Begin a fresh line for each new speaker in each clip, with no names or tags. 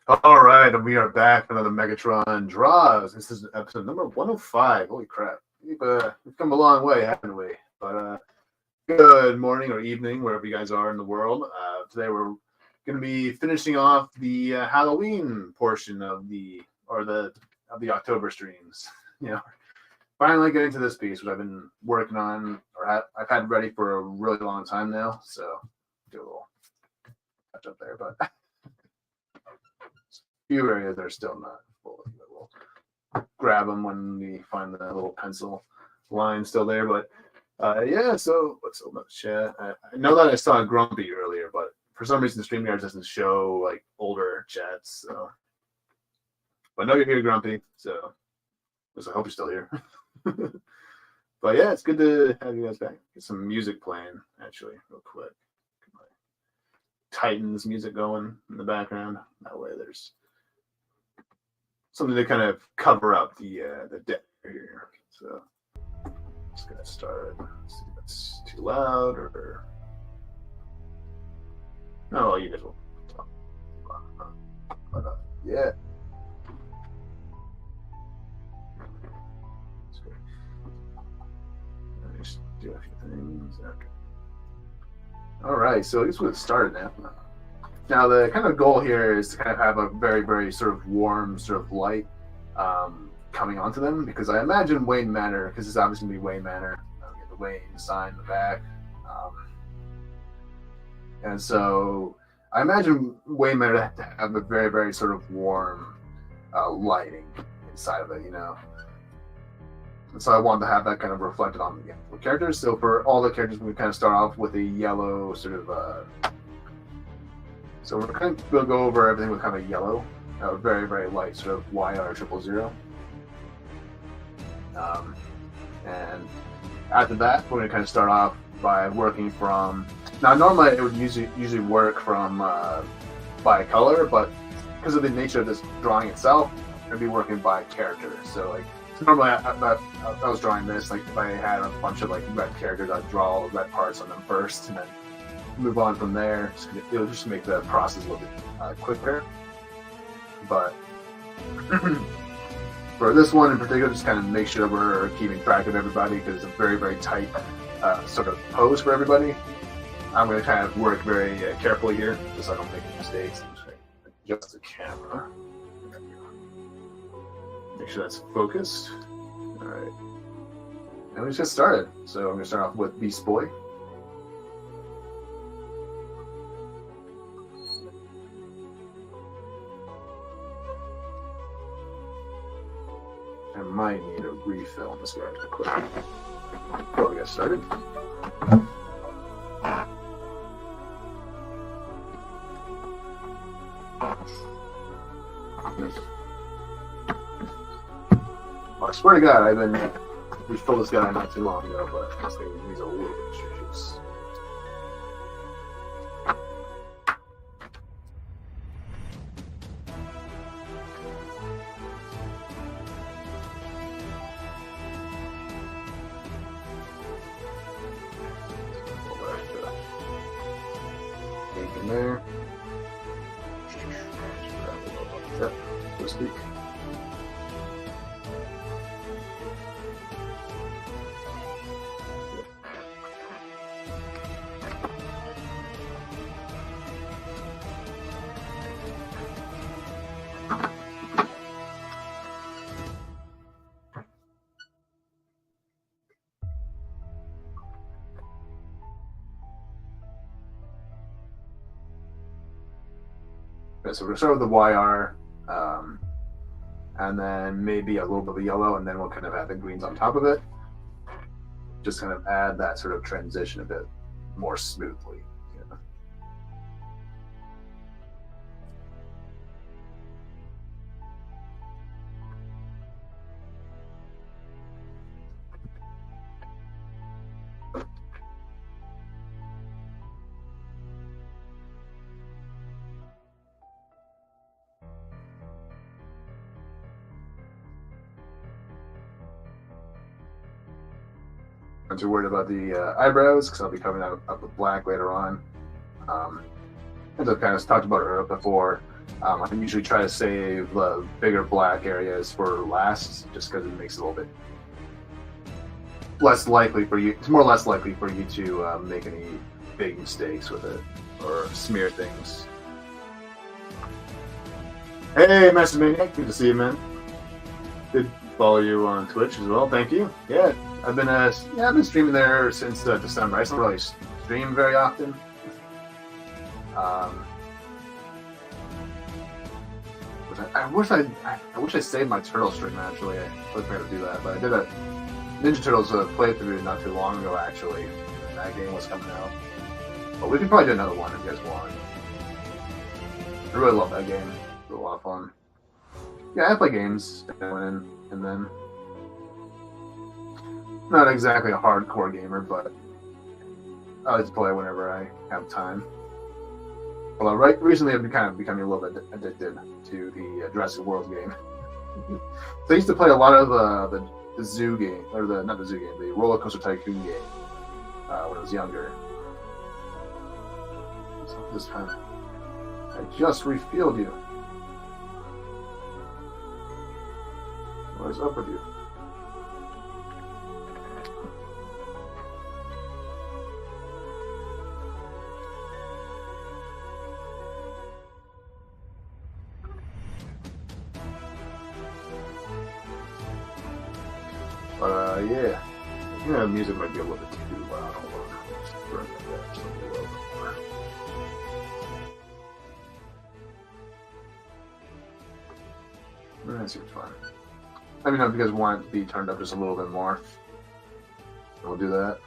All right, and we are back for another Megatron Draws. This is episode number 105. Holy crap. We've come a long way, haven't we? But good morning or evening, wherever you guys are in the world. Today we're going to be finishing off the Halloween portion of the October streams. You know, finally getting to this piece, which I've been working on, or I've had ready for a really long time now. So do a little touch up there, but few areas that are still not full. We'll grab them when we find the little pencil line still there. But yeah, so let's open up the chat. I know that I saw Grumpy earlier, but for some reason the StreamYard doesn't show like older chats. So, but I know you're here, Grumpy. So I hope you're still here. But yeah, it's good to have you guys back. Get some music playing, actually, real quick. Get my Titans music going in the background. That way there's something to kind of cover up the deck here. So let's get started. Let's see if that's too loud or no. You guys will talk. Yeah. That's good. Let me just do a few things. Okay. All right. So this was started now. Now, the kind of goal here is to kind of have a very, very sort of warm sort of light coming onto them, because I imagine Wayne Manor, because it's obviously going to be Wayne Manor, the Wayne sign in the back. And so I imagine Wayne Manor to have a very, very sort of warm lighting inside of it, you know. And so I wanted to have that kind of reflected on the characters. So for all the characters, we kind of start off with a yellow sort of so we're kind of going to go over everything with kind of yellow, very, very light sort of YR000. And after that, we're going to kind of start off by working from, now normally it would usually work from by color, but because of the nature of this drawing itself, I'm going to be working by character. So like, so normally I was drawing this, like if I had a bunch of like red characters, I'd draw all the red parts on them first, and then move on from there. It'll just make the process a little bit quicker. But for this one in particular, just kind of make sure we're keeping track of everybody, because it's a very, very tight sort of pose for everybody. I'm going to kind of work very carefully here, just so I don't make any mistakes. Adjust the camera. Make sure that's focused. All right. And we just get started. So I'm going to start off with Beast Boy. I might need a refill on this guy real quick before we get started. I swear to God, I've refilled this guy not too long ago, but this thing needs a little bit of juice. There, so to speak. So we're going to start with the YR, and then maybe a little bit of yellow, and then we'll kind of add the greens on top of it. Just kind of add that sort of transition a bit more smoothly. You know? I'm too worried about the eyebrows, because I'll be covering that up with black later on. As I've kind of talked about it before, I usually try to save the bigger black areas for last, just because it makes it a little bit less likely for you. It's more or less likely for you to make any big mistakes with it or smear things. Hey, Master Maniac, good to see you, man. Good follow you on Twitch as well. Thank you. Yeah, I've been streaming there since December. I don't really stream very often. I wish I saved my turtle stream. Actually, I was going to do that, but I did a Ninja Turtles playthrough not too long ago. Actually, and that game was coming out. But we could probably do another one if you guys want. I really love that game. It's a lot of fun. Yeah, I play games and then not exactly a hardcore gamer, but I like to play whenever I have time. Although recently I've been kind of becoming a little bit addicted to the Jurassic World game. So I used to play a lot of the zoo game, or not the zoo game, the Roller Coaster Tycoon game when I was younger. So this time, I just refilled you. What is up with you? Yeah. Yeah, music might be a little bit too loud. Hold on. That seems fine. Let me know if you guys want it to be turned up just a little bit more. We'll do that.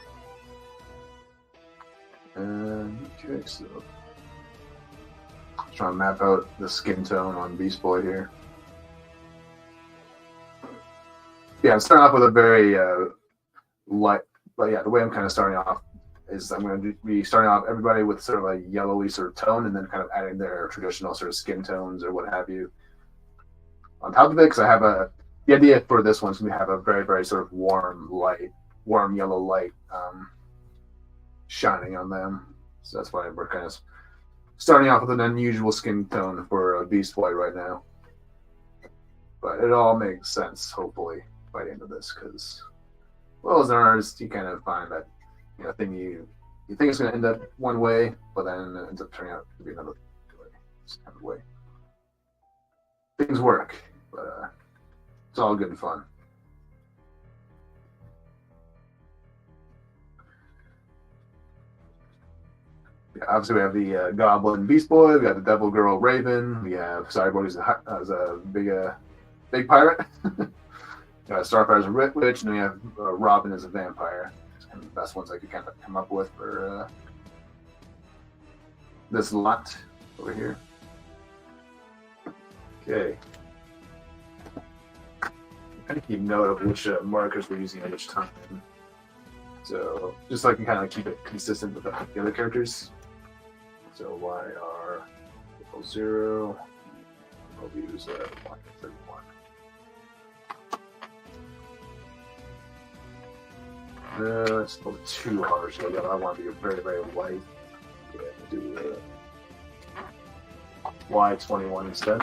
And okay, so trying to map out the skin tone on Beast Boy here. Yeah, I'm starting off with a very light, but yeah, the way I'm kind of starting off is I'm going to be starting off everybody with sort of a yellowy sort of tone, and then kind of adding their traditional sort of skin tones or what have you on top of it. Because I have the idea for this one's going to have a very, very sort of warm yellow light shining on them. So that's why we're kind of starting off with an unusual skin tone for a Beast Boy right now. But it all makes sense, hopefully, by the end of this, because, well, as an artist, you kind of find that, you know, thing you think it's going to end up one way, but then it ends up turning out to be another kind of way. Things work, but it's all good and fun. Yeah, obviously, we have the Goblin Beast Boy, we got the Devil Girl Raven, we have Cyborg as a big pirate. Starfire as a witch, and then we have Robin as a vampire. It's kind of the best ones I could kind of come up with for this lot over here. Okay. I'm kind of keep note of which markers we're using at which time. So just so I can kind of keep it consistent with the other characters. So YR 0. I'll use Y31. It's a little too harsh. So I want to be very, very light. Yeah, do Y21 instead.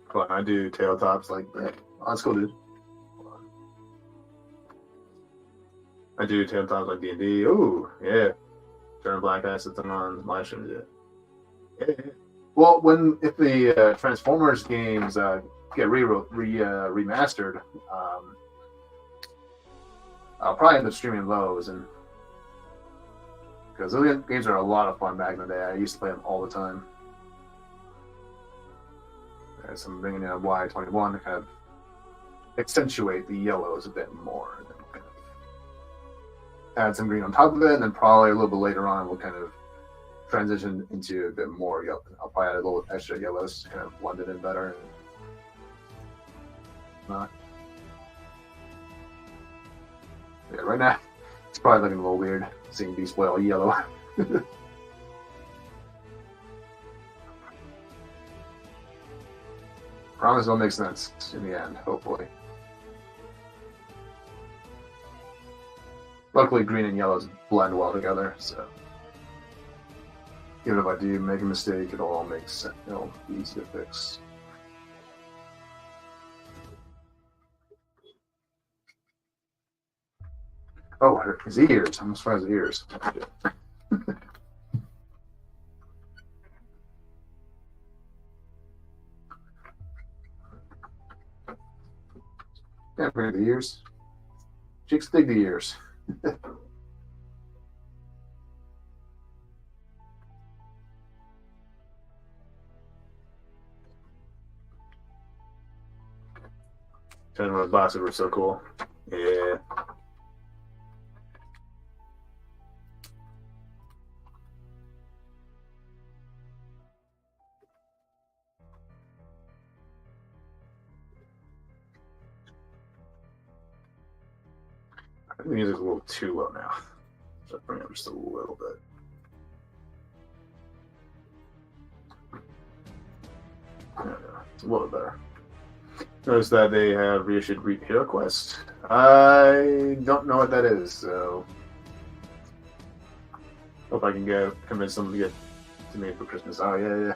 Come on, I do tail tops like that. Oh, that's cool, dude. I do tail tops like D&D. Ooh, yeah. Turn black assets on live streams, yeah. Yeah. Well, if the Transformers games get remastered, I'll probably end up streaming those, and because those games are a lot of fun back in the day. I used to play them all the time. So I'm bringing in a Y21 to kind of accentuate the yellows a bit more, and then we'll kind of add some green on top of it, and then probably a little bit later on we'll kind of transition into a bit more yellow. I'll probably add a little extra yellows to kind of blend it in better. Yeah, right now it's probably looking a little weird seeing Beast Boy all yellow. Promise it'll make sense in the end, hopefully. Luckily, green and yellows blend well together, so. Even if I do make a mistake, it'll all make sense. It'll be easy to fix. Oh, his ears. I'm surprised his ears. Can't forget the ears. Chicks dig the ears. Turning those boxes were so cool. Yeah. I think the music's a little too low now. So bring it up just a little bit. It's a little better. Notice that they have reissued Hero Quest. I don't know what that is, so hope I can convince them to get to me for Christmas. Oh yeah.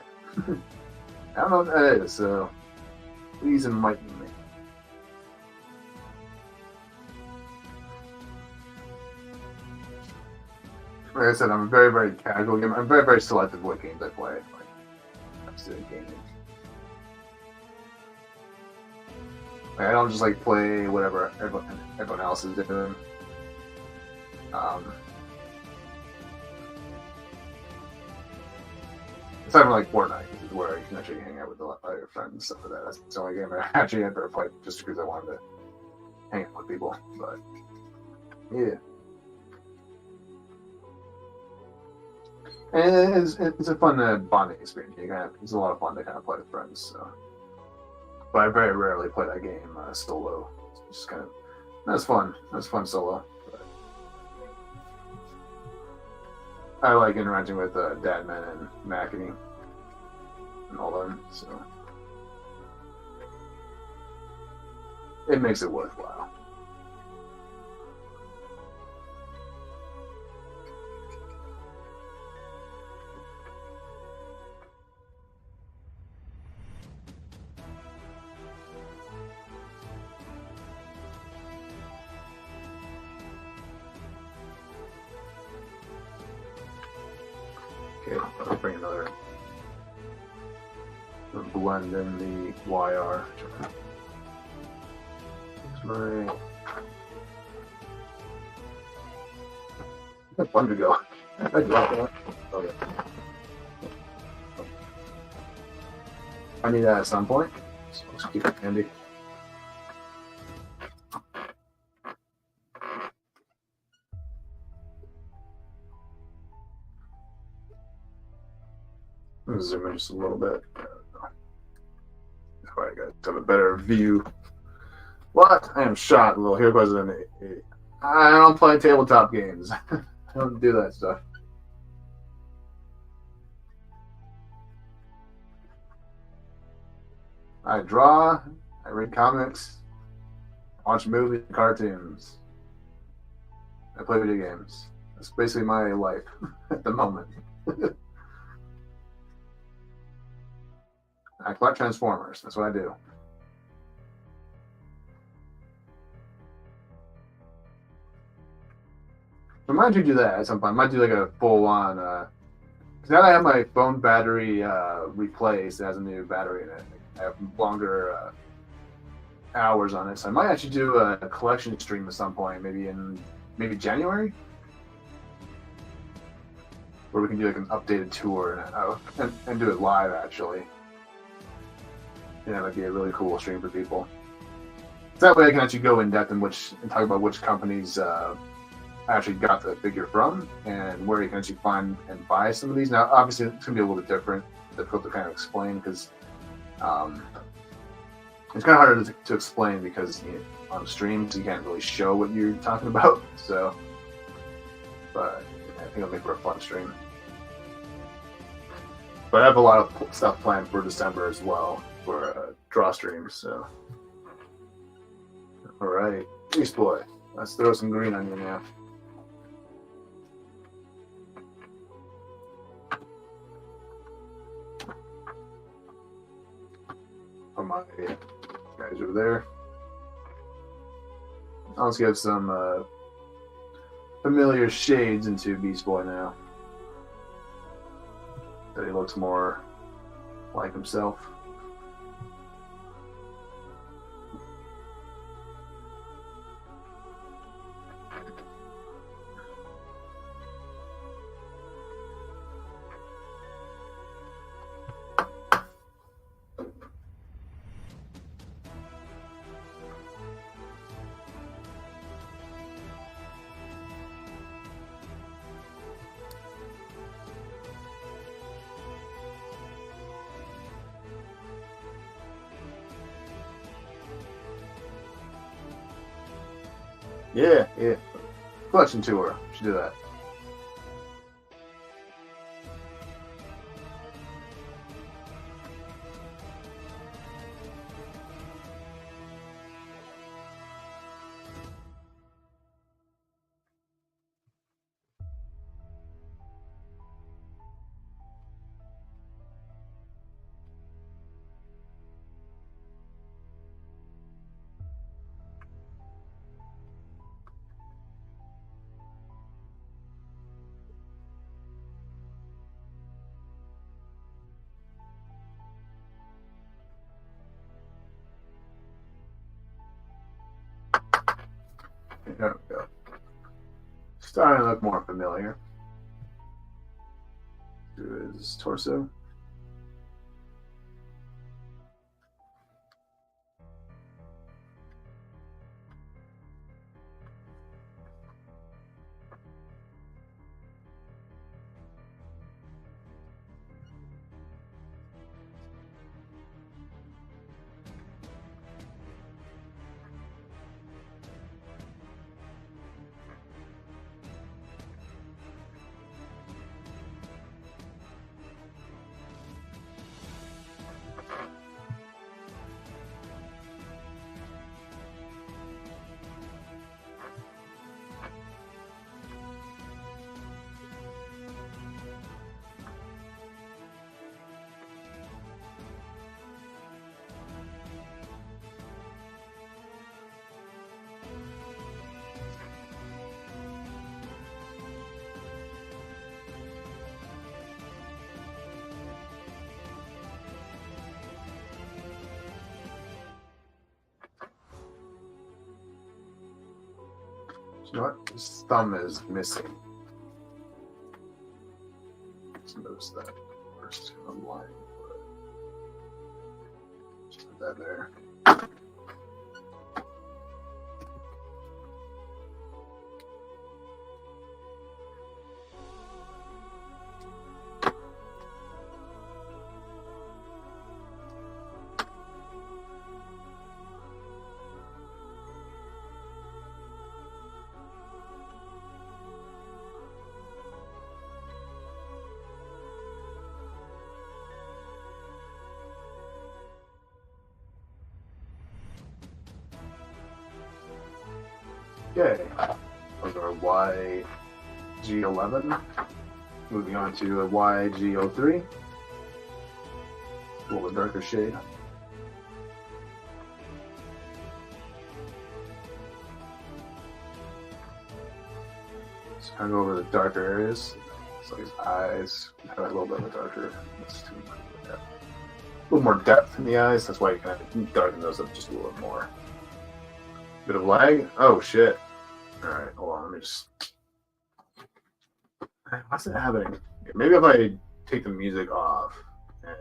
I don't know what that is, so please enlighten me. Like I said, I'm a very, very casual gamer. I'm very, very selective what games I play. Like, I'm still gaming. Like, I don't just like play whatever everyone else is doing. Aside from like Fortnite, which is where you can actually hang out with a lot of your friends and stuff like that. That's the only game I actually ever played just because I wanted to hang out with people. But yeah. And it's a fun bonding experience. It's a lot of fun to kind of play with friends. So. But I very rarely play that game solo. It's just kind of that's fun. That's fun solo. But I like interacting with Dadman and Mackie and all them. So it makes it worthwhile. Okay, I'll bring another blend in the YR. Here's my. Where'd Wonder go? I dropped that. Okay. I need that at some point, so let's keep it handy. Zoom in just a little bit. Alright, guys, have a better view. What? I am shot, little. Here goes an. I don't play tabletop games. I don't do that stuff. I draw. I read comics. I watch movies and cartoons. I play video games. That's basically my life at the moment. I collect Transformers. That's what I do. I might do that at some point. I might do like a full-on. Because now that I have my phone battery replaced, it has a new battery in it. I have longer hours on it, so I might actually do a collection stream at some point, maybe January, where we can do like an updated tour and do it live actually. Yeah, that might be a really cool stream for people. So that way I can actually go in depth and talk about which companies I actually got the figure from and where you can actually find and buy some of these. Now, obviously, it's going to be a little bit difficult to kind of explain because it's kind of harder to explain because on streams you can't really show what you're talking about. So, but I think it'll make for a fun stream. But I have a lot of stuff planned for December as well. For draw streams, so all right, Beast Boy. Let's throw some green on you now. Yeah, guys over there. Let's get some familiar shades into Beast Boy now. That he looks more like himself. Yeah, yeah. Collection tour. Should do that. There we go. Starting to look more familiar. To his torso. You know what? His thumb is missing. Just notice that first line. Just put that there. Okay, those are YG11. Moving on to a YG03. A little darker shade. Just kind of go over the darker areas. It's like his eyes. Have a little bit of a darker. That's too much. A little more depth in the eyes. That's why you kind of darken those up just a little bit more. Bit of lag. Oh shit. Alright, hold on, let me just... What's it happening? Maybe if I take the music off and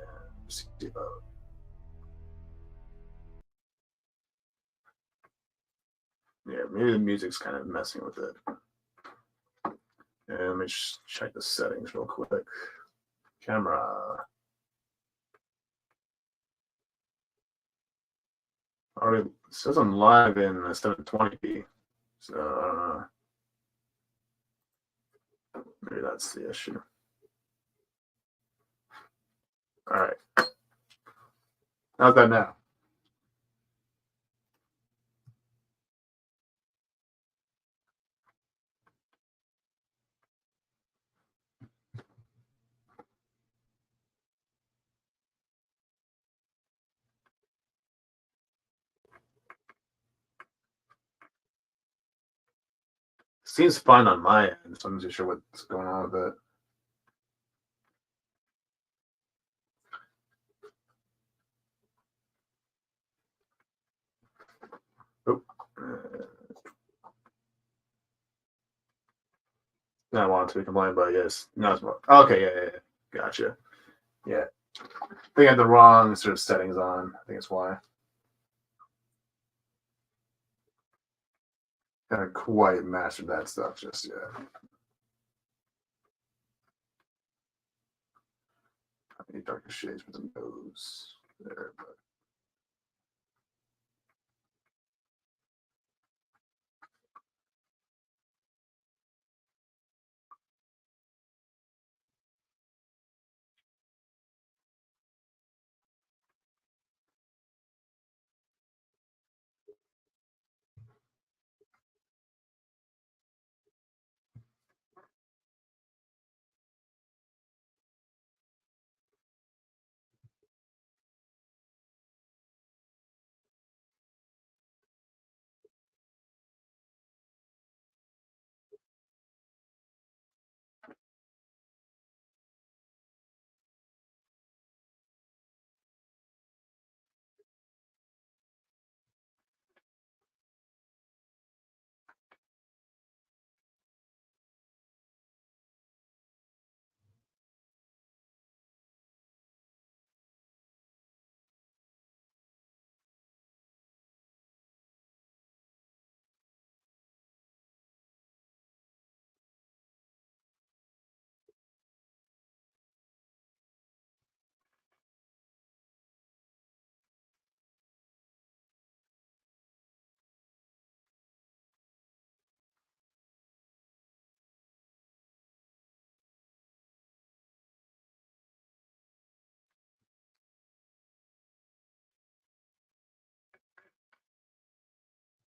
see about... Yeah, maybe the music's kind of messing with it. And let me just check the settings real quick. Camera. Already, it says I'm live in 720p. So, maybe that's the issue. All right. How's that now? seems fine on my end, so I'm not too sure what's going on with it. Oh. I want to be compliant, but yes, no, it's more. Okay, yeah, gotcha. Yeah, I think I had the wrong sort of settings on. I think that's why. Haven't quite mastered that stuff just yet. I need darker shades for the nose there, but.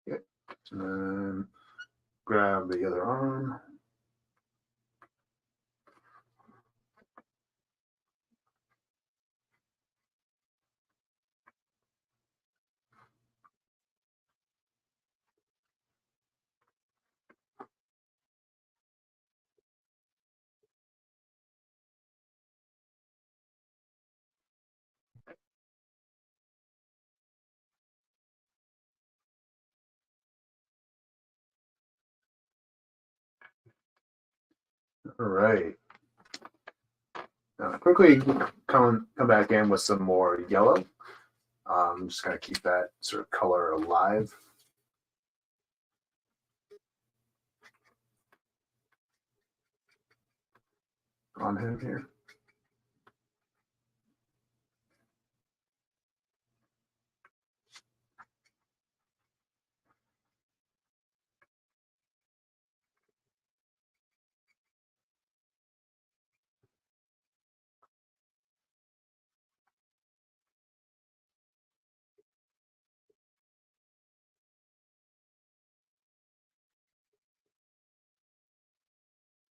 Yep. And then grab the other arm. All right. Now quickly come back in with some more yellow. Just kind of keep that sort of color alive. On him here.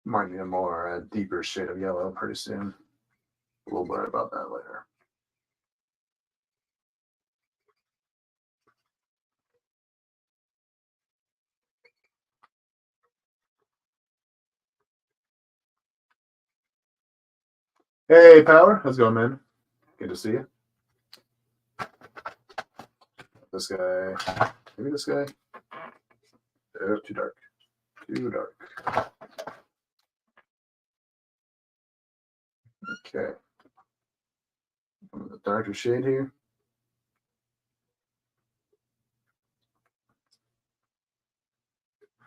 Might be a deeper shade of yellow pretty soon. We'll worry about that later. Hey, Power. How's it going, man? Good to see you. This guy. Maybe this guy. Oh, too dark. Too dark. Okay. The darker shade here.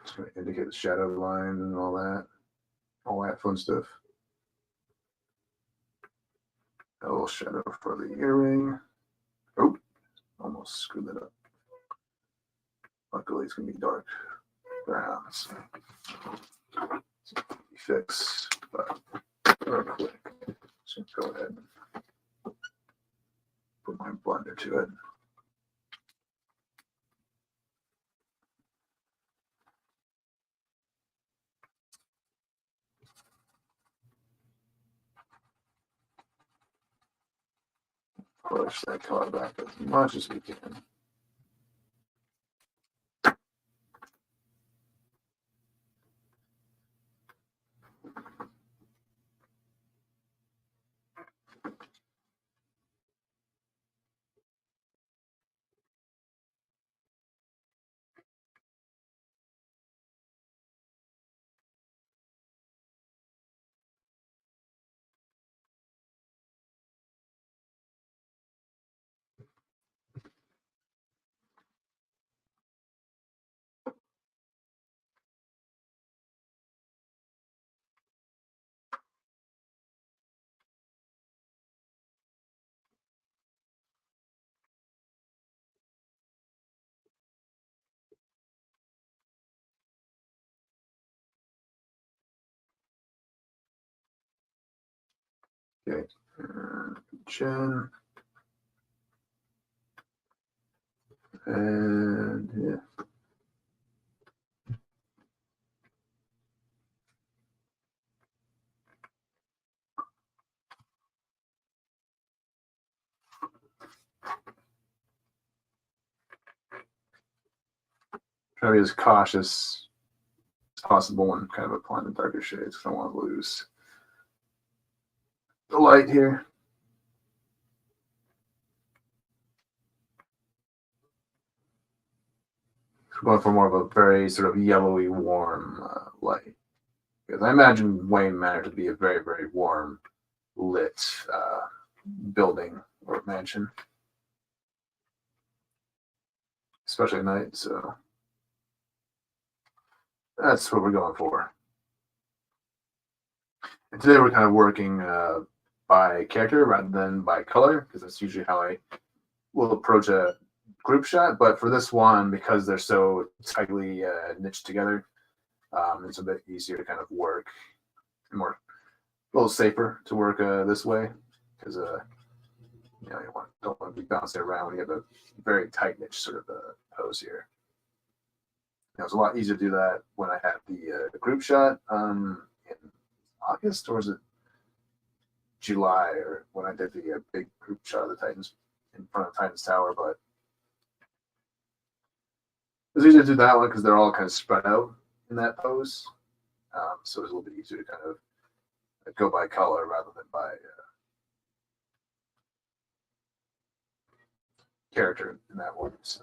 Just going to indicate the shadow lines and all that fun stuff. A little shadow for the earring. Oh, almost screwed that up. Luckily, it's going to be dark brown. So fix, but real quick. So go ahead and put my blender to it. Push that color back as much as we can. Okay, chin, and yeah. Try to be as cautious as possible when kind of applying the darker shades. I don't want to lose the light here. So going for more of a very sort of yellowy, warm light. Because I imagine Wayne Manor to be a very, very warm, lit building or mansion, especially at night. So that's what we're going for. And today we're kind of working by character rather than by color, because that's usually how I will approach a group shot. But for this one, because they're so tightly niched together, it's a bit easier to kind of work, more a little safer to work this way, because you know, don't want to be bouncing around when you have a very tight niche sort of pose here. It was a lot easier to do that when I had the group shot in August, or was it July, or when I did the big group shot of the Titans in front of Titans Tower. But it was easier to do that one because they're all kind of spread out in that pose. So it was a little bit easier to kind of go by color rather than by character in that one. So,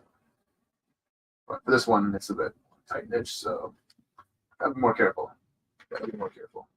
but for this one, it's a bit tight niche, so gotta be more careful. Gotta be more careful.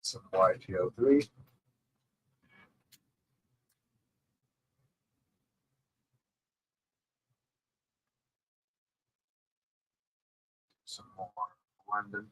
Some YTO3. Some more London.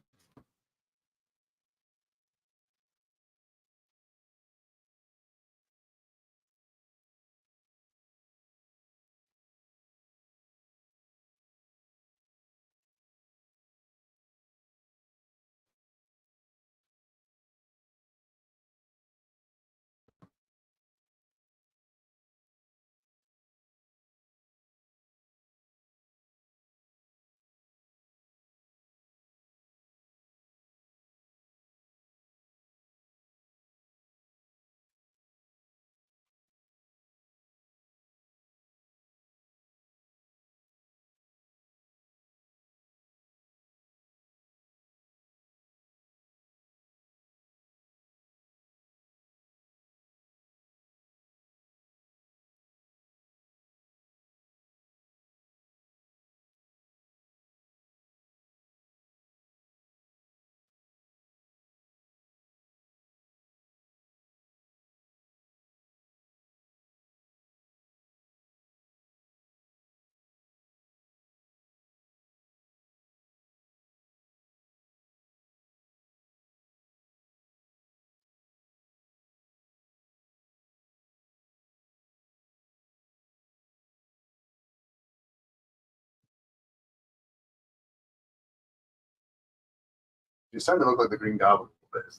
You're starting to look like the Green Goblin a little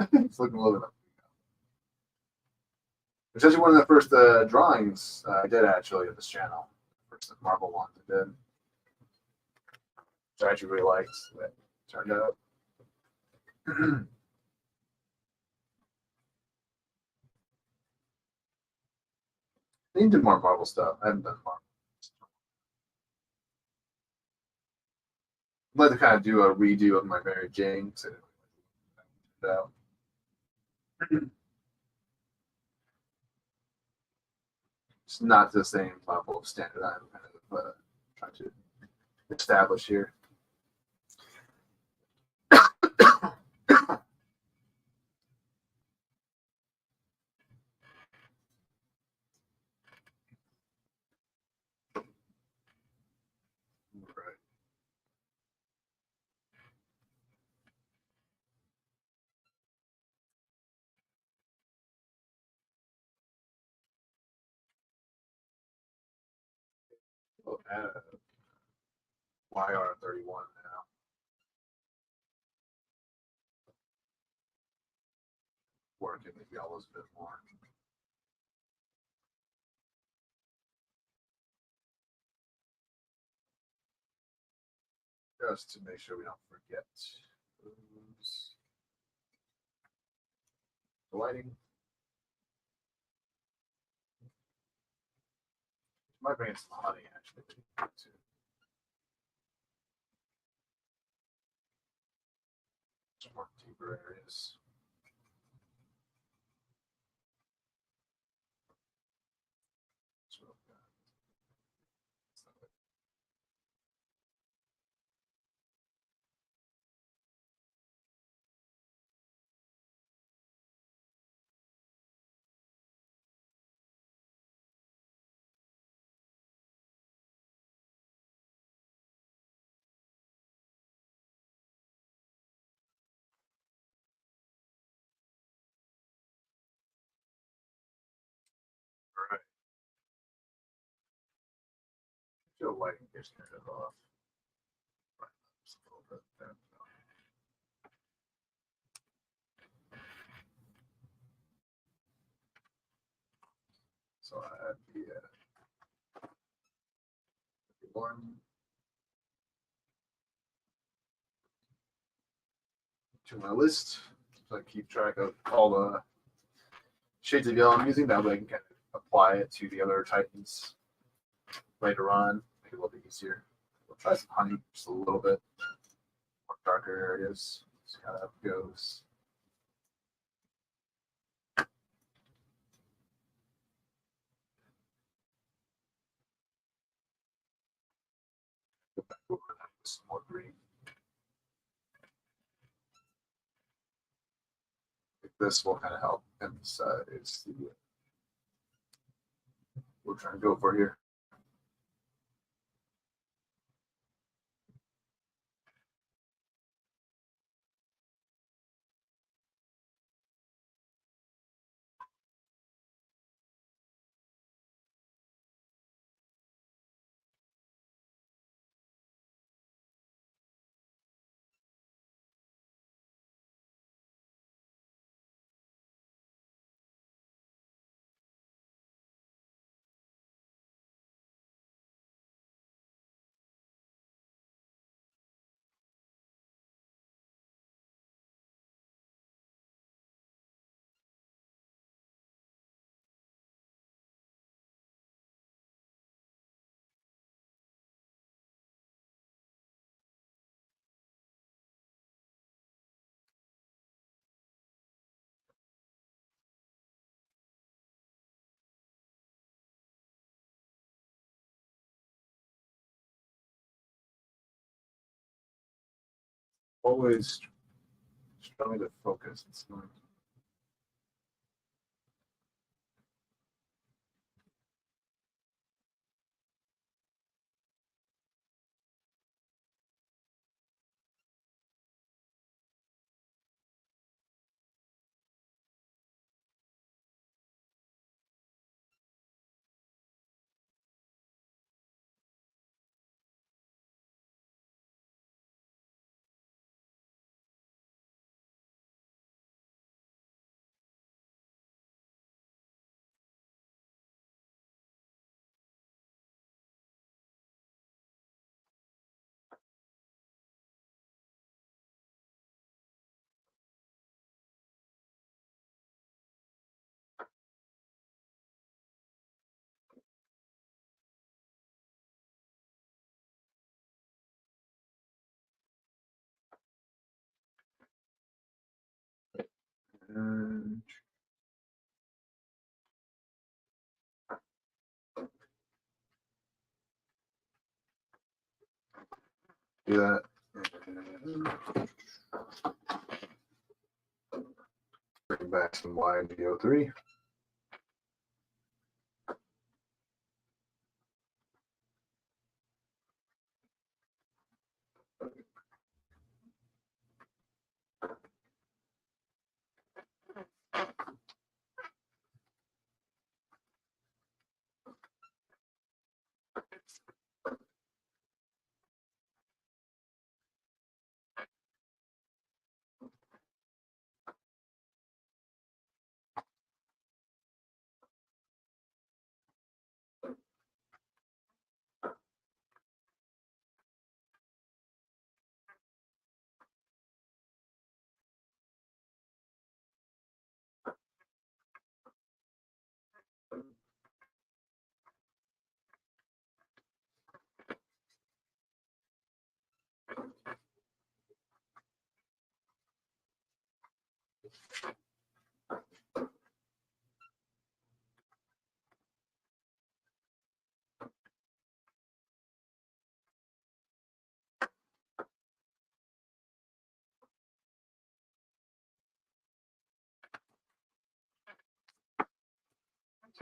bit. It's looking a little bit. It's actually one of the first drawings I did actually of this channel. First Marvel one I did. Which I actually really liked the way it turned out. I need to do more Marvel stuff. I haven't done Marvel. I'd like to kind of do a redo of my Mary Jane. So out. It's not the same level of standard I'm kind of trying to establish here. Right. We'll add a YR31 now. Working the yellows a bit more. Just to make sure we don't forget the lighting. Might bring in some honey actually. Too. Some more deeper areas. All right. Feel lighting gets turned off. Right. Just a little bit there. So I add the one to my list. So I keep track of all the shades of yellow I'm using. That way I can kind of apply it to the other Titans later on. Make it a little bit easier. We'll try some honey just a little bit. More darker areas. See how that goes. Go back over that with some more green. This will kind of help emphasize the we're trying to go for here. Always struggling to focus. It's not. Do that. Bring back some YGO3.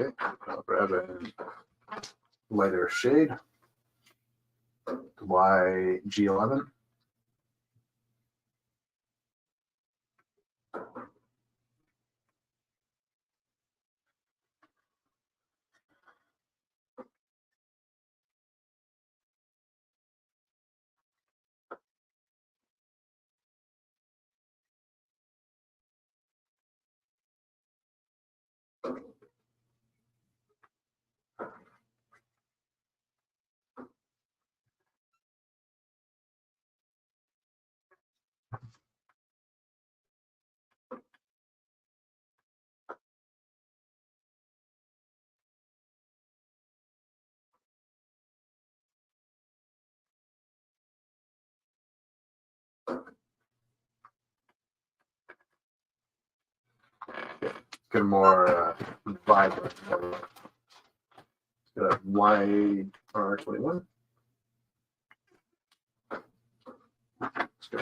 Okay, I'll grab a lighter shade, YG11. Get a more vibrant color. Got a YR21. Let's go.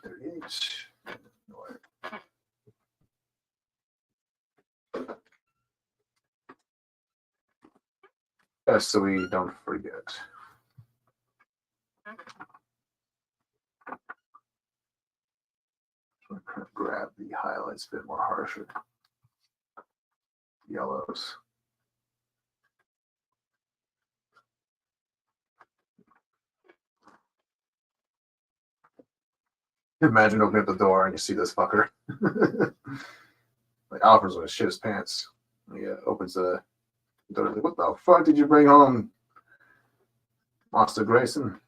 38. Just so we don't forget. I'm trying to grab the highlights a bit more harsher. Yellows. Imagine opening up the door and you see this fucker. Like Alfred's gonna shit his pants. He opens the door. Like, what the fuck did you bring home, Master Grayson?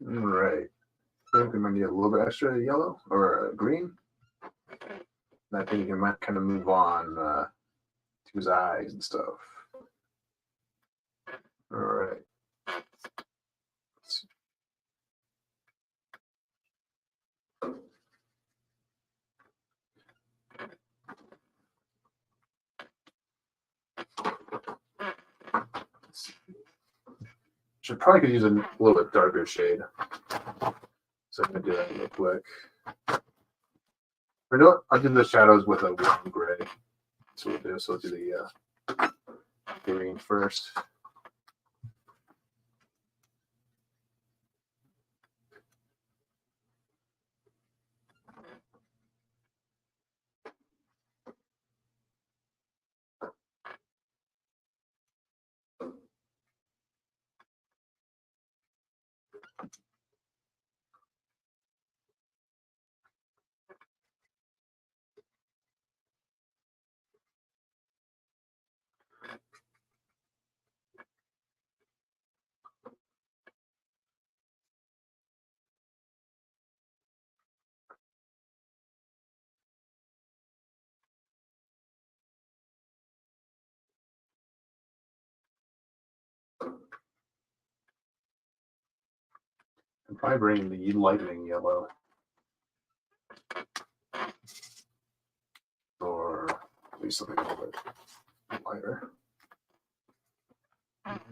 All right. I think we might need a little bit extra yellow or green. And I think you might kind of move on to his eyes and stuff. All right. Should probably could use a little bit darker shade. So I'm gonna do that real quick. Or no, I'll do the shadows with a warm gray. That's what we'll do. So we'll do the green first. I'm probably bringing the lightning yellow. Or at least something a little bit lighter.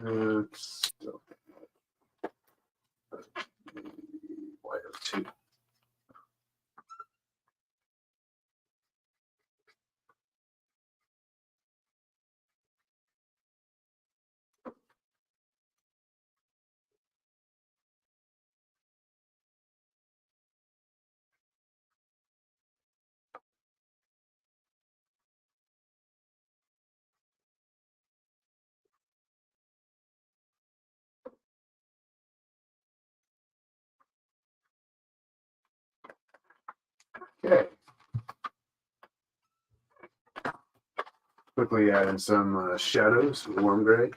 It's still lighter too. Okay. Quickly add in some shadows, warm gray.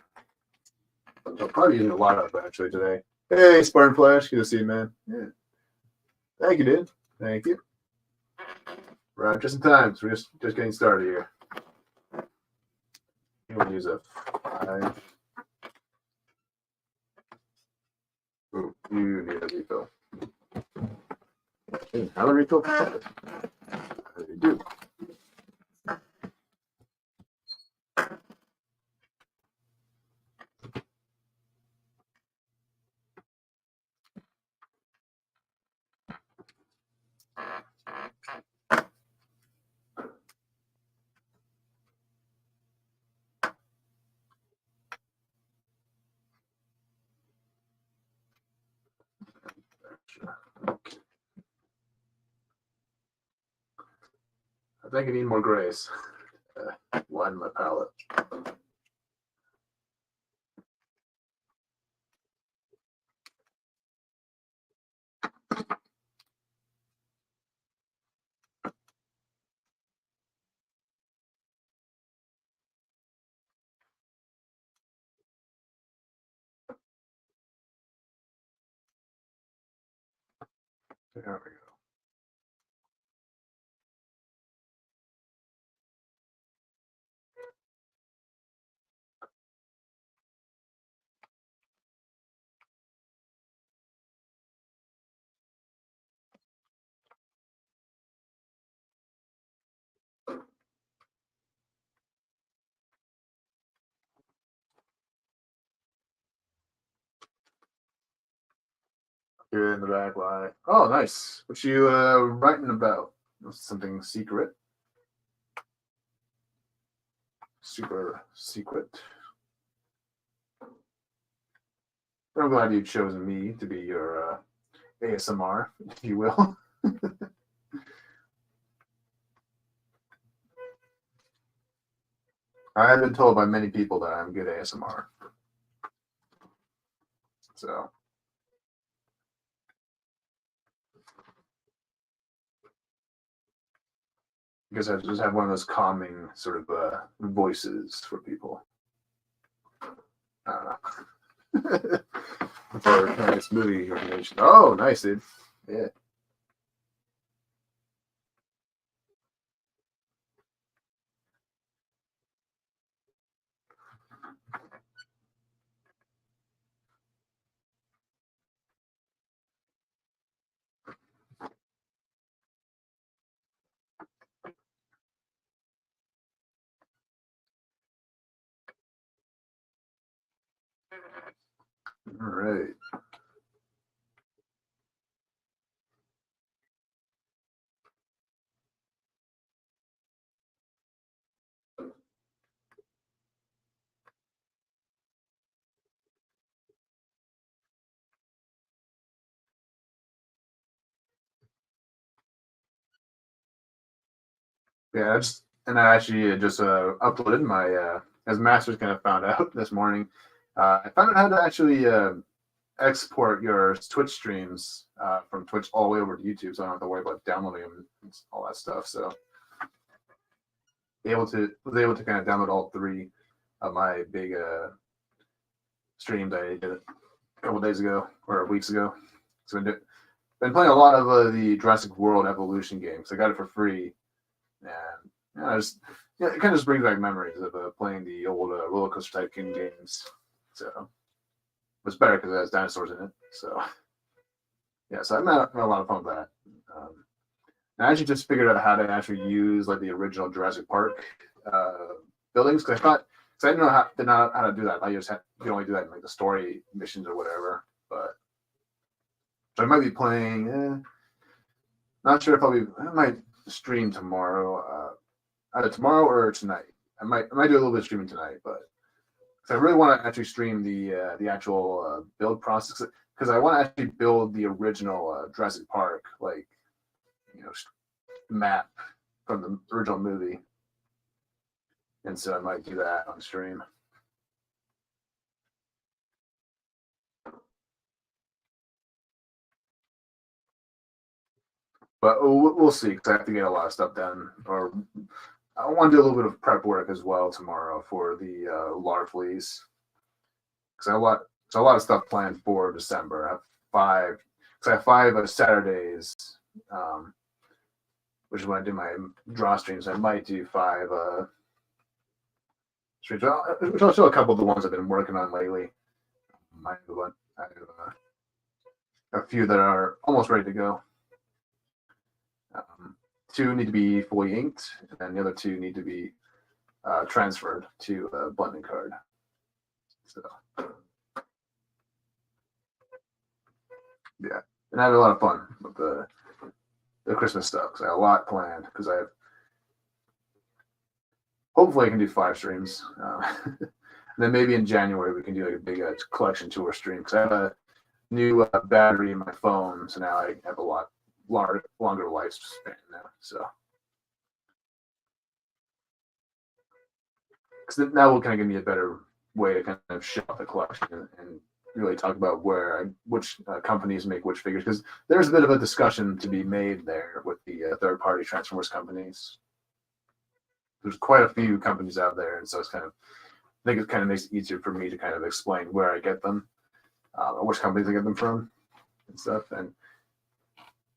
I'll probably using a lot of actually today. Hey, Spartan Flash, good to see you, man. Yeah. Thank you, dude. Thank you. Right, just in time. So we're just getting started here. We'll use a 5. Ooh, you need a refill. Hey, how do I refill? How do you do? I think I need more grays. Widen my palette. There we go. Here in the back line. Oh, nice. What you writing about? Something secret? Super secret. I'm glad you've chosen me to be your ASMR, if you will. I have been told by many people that I'm good ASMR. So. Because I just have one of those calming sort of voices for people. I don't know. For nice movie recommendation. Oh, nice, dude. Yeah. All right. Yeah, I actually just uploaded my as Masters kind of found out this morning. I found out how to actually export your Twitch streams from Twitch all the way over to YouTube, so I don't have to worry about downloading them and all that stuff. So was able to kind of download all 3 of my big streams I did a couple days ago or weeks ago. So I've been playing a lot of the Jurassic World Evolution games. I got it for free, and it kind of just brings back memories of playing the old roller coaster type games. So it's better because it has dinosaurs in it. So yeah, so I've had a lot of fun with that. I actually just figured out how to actually use like the original Jurassic Park buildings, because I didn't know how to do that. You can only do that in like the story missions or whatever. But so I might be playing. Not sure if I might stream tomorrow, either tomorrow or tonight. I might do a little bit of streaming tonight, but I really want to actually stream the actual build process, because I want to actually build the original Jurassic Park, like, map from the original movie. And so I might do that on stream. But we'll see, because I have to get a lot of stuff done. Or I want to do a little bit of prep work as well tomorrow for the large fleas, because I have a lot of stuff planned for December. I have 5 Saturdays, which is when I do my draw streams. I might do 5 streams, which I'll show a couple of the ones I've been working on lately. I have a few that are almost ready to go. 2 need to be fully inked, and the other 2 need to be transferred to a blending card. So yeah, and I had a lot of fun with the Christmas stuff, because I have a lot planned, because hopefully I can do 5 streams. And then maybe in January we can do like a big collection tour stream, because I have a new battery in my phone, so now I have a lot longer lifespan now. So because that will kind of give me a better way to kind of show off the collection and really talk about which companies make which figures, because there's a bit of a discussion to be made there with the third-party Transformers companies. There's quite a few companies out there, and so I think it kind of makes it easier for me to kind of explain where I get them, or which companies I get them from, and stuff, and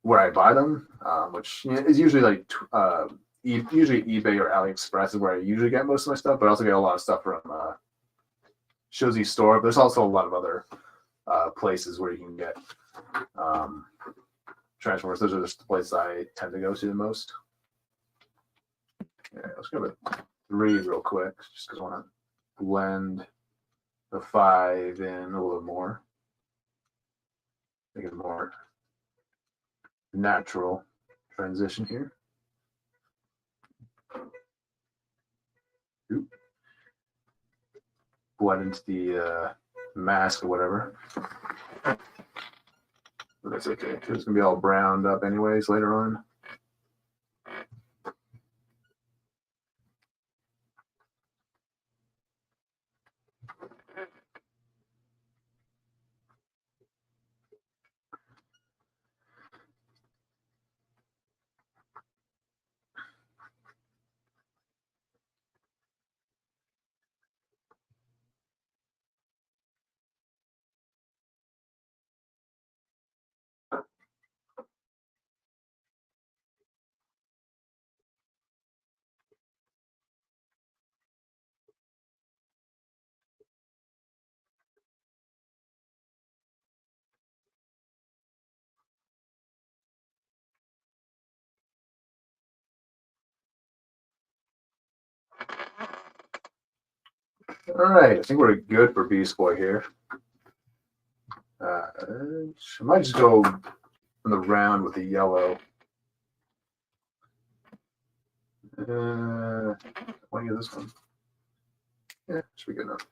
where I buy them, which is usually like usually eBay or AliExpress is where I usually get most of my stuff, but I also get a lot of stuff from Shozy Store. But there's also a lot of other places where you can get Transformers. Those are just the places I tend to go to the most. Yeah, let's go with 3 real quick, just because I want to blend the 5 in a little more. Make it more natural transition here. Oop. Blend into the mask or whatever. But that's okay, because it's going to be all browned up anyways later on. All right, I think we're good for Beast Boy here. I might just go on the round with the yellow. I want to get this one. Yeah, should be good enough.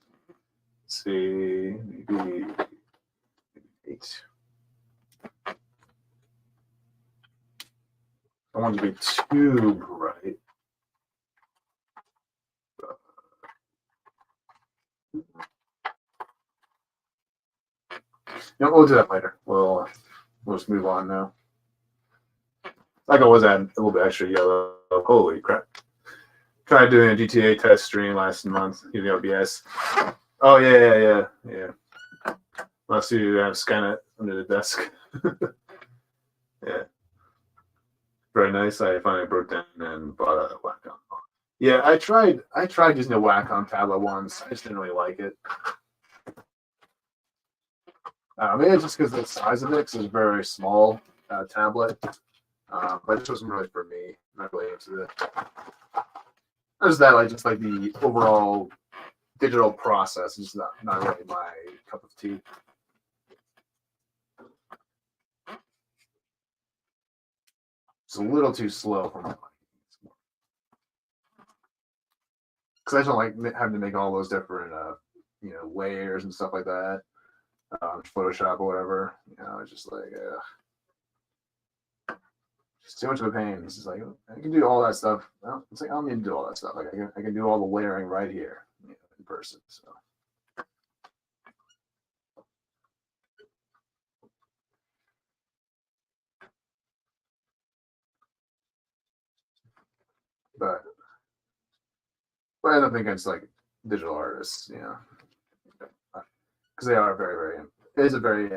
Let's see, maybe 8. I want it to be too bright. we'll do that later. We'll just move on now. Like I was adding a little bit extra yellow. Holy crap. Tried doing a GTA test stream last month using OBS. Oh, yeah. Unless you have scan it under the desk. Yeah. Very nice. I finally broke down and bought a Wacom. Yeah, I tried using a Wacom tablet once. I just didn't really like it. Maybe it's just because the size of it, because it's a very small tablet. But it wasn't really for me. I'm not really into it. There's that, like, just like the overall digital process is not really my cup of tea. It's a little too slow for my liking. Because I don't like having to make all those different, layers and stuff like that. Photoshop or whatever. It's just like, it's too much of a pain. It's just like, I can do all that stuff. Well, it's like I don't need to do all that stuff. Like I can do all the layering right here, in person. So. But I don't think it's like digital artists, because they are very, very. It is a very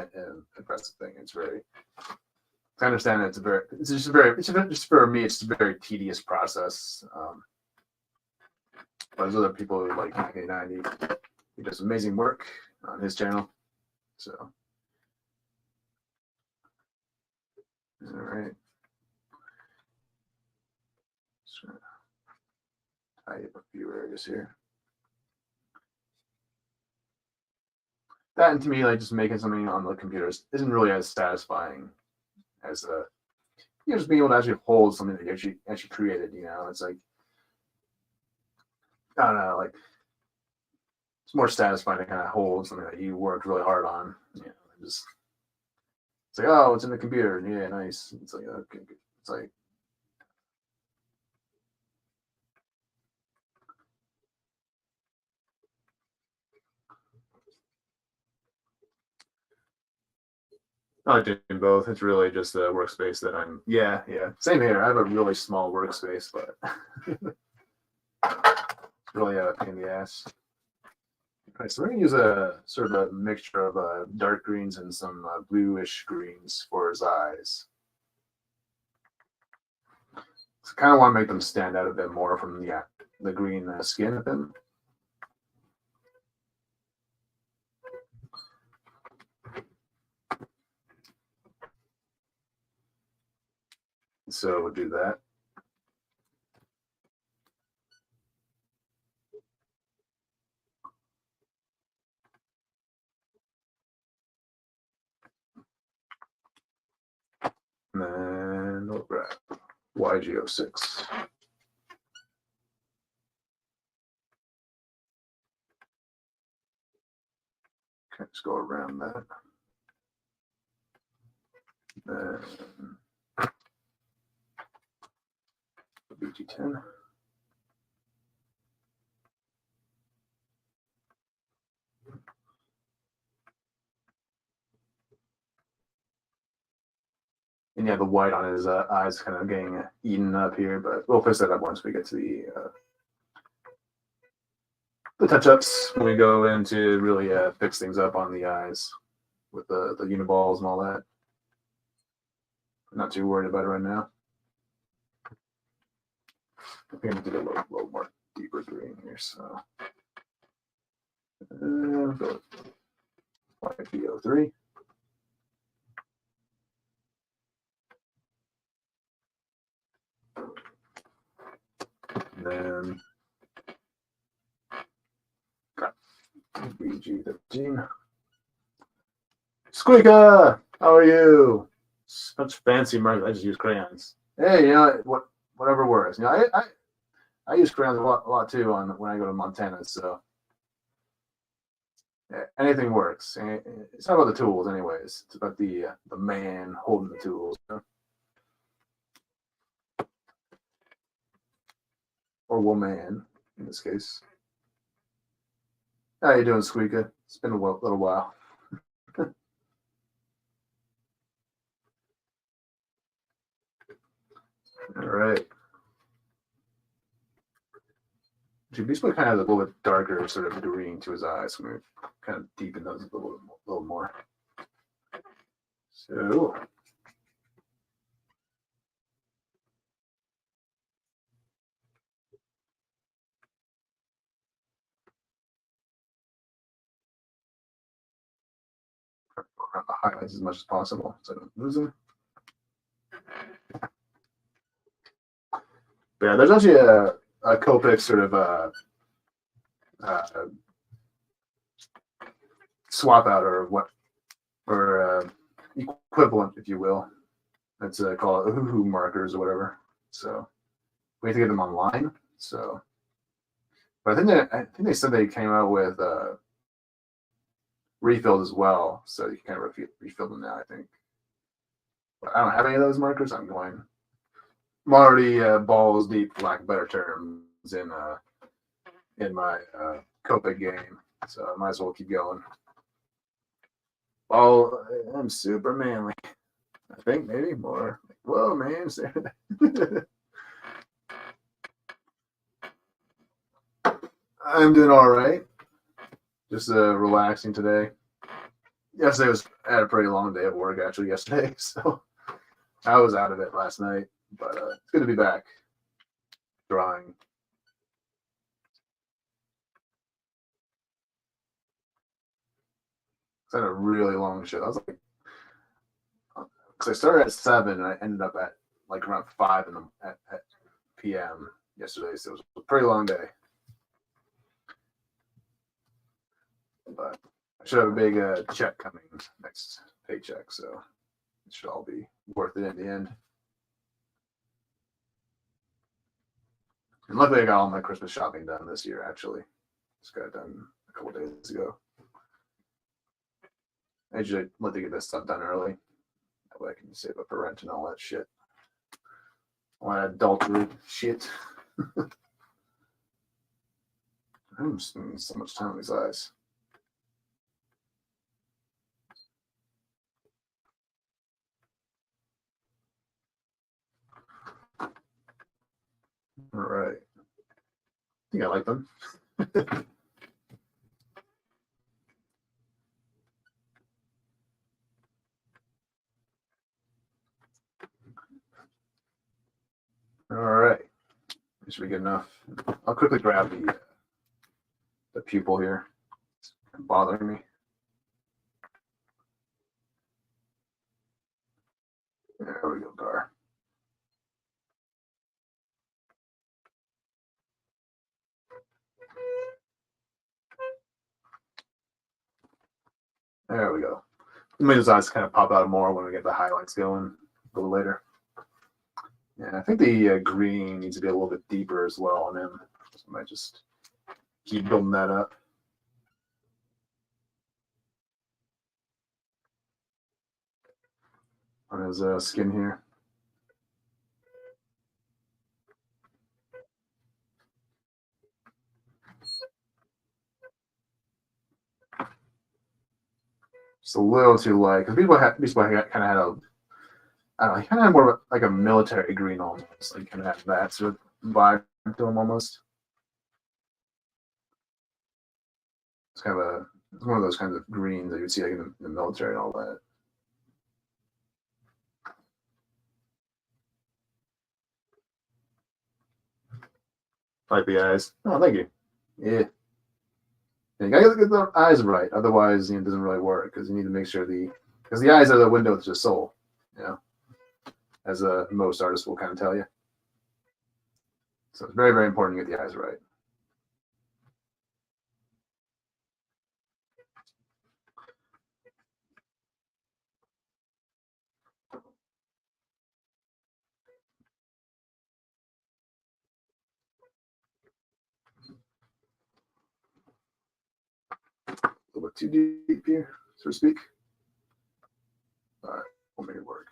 impressive thing. It's very. I understand that it's just for me, it's a very tedious process. But there's other people who like K90. He does amazing work on his channel. So, all right. So, tidy up a few areas here. That, and to me, like just making something on the computers isn't really as satisfying as just being able to actually hold something that you actually created. It's like, I don't know, like it's more satisfying to kind of hold something that you worked really hard on. Just it's like, oh, it's in the computer. Yeah, nice. It's like, okay, it's like. I like doing both. It's really just a workspace that I'm. Yeah. Same here. I have a really small workspace, but it's really a pain in the ass. All right, so we're gonna use a sort of a mixture of dark greens and some bluish greens for his eyes. So I kind of want to make them stand out a bit more from the green skin of them. So we'll do that. And then we'll grab YG06. Okay, just go around that. Then BG10. And yeah, the white on his eyes kind of getting eaten up here, but we'll fix that up once we get to the touch-ups when we go in to really fix things up on the eyes with the Uni-balls and all that. I'm not too worried about it right now. I think I'm gonna do a little more deeper green here, so go with YB03. And then got BG13. Squeaka, how are you? Such fancy markers. I just use crayons. Hey, whatever works. I use crayons a lot too when I go to Montana. So yeah, anything works. It's not about the tools, anyways. It's about the man holding the tools. Or woman, in this case. How you doing, Squeaka? It's been a little while. All right. This one kind of has a little bit darker sort of green to his eyes. So I'm going to kind of deepen those a little more. So around the highlights as much as possible so I don't lose them. But yeah, there's actually a Copic sort of swap out or equivalent, if you will. It's called Hoo markers or whatever. So we have to get them online. So, but I think they said they came out with refills as well, so you can kind of refill them now. I think. But I don't have any of those markers. I'm already balls deep, for lack of better terms, in my Copic game. So I might as well keep going. Oh, I'm super manly. I think maybe more. Whoa, man. I'm doing all right. Just relaxing today. Yesterday I had a pretty long day at work actually yesterday, so I was out of it last night. But it's good to be back drawing. I had a really long shift. I was like, because I started at 7 and I ended up at like around 5 at p.m. yesterday, so it was a pretty long day. But I should have a big check coming next paycheck, so it should all be worth it in the end. And luckily, I got all my Christmas shopping done this year. Actually, just got it done a couple days ago. I usually like to get this stuff done early. That way I can save up for rent and all that shit. All that adultery shit. I'm spending so much time on these eyes. All right. I think I like them. All right. This should be good enough. I'll quickly grab the pupil here. It's bothering me. There we go, Gar. There we go. Maybe his eyes kind of pop out more when we get the highlights going a little later. Yeah, I think the green needs to be a little bit deeper as well on him. So I might just keep building that up. On his skin here. Just a little too light because people kind of had a, I don't know, he kind of had more of like a military green almost. Like kind of had that sort of vibe to him almost. It's kind of it's one of those kinds of greens that you would see like in the military and all that. Like the eyes. Oh, thank you. Yeah. You gotta get the eyes right, otherwise it doesn't really work because you need to make sure because the eyes are the window to the soul, you know, as most artists will kind of tell you. So it's very, very important to get the eyes right. A little bit too deep here, so to speak. All right, we'll make it work.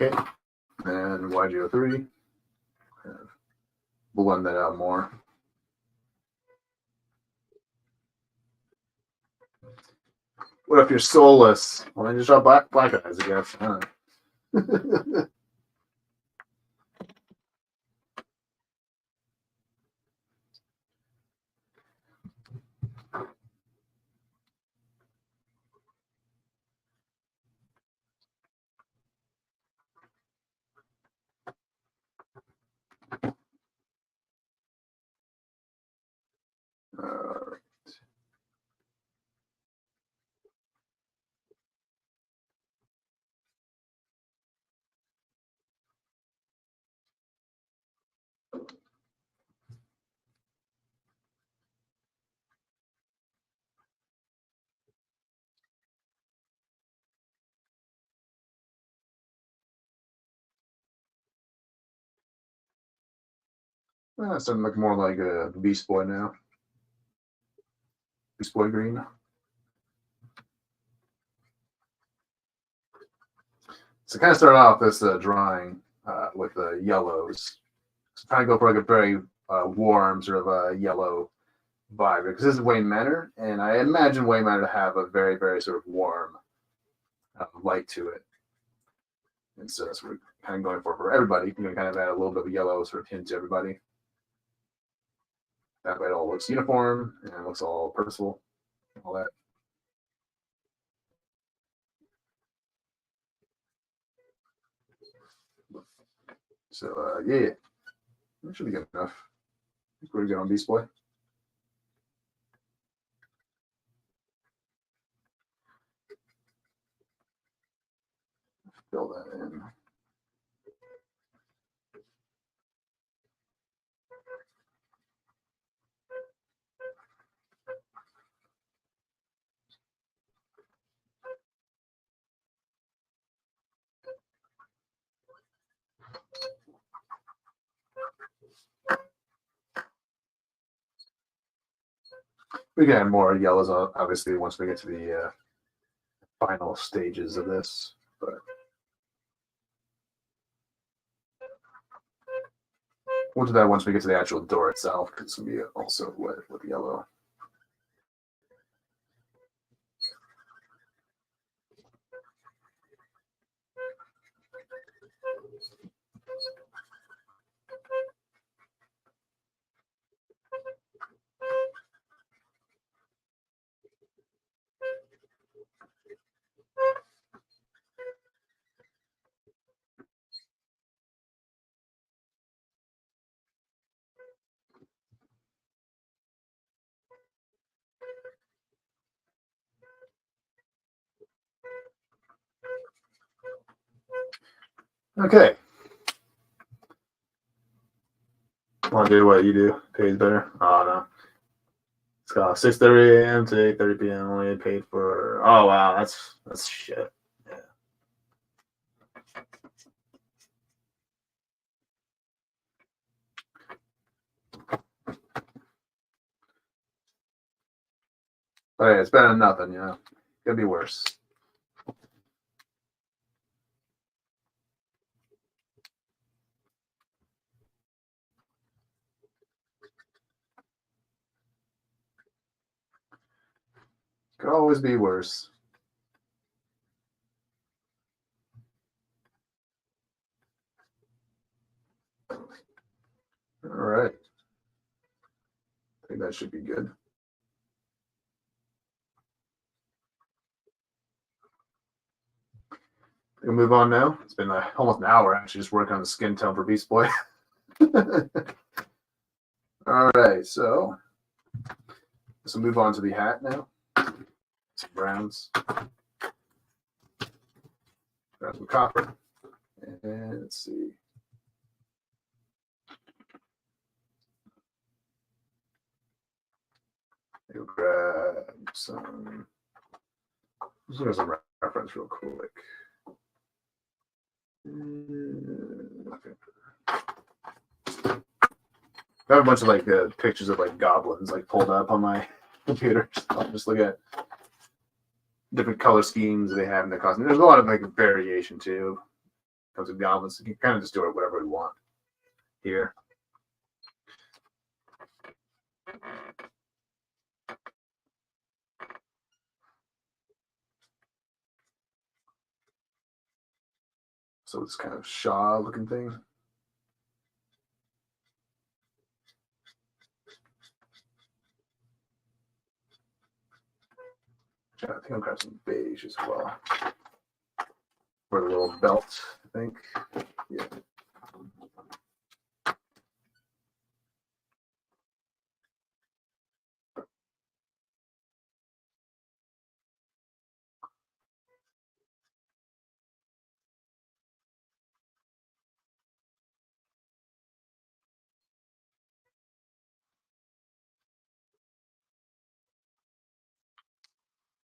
Okay, and YG03. Blend that out more. What if you're soulless? Well, then just draw black eyes, I guess. It's starting to look more like a Beast Boy now. Beast Boy green. So kind of started off this drawing with the yellows. So trying to go for like a very warm sort of yellow vibe, because this is Wayne Manor, and I imagine Wayne Manor to have a very, very sort of warm light to it. And so that's what we're kind of going for everybody. You know, kind of add a little bit of yellow sort of hint to everybody. That way it all looks uniform and it looks all purposeful, all that. So yeah, that should be good enough. That's pretty good on Beast Boy. Fill that in. We can add more yellows, obviously, once we get to the final stages of this. But we'll do that once we get to the actual door itself, because it's going to be also wet with yellow. Okay. Want to do what you do? Pays better? Oh, no. It's got 6:30 a.m. to 8:30 p.m. Only paid for. Oh, wow. That's shit. Yeah. But hey, it's better than nothing, you know. Could be worse. Could always be worse. All right. I think that should be good. We'll move on now. It's been almost an hour actually just working on the skin tone for Beast Boy. All right, so let's move on to the hat now. Some browns. Grab some copper. And let's see. We'll grab some. Let's look at some reference real quick. Okay. I have a bunch of like pictures of like goblins like pulled up on my computer. So I'll just look at different color schemes they have in their costume. There's a lot of like variation too. comes with goblins. So you can kind of just do it whatever we want here. So it's kind of Shaw looking thing. I think I'll grab some beige as well. For the little belt, I think. Yeah.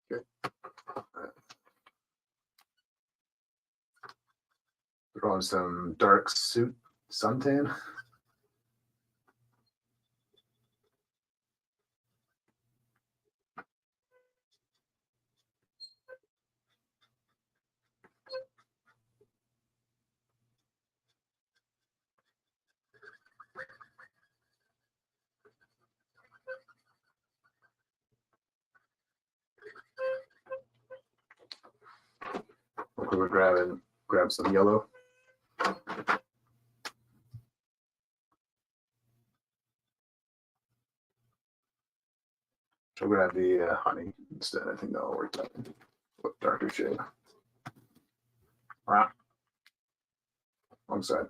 Okay. Throw on some dark suit suntan. We're grab some yellow. So grab the honey instead. I think that'll work better. Darker shade. Right. Wrong side.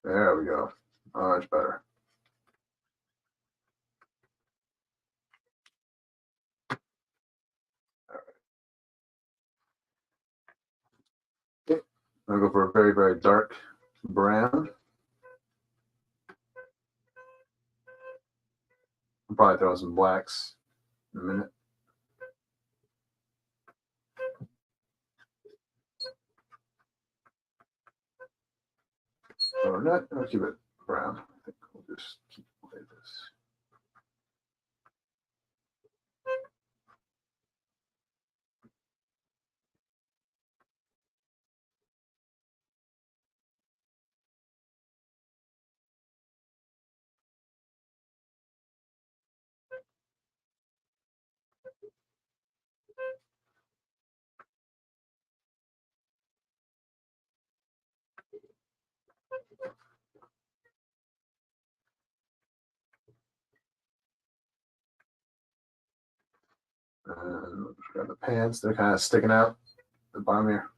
There we go. Much better. All right. Okay. I'll go for a very, very dark brown. I'll probably throw some blacks in a minute. Or not, I'll keep it brown. I think we'll just keep it like this. And just grab the pants. They're kind of sticking out at the bottom here.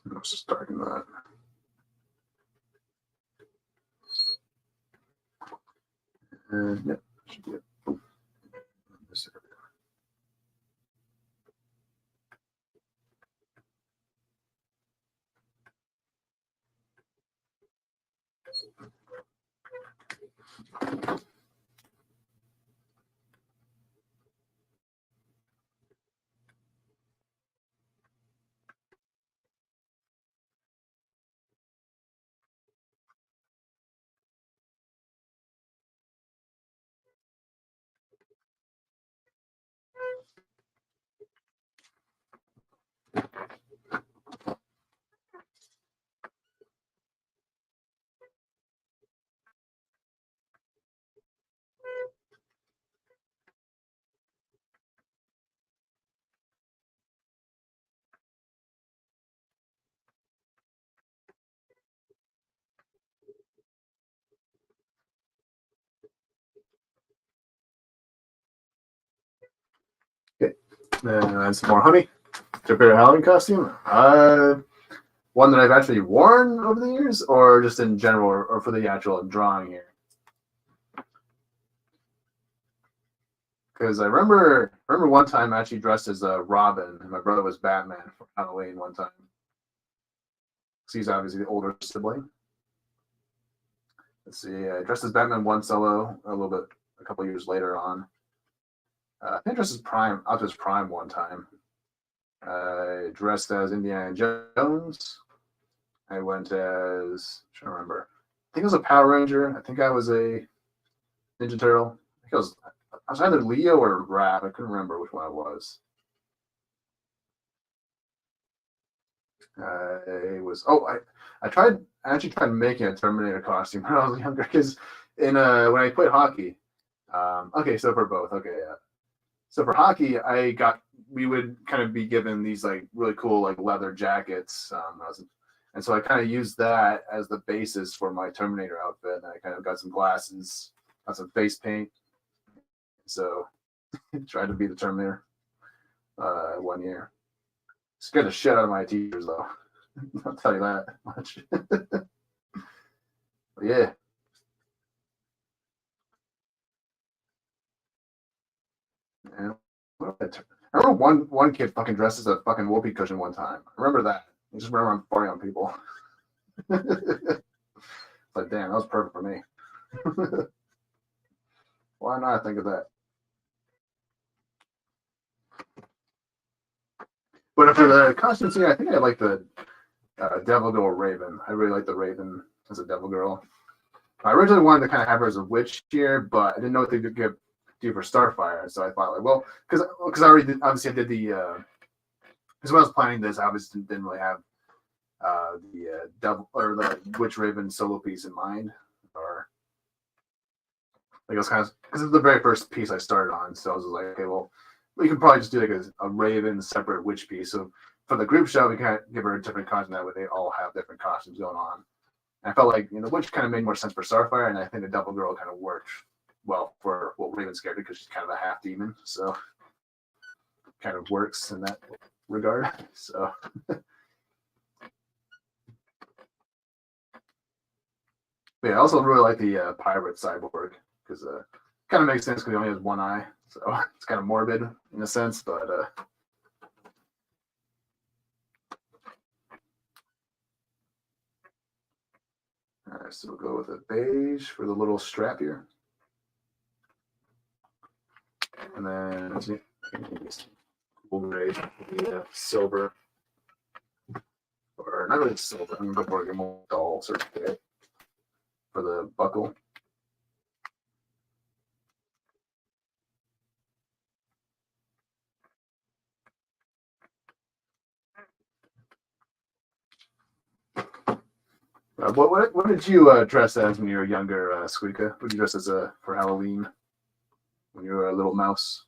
Let's just darken that. And yeah, should be it. This area. Okay, then add some more honey. To your Halloween costume? One that I've actually worn over the years, or just in general, or for the actual drawing here. Because I remember one time actually dressed as a Robin, and my brother was Batman for Halloween one time. Because he's obviously the older sibling. Let's see. I dressed as Batman 1 solo a couple years later on. I think I dressed as Optimus Prime one time. I dressed as Indiana Jones. I went as, I'm trying to remember. I think I was a Power Ranger. I think I was a Ninja Turtle. I was either Leo or Raph. I couldn't remember which one I was. I actually tried making a Terminator costume when I was younger because when I played hockey. Okay, so for both, okay, yeah. So for hockey, we would kind of be given these like really cool like leather jackets, and so I kind of used that as the basis for my Terminator outfit. And I kind of got some glasses, got some face paint, so tried to be the Terminator 1 year. Scared the shit out of my teachers though. I'll tell you that much. But yeah. And I remember one kid fucking dressed as a fucking whoopee cushion one time. I remember that. I just remember I'm farting on people. But damn, that was perfect for me. Why not think of that? But for the costume scene, I think I like the Devil Girl Raven. I really like the Raven as a Devil Girl. I originally wanted to kind of have her as a witch here, but I didn't know what they could do for Starfire. So I thought, like, well, because I already obviously I did the because when I was planning this, I obviously didn't really have the Devil or the Witch Raven solo piece in mind, or like it was kind of because it's the very first piece I started on. So I was like, okay, well, we can probably just do like a Raven separate witch piece. So for the group show, we kind of give her a different costume that way they all have different costumes going on. And I felt like the witch kind of made more sense for Starfire, and I think the Devil Girl kind of worked well for what Raven's scared because she's kind of a half demon, so kind of works in that regard. So but yeah, I also really like the pirate cyborg because kind of makes sense because he only has one eye, so it's kind of morbid in a sense, but all right, so we'll go with a beige for the little strap here. And then cool gray, silver, or not really silver. I'm going to go for a more dull sort of gray for the buckle. What did you dress as when you were younger, Squeaka? What did you dress as for Halloween when you were a little mouse?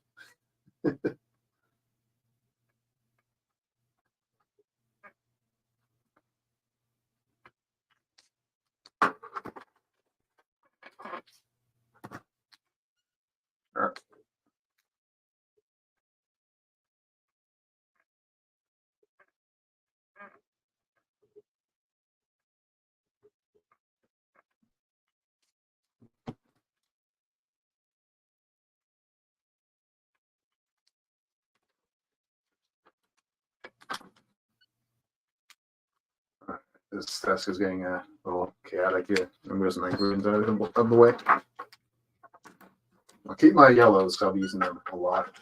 This desk is getting a little chaotic here. I'm moving my greens out of the way. I'll keep my yellows because I'll be using them a lot.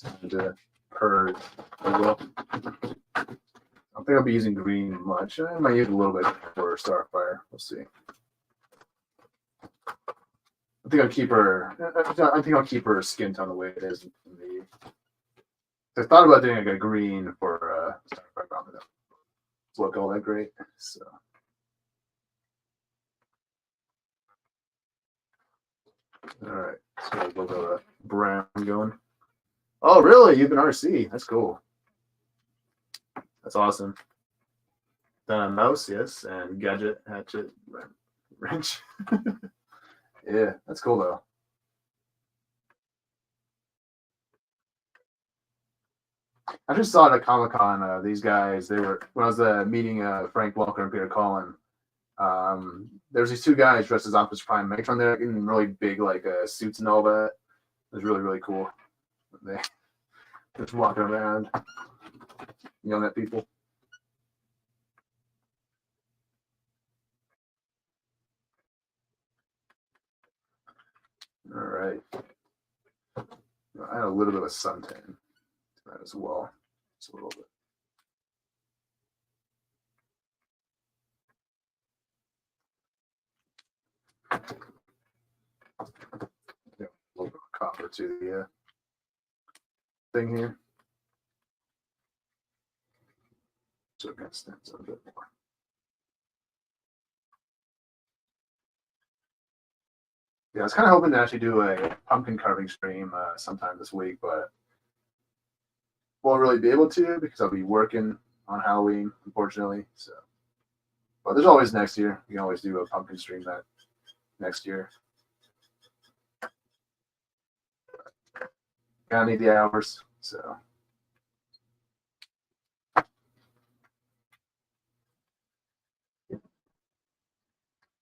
Time to purge as well. I don't think I'll be using green much. I might use a little bit for Starfire. We'll see. I think I'll keep her skin tone the way it is. I thought about doing like a green for Starfire, but it doesn't look all that great. So. All right, so we'll go brown going. Oh, really? You've been RC? That's cool. That's awesome. Then a mouse, yes, and gadget, hatchet, wrench. Yeah, that's cool though. I just saw at a Comic-Con, these guys, when I was meeting Frank Welker and Peter Cullen, there's these two guys dressed as Optimus Prime Megatron. They're in really big suits and all that. It was really, really cool. They just walking around, yelling at people. right. I had a little bit of suntan to that as well. Just a little bit. Yeah, a little bit of copper to the thing here. So it kind of stands out a bit more. Yeah, I was kind of hoping to actually do a pumpkin carving stream sometime this week, but won't really be able to because I'll be working on Halloween, unfortunately. So, but there's always next year. You can always do a pumpkin stream that next year. Gotta need the hours, so.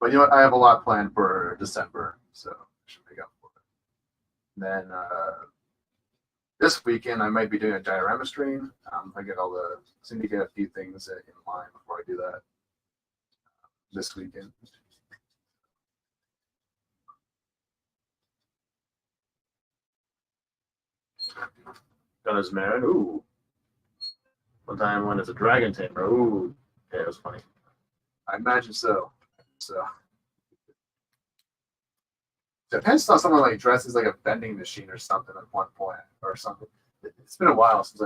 But you know what? I have a lot planned for December, so I should make up for it. And then this weekend I might be doing a diorama stream. I seem to get a few things in line before I do that this weekend. Gunner's Marin, ooh. One time when it's a dragon tamer, ooh. Yeah, it was funny. I imagine so. So Japan saw someone like dressed as like a vending machine or something at one point or something. It's been a while since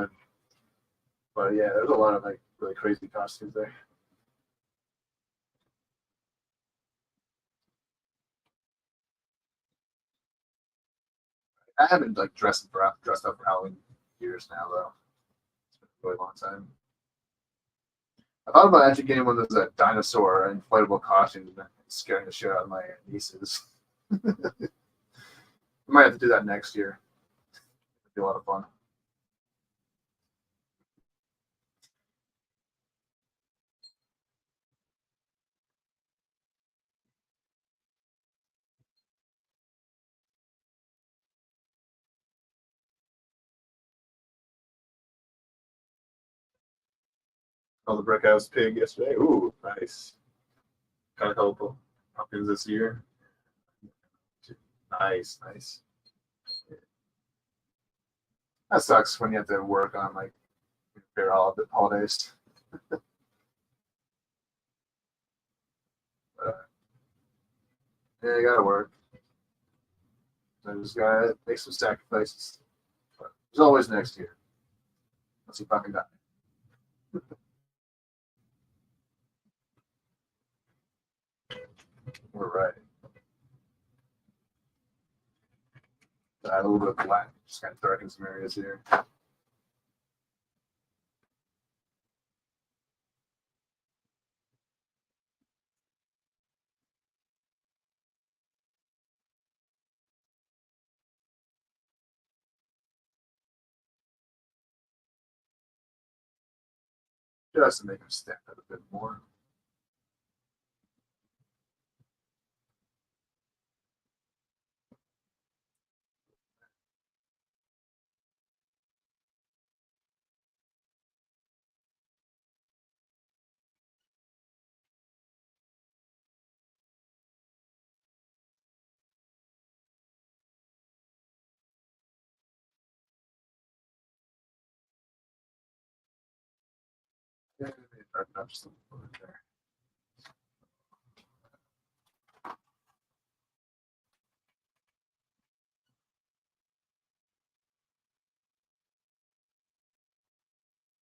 but yeah, there's a lot of like really crazy costumes there. I haven't like dressed up for Halloween years now though. It's been a really long time. I thought about actually getting one of those dinosaur inflatable costumes and scaring the shit out of my nieces. I might have to do that next year. It'd be a lot of fun. Oh, the brick house pig yesterday. Ooh, nice. Kind of helpful. Pumpkins this year. Nice, nice. That sucks when you have to work on like fair holidays. Yeah, you gotta work. I just gotta make some sacrifices. But there's always next year. Unless you fucking die. We're right. Add a little bit of black, just kind of darken some areas here. Just to make them stand out a bit more. Yeah, darken up just a little bit there.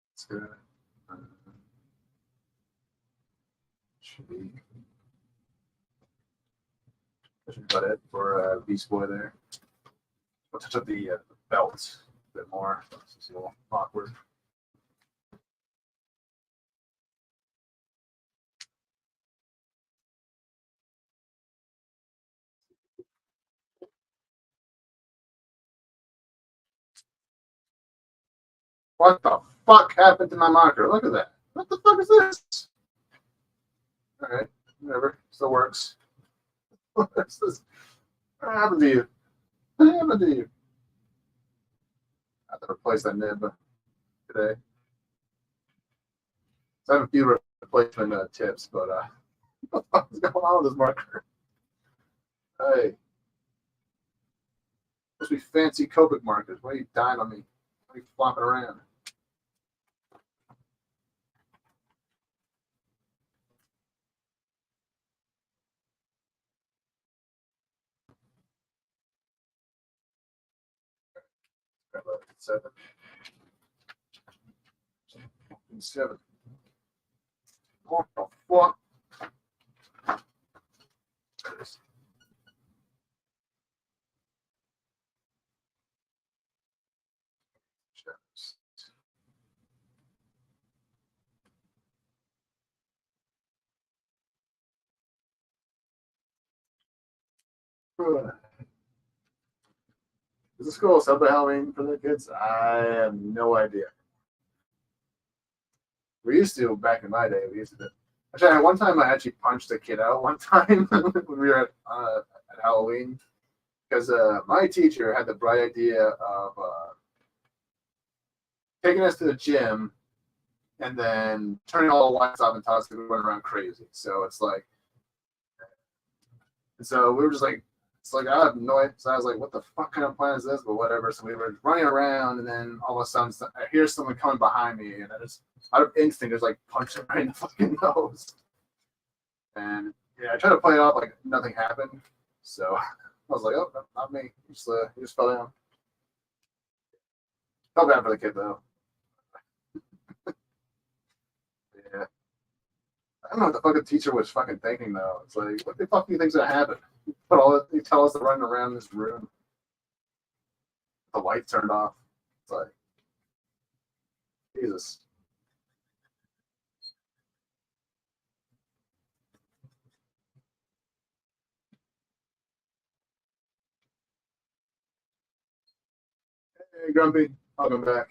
That's good. Should be. That should be about it for Beast Boy there. I'll touch up the belt a bit more. This is a little awkward. What the fuck happened to my marker? Look at that. What the fuck is this? All right, whatever. Still works. What's this? What happened to you? What happened to you? I have to replace that nib today. So I have a few replacement tips, but what the fuck is going on with this marker? Hey. Supposed to be fancy Copic markers. Why are you dying on me? Why are you flopping around? Seven. 7. What the fuck? Is the school celebrate Halloween for the kids? I have no idea. We used to back in my day. We used to. Actually, one time I actually punched a kid out. One time when we were at Halloween, because my teacher had the bright idea of taking us to the gym and then turning all the lights off and telling us to run around crazy. So it's like, and so we were just like, it's like I have no idea. So I was like, what the fuck kind of plan is this? But whatever. So we were running around, and then all of a sudden I hear someone coming behind me, and I just out of instinct just like punched him right in the fucking nose. And yeah, I tried to play it off like nothing happened. So I was like, oh, not me. He just fell down. Felt bad for the kid though. Yeah. I don't know what the fucking teacher was fucking thinking though. It's like, what the fuck do you think's gonna happen? But you tell us to run around this room. The lights turned off. It's like, Jesus. Hey, Grumpy. Welcome back.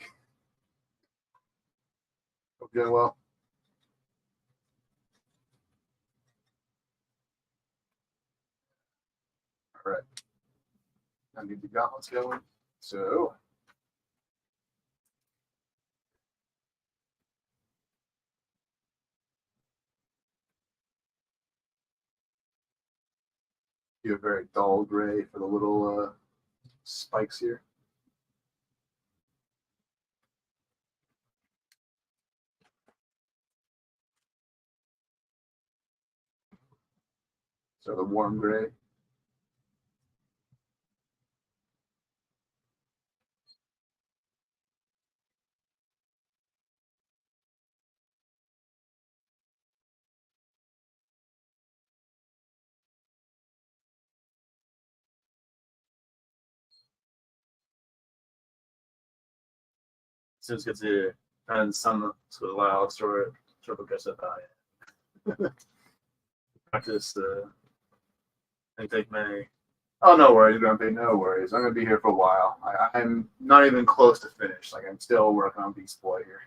Hope you're doing well. All right. Now get the gauntlets going. So, do a very dull gray for the little spikes here. So the warm gray. Seems good to and some sort of loud story trouble gets up high. Practice I think May. Oh, no worries, Grumpy. No worries. I'm gonna be here for a while. I'm not even close to finish. Like I'm still working on Beast Boy here.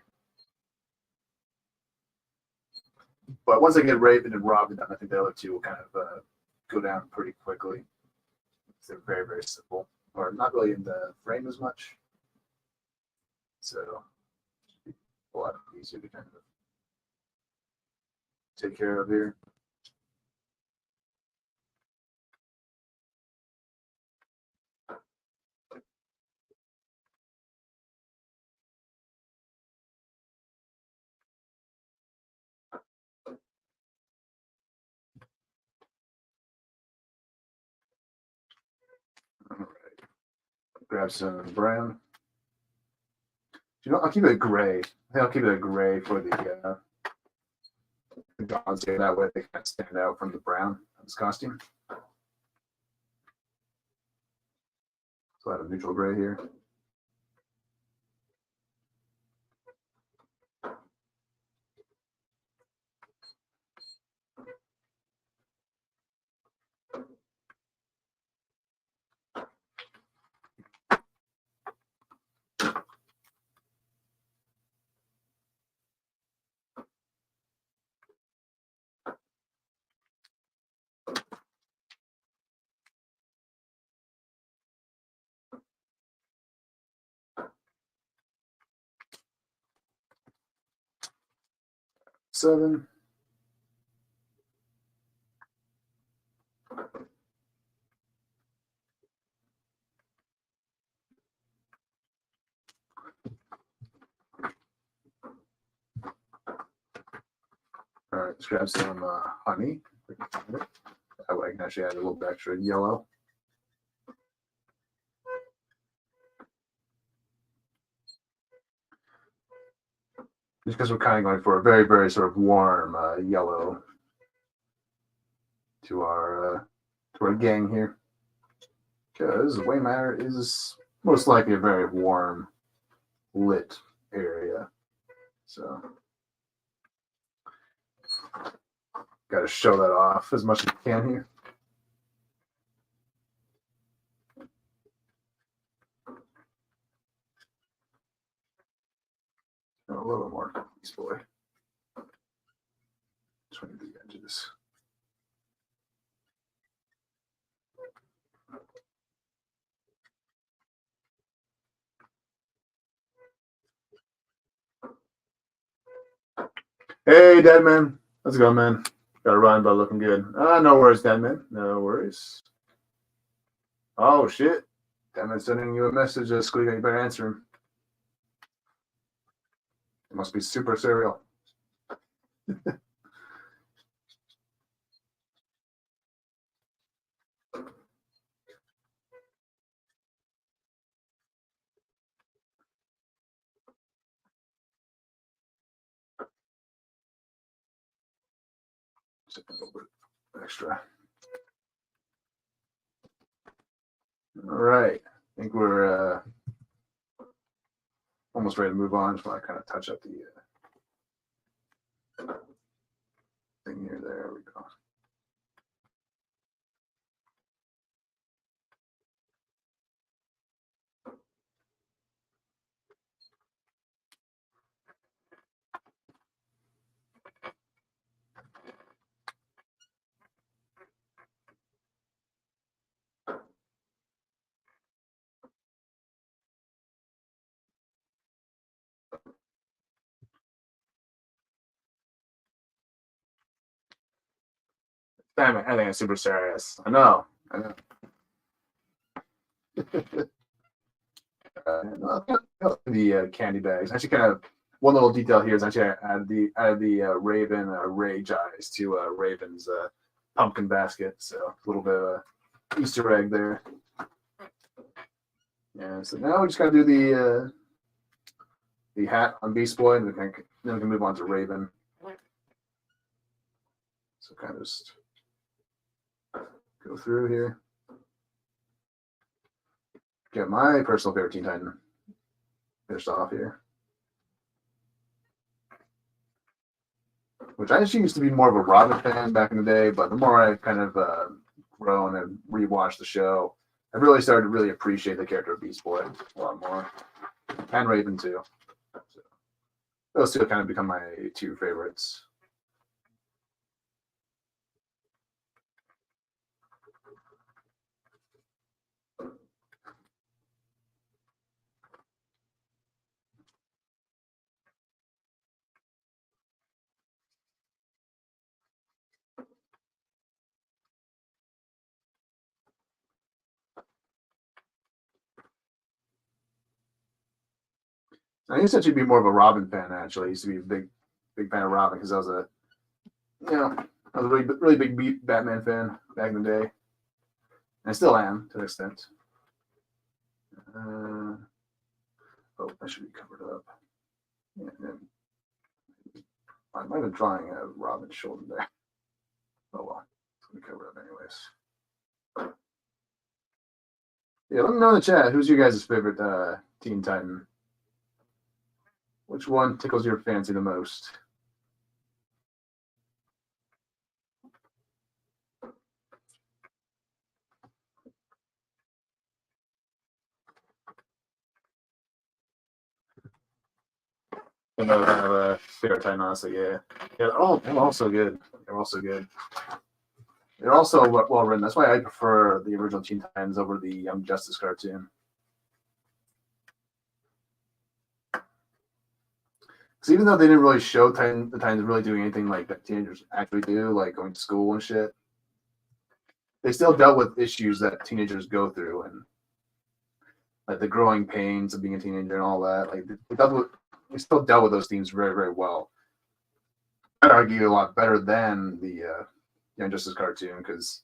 But once I get Raven and Robin done, I think the other two will kind of go down pretty quickly. They're very, very simple, or not really in the frame as much. So a lot easier to kind of take care of here. All right. Grab some brown. You know, I'll keep it a gray. I think I'll keep it a gray for the dogs here. That way they kind of stand out from the brown of this costume. So I have a neutral gray here. Seven. Let's grab some honey. That way I can actually add a little bit extra yellow. Just because we're kind of going for a very, very sort of warm yellow to our gang here. Because Waymatter is most likely a very warm lit area. So got to show that off as much as we can here. A little bit more East Boy. Trying the edges. Hey, Deadman. How's it going, man? Got a run, but looking good. No worries, Deadman. No worries. Oh, shit. Deadman's sending you a message, Squeak. You better answer him. It must be super serial. Just a little bit extra. All right. I think we're almost ready to move on. Just want to kind of touch up the thing here. There we go. Damn it, I think I'm super serious. I know. The candy bags. Actually, kind of one little detail here is actually I added the Raven Rage eyes to Raven's pumpkin basket. So a little bit of Easter egg there. Yeah. So now we just gotta do the hat on Beast Boy, and then we can move on to Raven. So kind of just go through here. Get my personal favorite Teen Titan finished off here. Which I actually used to be more of a Robin fan back in the day, but the more I've kind of grown and rewatched the show, I really started to really appreciate the character of Beast Boy a lot more. And Raven too. So those two have kind of become my two favorites. I used to actually be more of a Robin fan. Actually, I used to be a big fan of Robin because I was a really big Batman fan back in the day. And I still am to an extent. Oh, I should be covered up. Yeah, I might have been drawing a Robin shoulder there. Oh well, it's gonna cover it up anyways. Yeah, let me know in the chat who's your guys' favorite Teen Titan. Which one tickles your fancy the most? I know I have a favorite Titan, honestly. Yeah. They're also good. They're also good. They're also well written. That's why I prefer the original Teen Titans over the Young Justice cartoon. Because even though they didn't really show the Titans really doing anything like that teenagers actually do, like going to school and shit, they still dealt with issues that teenagers go through and like the growing pains of being a teenager and all that. Like they still dealt with those themes very, very well. I'd argue a lot better than the Young Justice cartoon because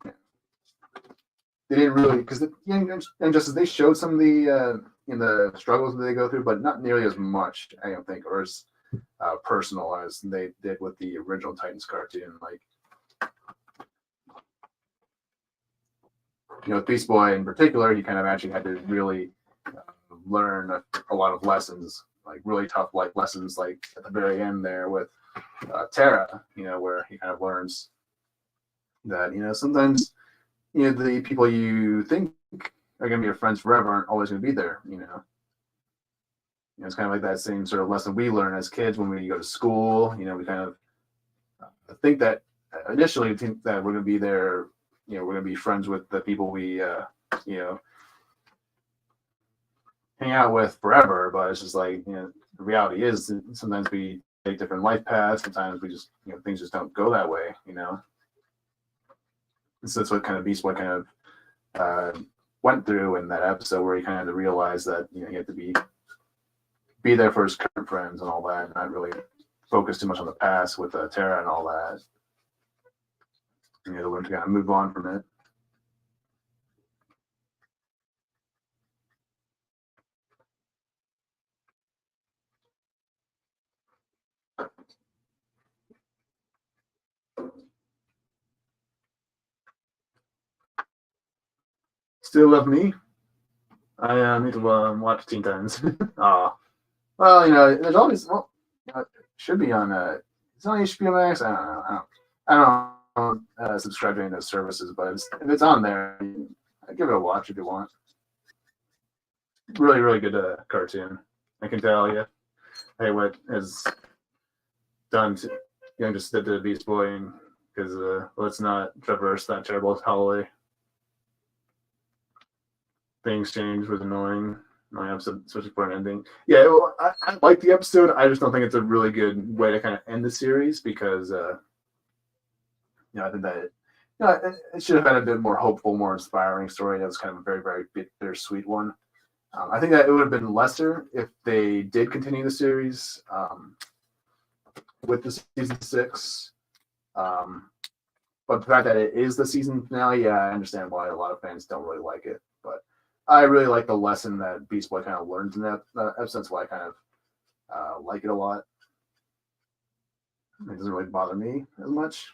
they didn't really because the Young Justice they showed some of the in the struggles that they go through, but not nearly as much I don't think, or as personal as they did with the original Titans cartoon. Like with Beast Boy in particular, he kind of actually had to really learn a lot of lessons, like really tough like lessons, like at the very end there with Terra, where he kind of learns that sometimes the people you think are going to be your friends forever aren't always going to be there. It's kind of like that same sort of lesson we learn as kids when we go to school. We kind of think that initially we think that we're going to be there. We're going to be friends with the people we hang out with forever, but it's just like the reality is that sometimes we take different life paths. Sometimes we just things just don't go that way. And so that's what kind of Beast Boy kind of went through in that episode, where he kind of had to realize that he had to be there for his current friends and all that, and not really focus too much on the past with Terra and all that. Learn to kind of move on from it. Still love me? I need to watch Teen Titans. Oh, well, there's always it should be on it's on HBO Max. I don't know. I don't subscribe to any of those services, but if it's on there, I'd give it a watch if you want. Really, really good cartoon. I can tell you. Hey, what has done to just did to Beast Boy, because let's not traverse that terrible holiday. Things changed was annoying. My episode, especially for an ending. Yeah, well, I like the episode. I just don't think it's a really good way to kind of end the series because, I think that it should have had a bit more hopeful, more inspiring story. That was kind of a very, very bittersweet one. I think that it would have been lesser if they did continue the series with the season 6. But the fact that it is the season finale, yeah, I understand why a lot of fans don't really like it. But I really like the lesson that Beast Boy kind of learns in that episode. That's why I kind of like it a lot. It doesn't really bother me as much.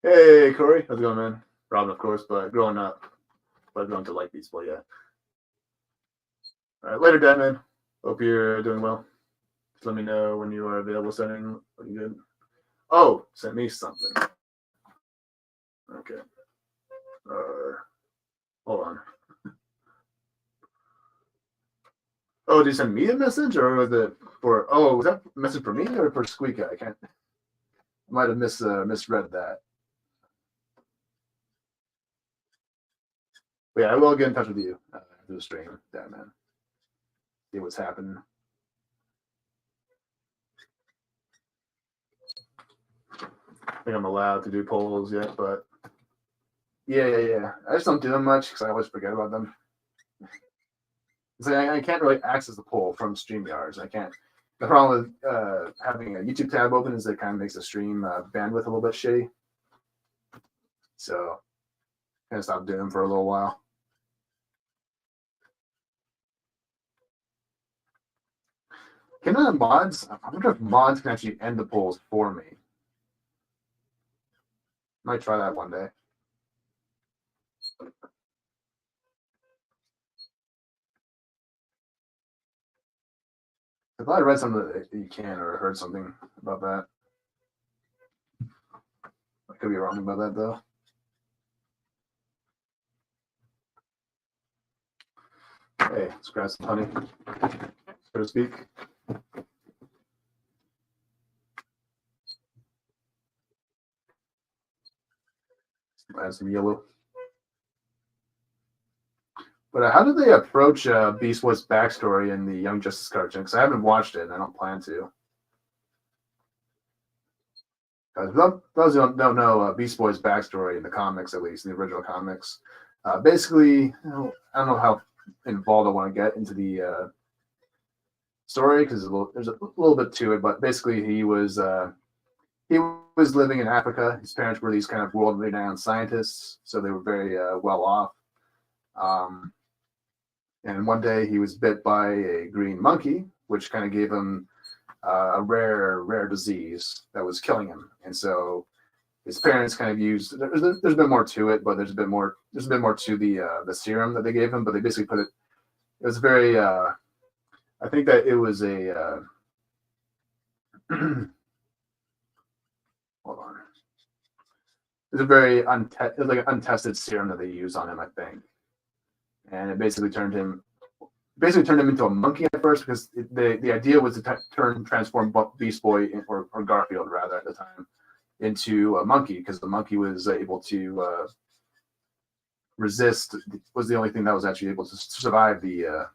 Hey, Corey. How's it going, man? Robin, of course, but growing up, but going to like Beast Boy yet. All right, later, Dad, man. Hope you're doing well. Just let me know when you are available sending what you did. Oh, sent me something. Okay. Hold on. Oh, did you send me a message, or was it for? Oh, was that a message for me or for Squeaka? I can't. Might have misread that. But yeah, I will get in touch with you after the stream, that man. See what's happening. I think I'm allowed to do polls yet, but yeah. I just don't do them much because I always forget about them. So I can't really access the poll from StreamYards. I can't. The problem with having a YouTube tab open is it kind of makes the stream bandwidth a little bit shitty. So I stopped doing them for a little while. Can mods? I wonder if mods can actually end the polls for me. Might try that one day. I thought I read something that you can, or heard something about that. I could be wrong about that though. Hey, let's grab some honey, so to speak. Add some yellow. But how did they approach Beast Boy's backstory in the Young Justice cartoon? Because I haven't watched it and I don't plan to. Those who don't know Beast Boy's backstory in the comics, at least in the original comics, basically, I don't know how involved I want to get into the story because there's a little bit to it, but basically he was living in Africa. His parents were these kind of world-renowned scientists, so they were very well off. And one day he was bit by a green monkey, which kind of gave him a rare disease that was killing him. And so his parents kind of used. There's been more to it, but there's a bit more to the serum that they gave him. But they basically put it. It was very. I think that it was a. Hold on. It's a very like an untested serum that they used on him, I think, and it basically turned him into a monkey at first because the idea was to transform Beast Boy or Garfield rather at the time into a monkey because the monkey was able to resist, was the only thing that was actually able to survive the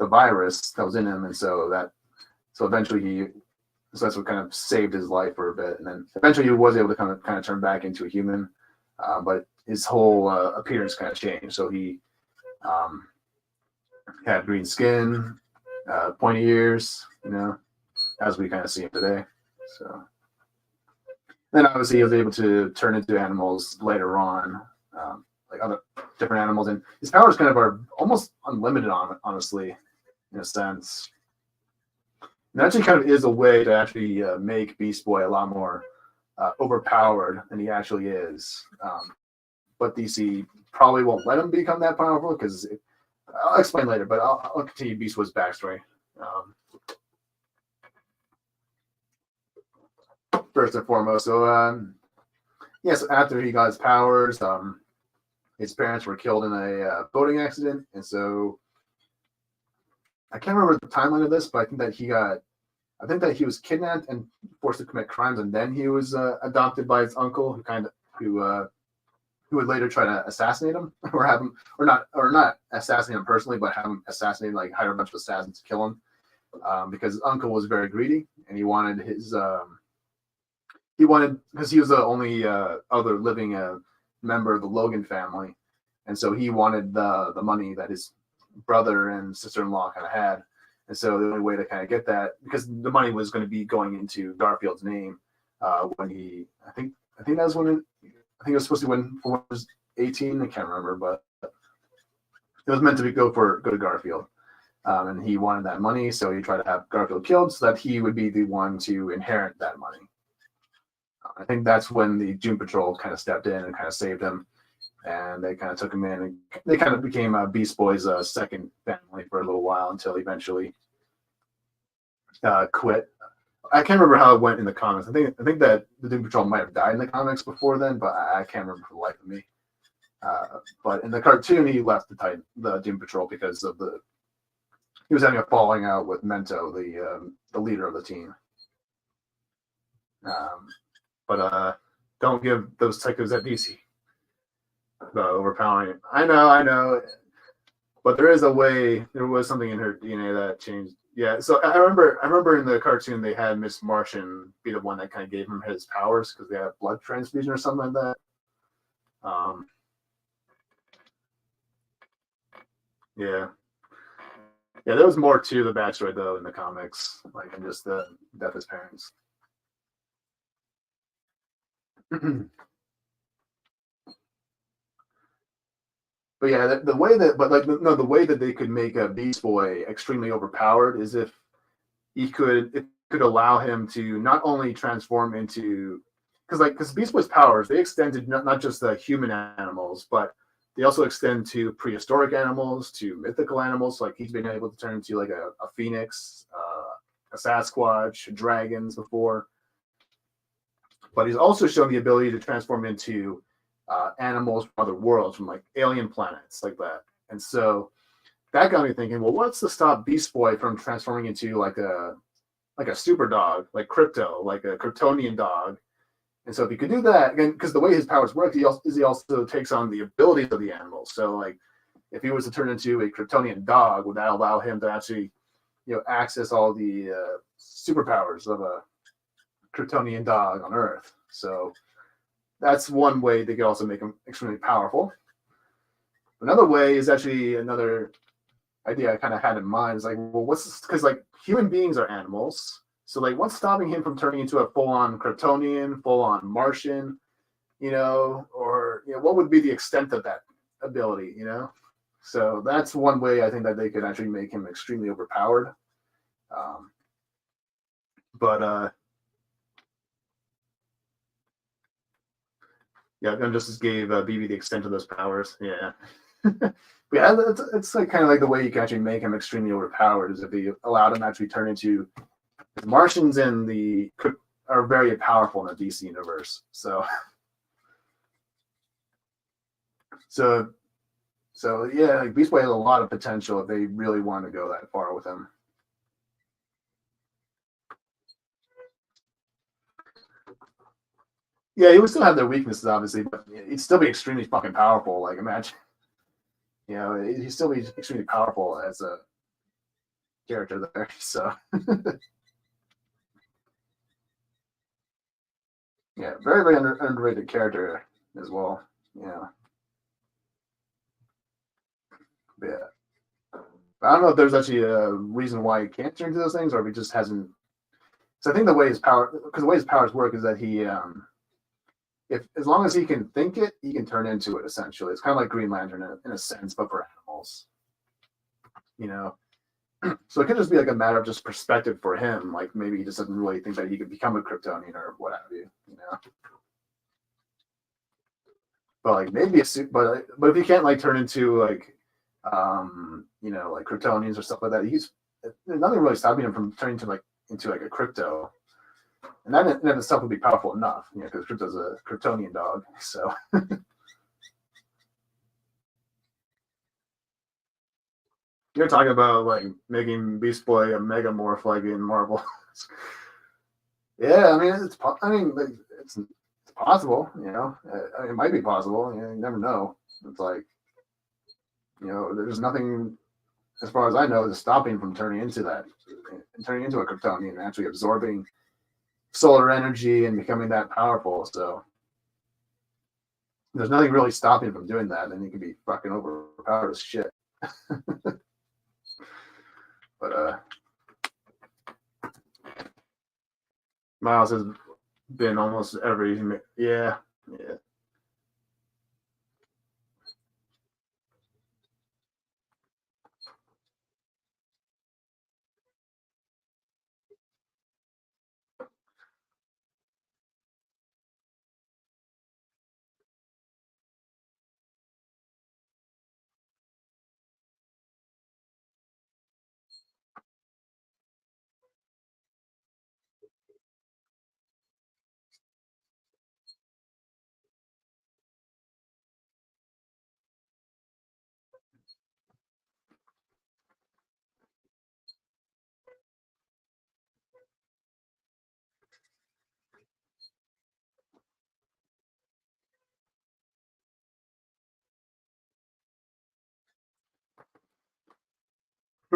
virus that was in him, and so eventually that's what kind of saved his life for a bit, and then eventually he was able to kind of turn back into a human, but his whole appearance kind of changed. So he had green skin, pointy ears, as we kind of see him today. So then obviously he was able to turn into animals later on, like other different animals, and his powers kind of are almost unlimited honestly, in a sense. And that actually kind of is a way to actually make Beast Boy a lot more overpowered than he actually is. But DC probably won't let him become that powerful because I'll explain later, but I'll continue Beast Boy's backstory. First and foremost, so yes, after he got his powers, his parents were killed in a boating accident, and so I can't remember the timeline of this, but I think that he was kidnapped and forced to commit crimes, and then he was adopted by his uncle, who would later try to assassinate him, or have him, or not assassinate him personally, but have him assassinated, like hire a bunch of assassins to kill him, because his uncle was very greedy, and he wanted because he was the only other living member of the Logan family, and so he wanted the money that his brother and sister-in-law kind of had, and so the only way to kind of get that, because the money was going to be going into Garfield's name when he, I think that was when I think it was supposed to win for when he was 18. I can't remember, but it was meant to go to Garfield, and he wanted that money, so he tried to have Garfield killed so that he would be the one to inherit that money. I think that's when the Doom Patrol kind of stepped in and kind of saved him, and they kind of took him in, and they kind of became Beast Boy's second family for a little while until he eventually quit. I can't remember how it went in the comics. I think that the Doom Patrol might have died in the comics before then, but I can't remember for the life of me. But in the cartoon, he left the Doom Patrol because of he was having a falling out with Mento, the leader of the team. But don't give those tychos at DC the overpowering. I know, but there is a way. There was something in her DNA that changed. Yeah, so I remember in the cartoon they had Miss Martian be the one that kind of gave him his powers because they had blood transfusion or something like that. Yeah, there was more to the backstory though in the comics, like in just the death of his parents. But yeah, the way that they could make a Beast Boy extremely overpowered is if it could allow him to not only transform into, because Beast Boy's powers, they extended not just the human animals, but they also extend to prehistoric animals, to mythical animals. Like he's been able to turn into like a phoenix, a Sasquatch, dragons before. But he's also shown the ability to transform into animals from other worlds, from like alien planets like that. And so that got me thinking, well, what's to stop Beast Boy from transforming into like a super dog, like Crypto, like a Kryptonian dog, And so if you could do that, again, because the way his powers work, he also takes on the abilities of the animals. So like if he was to turn into a Kryptonian dog, would that allow him to actually, access all the superpowers of a Kryptonian dog on Earth? So that's one way they could also make him extremely powerful. Another way is actually another idea I kind of had in mind. Is like, well, because like human beings are animals. So like what's stopping him from turning into a full-on Kryptonian, full-on Martian, or what would be the extent of that ability, So that's one way I think that they could actually make him extremely overpowered. Yeah, and just gave BB the extent of those powers. Yeah. But yeah, it's like kind of like the way you can actually make him extremely overpowered is if you allowed him to actually turn into the Martians and are very powerful in the DC universe. So yeah, like Beast Boy has a lot of potential if they really want to go that far with him. Yeah, he would still have their weaknesses, obviously, but he'd still be extremely fucking powerful. Like, imagine, he'd still be extremely powerful as a character there. So, yeah, very, very underrated character as well. Yeah. But yeah. I don't know if there's actually a reason why he can't turn into those things, or if he just hasn't. So I think the way his powers work is that he, as long as he can think it, he can turn into it. Essentially, it's kind of like Green Lantern in a sense, but for animals. So it could just be like a matter of just perspective for him. Like maybe he just doesn't really think that he could become a Kryptonian or what have you. But like maybe but if he can't like turn into like like Kryptonians or stuff like that, there's nothing really stopping him from turning into a crypto. And that in itself would be powerful enough, because Crypto's a Kryptonian dog. So you're talking about like making Beast Boy a megamorph like in Marvel. Yeah, I mean it's possible, it might be possible. You never know. It's like, there's nothing, as far as I know, that's stopping from turning into a Kryptonian and actually absorbing solar energy and becoming that powerful. So there's nothing really stopping him from doing that, and he can be fucking overpowered as shit. But Miles has been almost every yeah.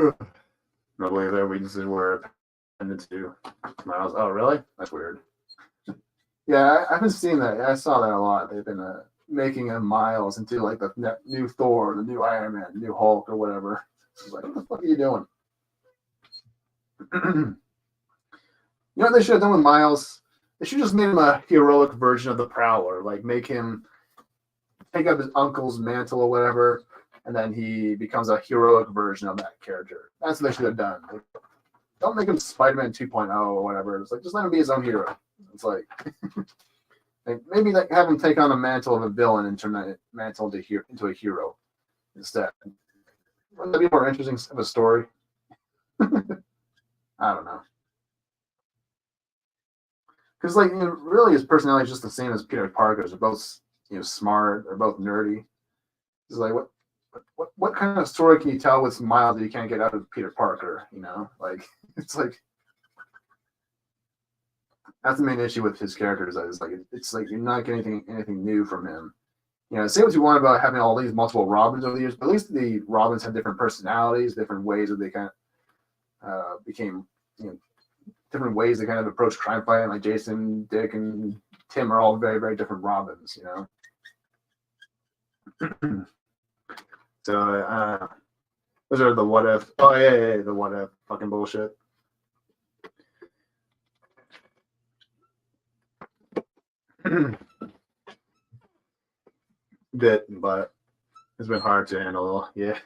I believe their weaknesses were appended to Miles. Oh, really? That's weird. Yeah, I've been seeing that. I saw that a lot. They've been making Miles into like the new Thor, the new Iron Man, the new Hulk, or whatever. It's like, what the fuck are you doing? You know what they should have done with Miles? They should just made him a heroic version of the Prowler. Like make him take up his uncle's mantle or whatever, and then he becomes a heroic version of that character. That's what they should have done. Like, don't make him Spider-Man 2.0 or whatever. It's like just let him be his own hero. It's like maybe like have him take on the mantle of a villain and turn that mantle into a hero instead. Wouldn't that be more interesting of a story? I don't know. Because like really his personality is just the same as Peter Parker's. They're both smart. They're both nerdy. It's like what kind of story can you tell with Miles that you can't get out of Peter Parker? Like it's like That's the main issue with his characters. Is like it's like you're not getting anything new from him. You know, say what you want about having all these multiple Robins over the years, but at least the Robins had different personalities, different ways that they kind of became, you know, different ways they kind of approach crime fighting. Like Jason, Dick, and Tim are all very, very different Robins, you know. So those are the what if. Oh yeah, the what if fucking bullshit. Bit, but it's been hard to handle. Yeah.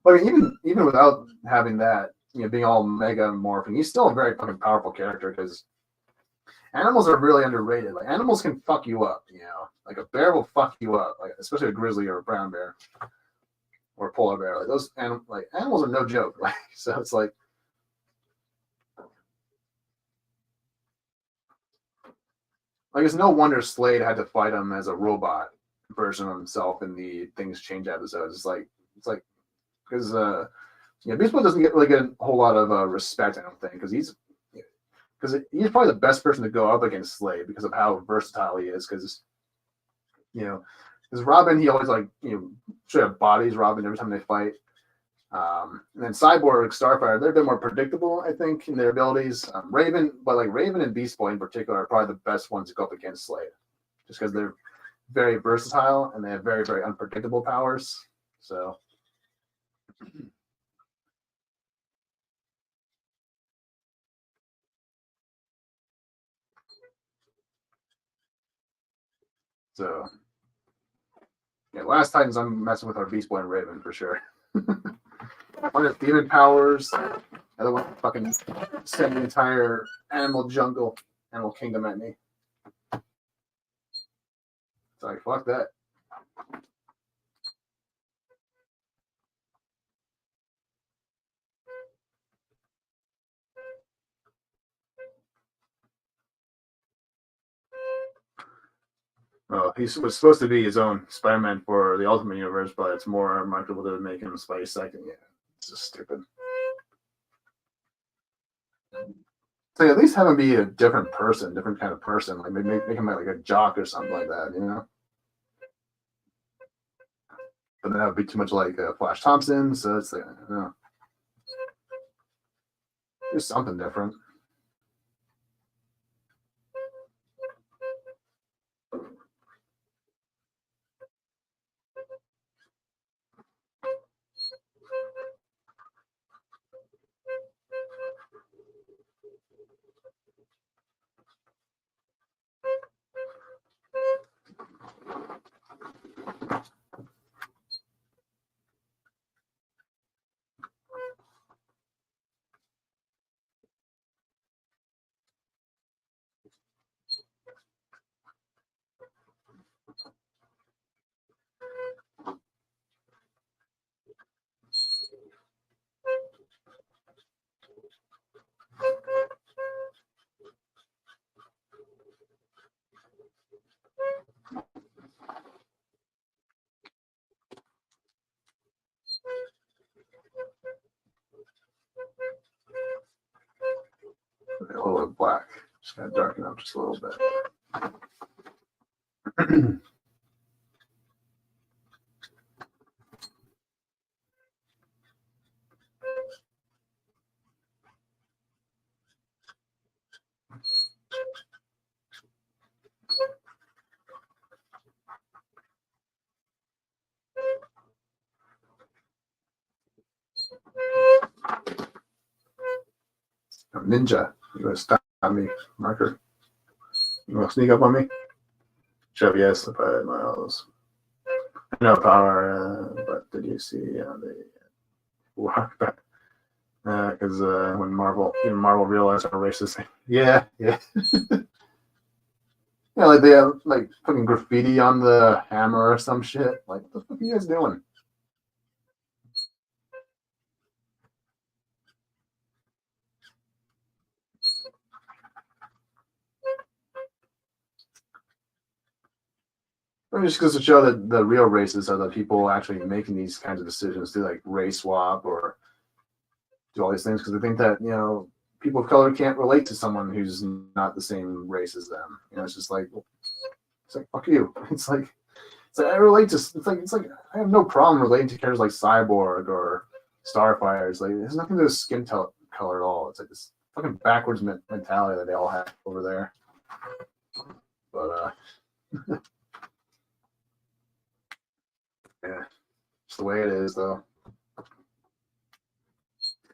I mean, even without having that, you know, being all mega morphing, he's still a very fucking powerful character because animals are really underrated. Like animals can fuck you up, you know. Like a bear will fuck you up, like especially a grizzly or a brown bear or a polar bear. Like those animals are no joke. Like so, it's like it's no wonder Slade had to fight him as a robot version of himself in the Things Change episodes. It's like because you know, Beast Boy doesn't get a whole lot of respect, I don't think, because he's probably the best person to go up against Slade because of how versatile he is. Because you know, because Robin, he always straight up bodies Robin every time they fight. And then Cyborg, Starfire, they're a bit more predictable, I think, in their abilities. Raven, but like Raven and Beast Boy in particular are probably the best ones to go up against Slade, just because they're very versatile and they have very, very unpredictable powers. So. So, yeah, last Titans, I'm messing with our Beast Boy and Raven for sure. One has demon powers, the other one fucking send the entire animal kingdom at me. It's like, fuck that. Oh, he was supposed to be his own Spider-Man for the Ultimate Universe, but it's more marketable to make him Spidey second. Yeah, it's just stupid. So at least have him be a different person, different kind of person. Like make him like a jock or something like that, you know? But then that would be too much like Flash Thompson, so it's like, I don't know. Do something different. A little bit black. Just gotta darken up just a little bit. Ninja, you gonna stop me, marker? You wanna sneak up on me? Shove yes, but miles. No power, but did you see the walk back? Because when even Marvel realized how racist, yeah. Yeah, like they have like fucking graffiti on the hammer or some shit. Like, what the fuck are you guys doing? Or just goes to show that the real racists are the people actually making these kinds of decisions to like race swap or do all these things because they think that, you know, people of color can't relate to someone who's not the same race as them. You know, it's like fuck you. It's like I relate to. It's like I have no problem relating to characters like Cyborg or Starfire. It's like it has nothing to do with skin color at all. It's like this fucking backwards mentality that they all have over there. But yeah, it's the way it is, though.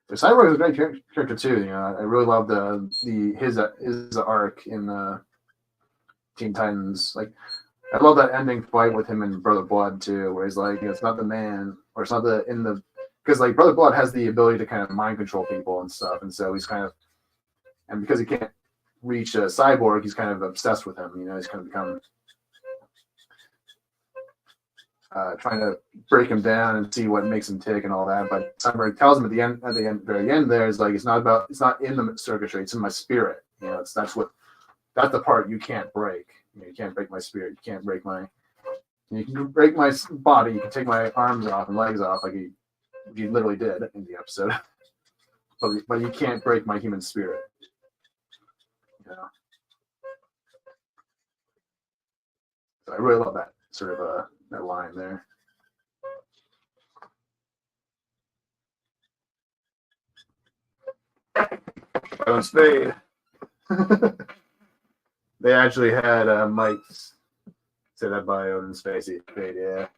But Cyborg is a great character too. You know, I really love his arc in Teen Titans. Like, I love that ending fight with him and Brother Blood too, where he's like, it's not the man, or it's not because like Brother Blood has the ability to kind of mind control people and stuff, and so he's kind of, and because he can't reach a Cyborg, he's kind of obsessed with him. You know, he's kind of become trying to break him down and see what makes him tick and all that. But Cyborg tells him at the very end there is like, it's not in the circuitry, it's in my spirit. You know, that's the part you can't break. You can't break my spirit. You can't break you can break my body. You can take my arms off and legs off, like he literally did in the episode. but you can't break my human spirit. You know? So I really love that sort of that line there. Owen Spade. They actually had Mike say that by Odin Spacey. Yeah.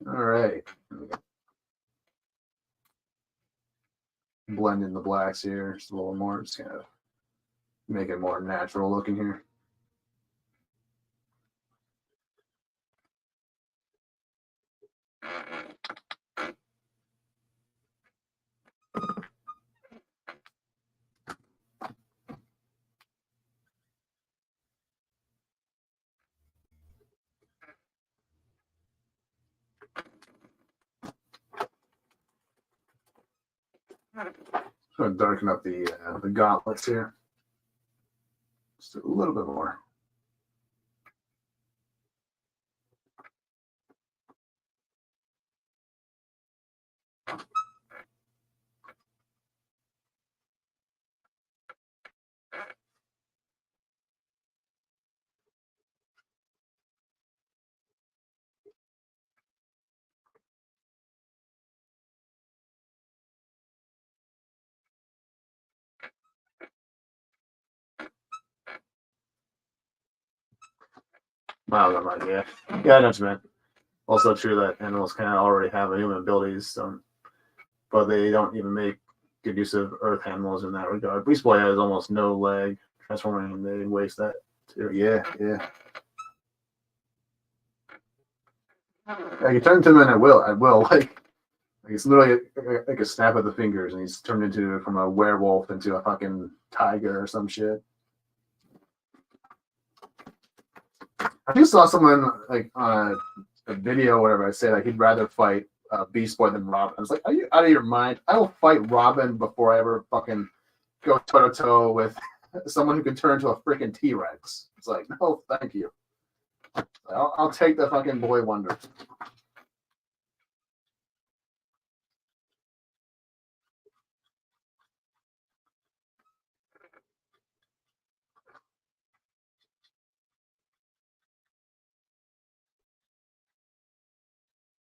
All right. Blend in the blacks here just a little more. Just kind of make it more natural looking here. Just going to darken up the gauntlets here. Just a little bit more. Wow, I'm like, yeah, I know what you meant. Also true that animals kind of already have human abilities, but they don't even make good use of earth animals in that regard. Beast Boy has almost no leg transforming, and they waste that too. Yeah. Like, you turn to him and I will. Like it's literally like a snap of the fingers, and he's turned from a werewolf into a fucking tiger or some shit. I just saw someone like on a video or whatever, I say like he'd rather fight Beast Boy than Robin. I was like, are you out of your mind? I will fight Robin before I ever fucking go toe to toe with someone who can turn into a freaking T-Rex. It's like, no, thank you. I'll take the fucking Boy Wonder.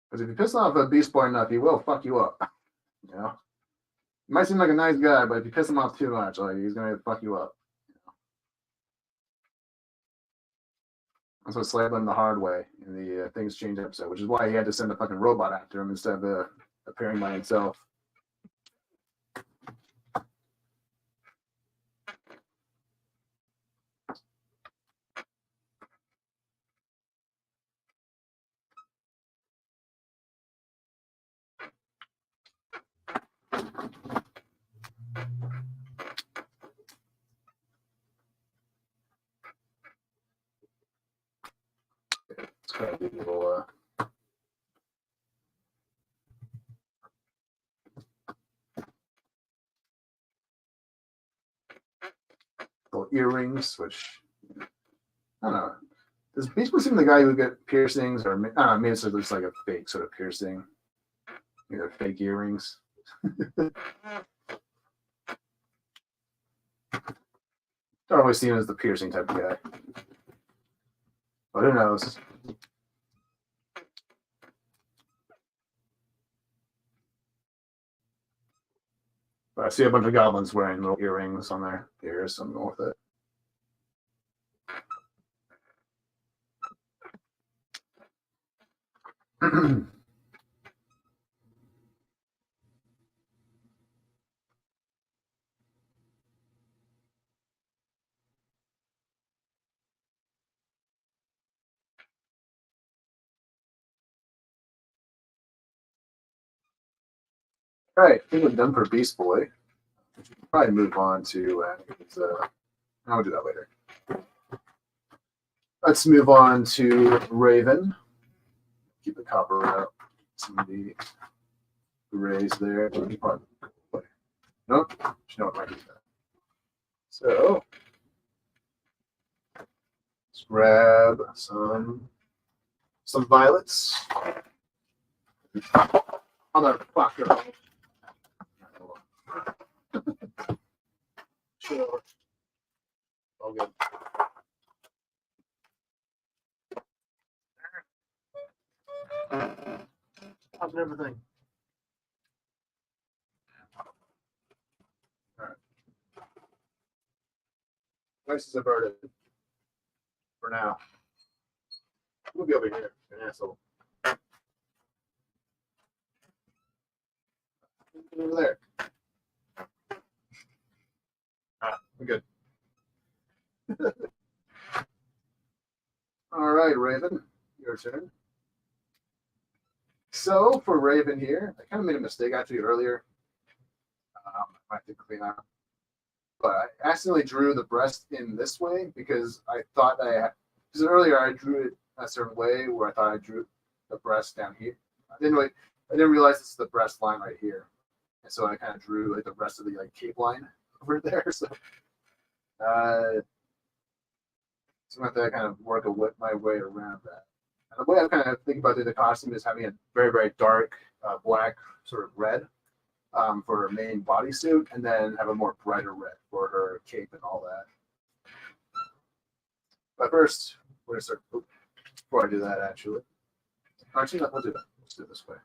Because if you piss off a Beast Boy enough, he will fuck you up. You know? He might seem like a nice guy, but if you piss him off too much, like he's gonna fuck you up. You know? That's what Slade learned the hard way in the Things Change episode, which is why he had to send a fucking robot after him instead of appearing by himself. It's kind of a little earrings, which I don't know. Does Beast Boy seem the guy who would get piercings, or I don't know, maybe it looks like a fake sort of piercing, fake earrings. Don't always see him as the piercing type of guy. But who knows? But I see a bunch of goblins wearing little earrings on their ears, so I'm going with it. All right, I think we're done for Beast Boy. Probably move on to, I'll do that later. Let's move on to Raven. Keep the copper out. Some of the grays there. Nope, you know what might do that. So let's grab some violets. On the fucker. Sure. All good. How's everything? All right. Nice as averted for now. We'll be over here, an asshole. Over there. We're good. All right, Raven, your turn. So for Raven here, I kind of made a mistake actually earlier. I might have to clean up. But I accidentally drew the breast in this way because I thought because earlier I drew it a certain way where I thought I drew the breast down here. I didn't realize this is the breast line right here. And so I kind of drew like the rest of the like cape line over there. So so I have to kind of work my way around that. And the way I kind of think about the costume is having a very, very dark black sort of red for her main bodysuit, and then have a more brighter red for her cape and all that. But first, we're going to start, before I do that actually, we'll do that. Let's do it this way.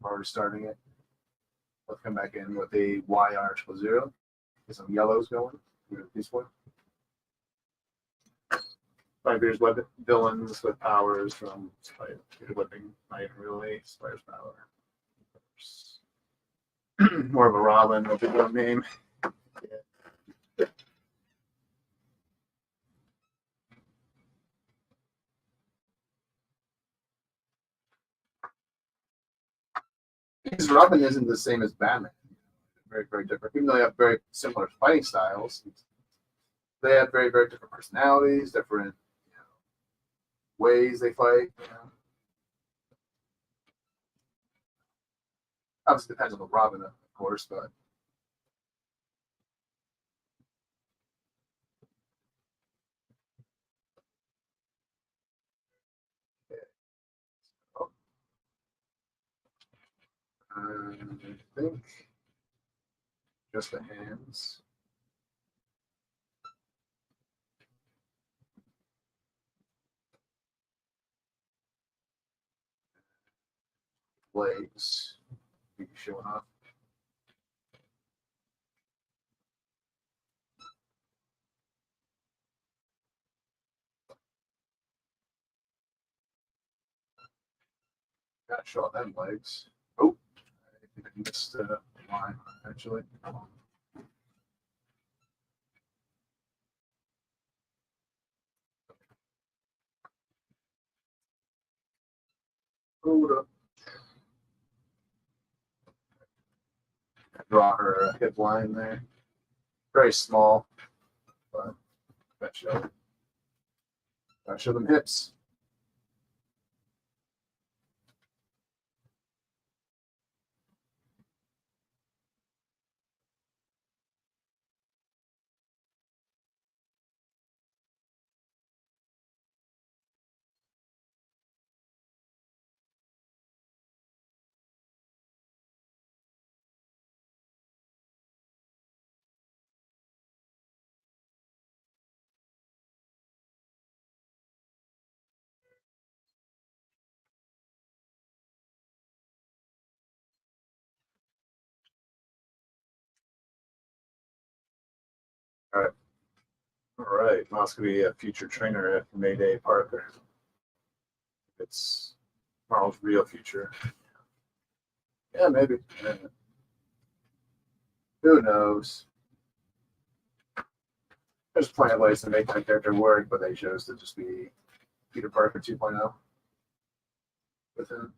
I'm already starting it. Let's come back in with a YR00. Get some yellows going. This one. 5 years villains with powers from Spider Whipping, not even really Spider's power. More of a Robin with a good name. Yeah. Because Robin isn't the same as Batman. Very, very different. Even though they have very similar fighting styles, they have very, very different personalities, different ways they fight. Obviously, depends on the Robin, of course, but. I think just the hands. Legs be showing up. Gotta show them legs. Oh, I think I missed a line actually. Hold up. Draw her hip line there. Very small, but gotta show them hips. All right, well, it's gonna be a future trainer at Mayday Parker. It's Marl's real future. Yeah, maybe. Yeah. Who knows? There's plenty of ways to make that character work, but they chose to just be Peter Parker 2.0 with him.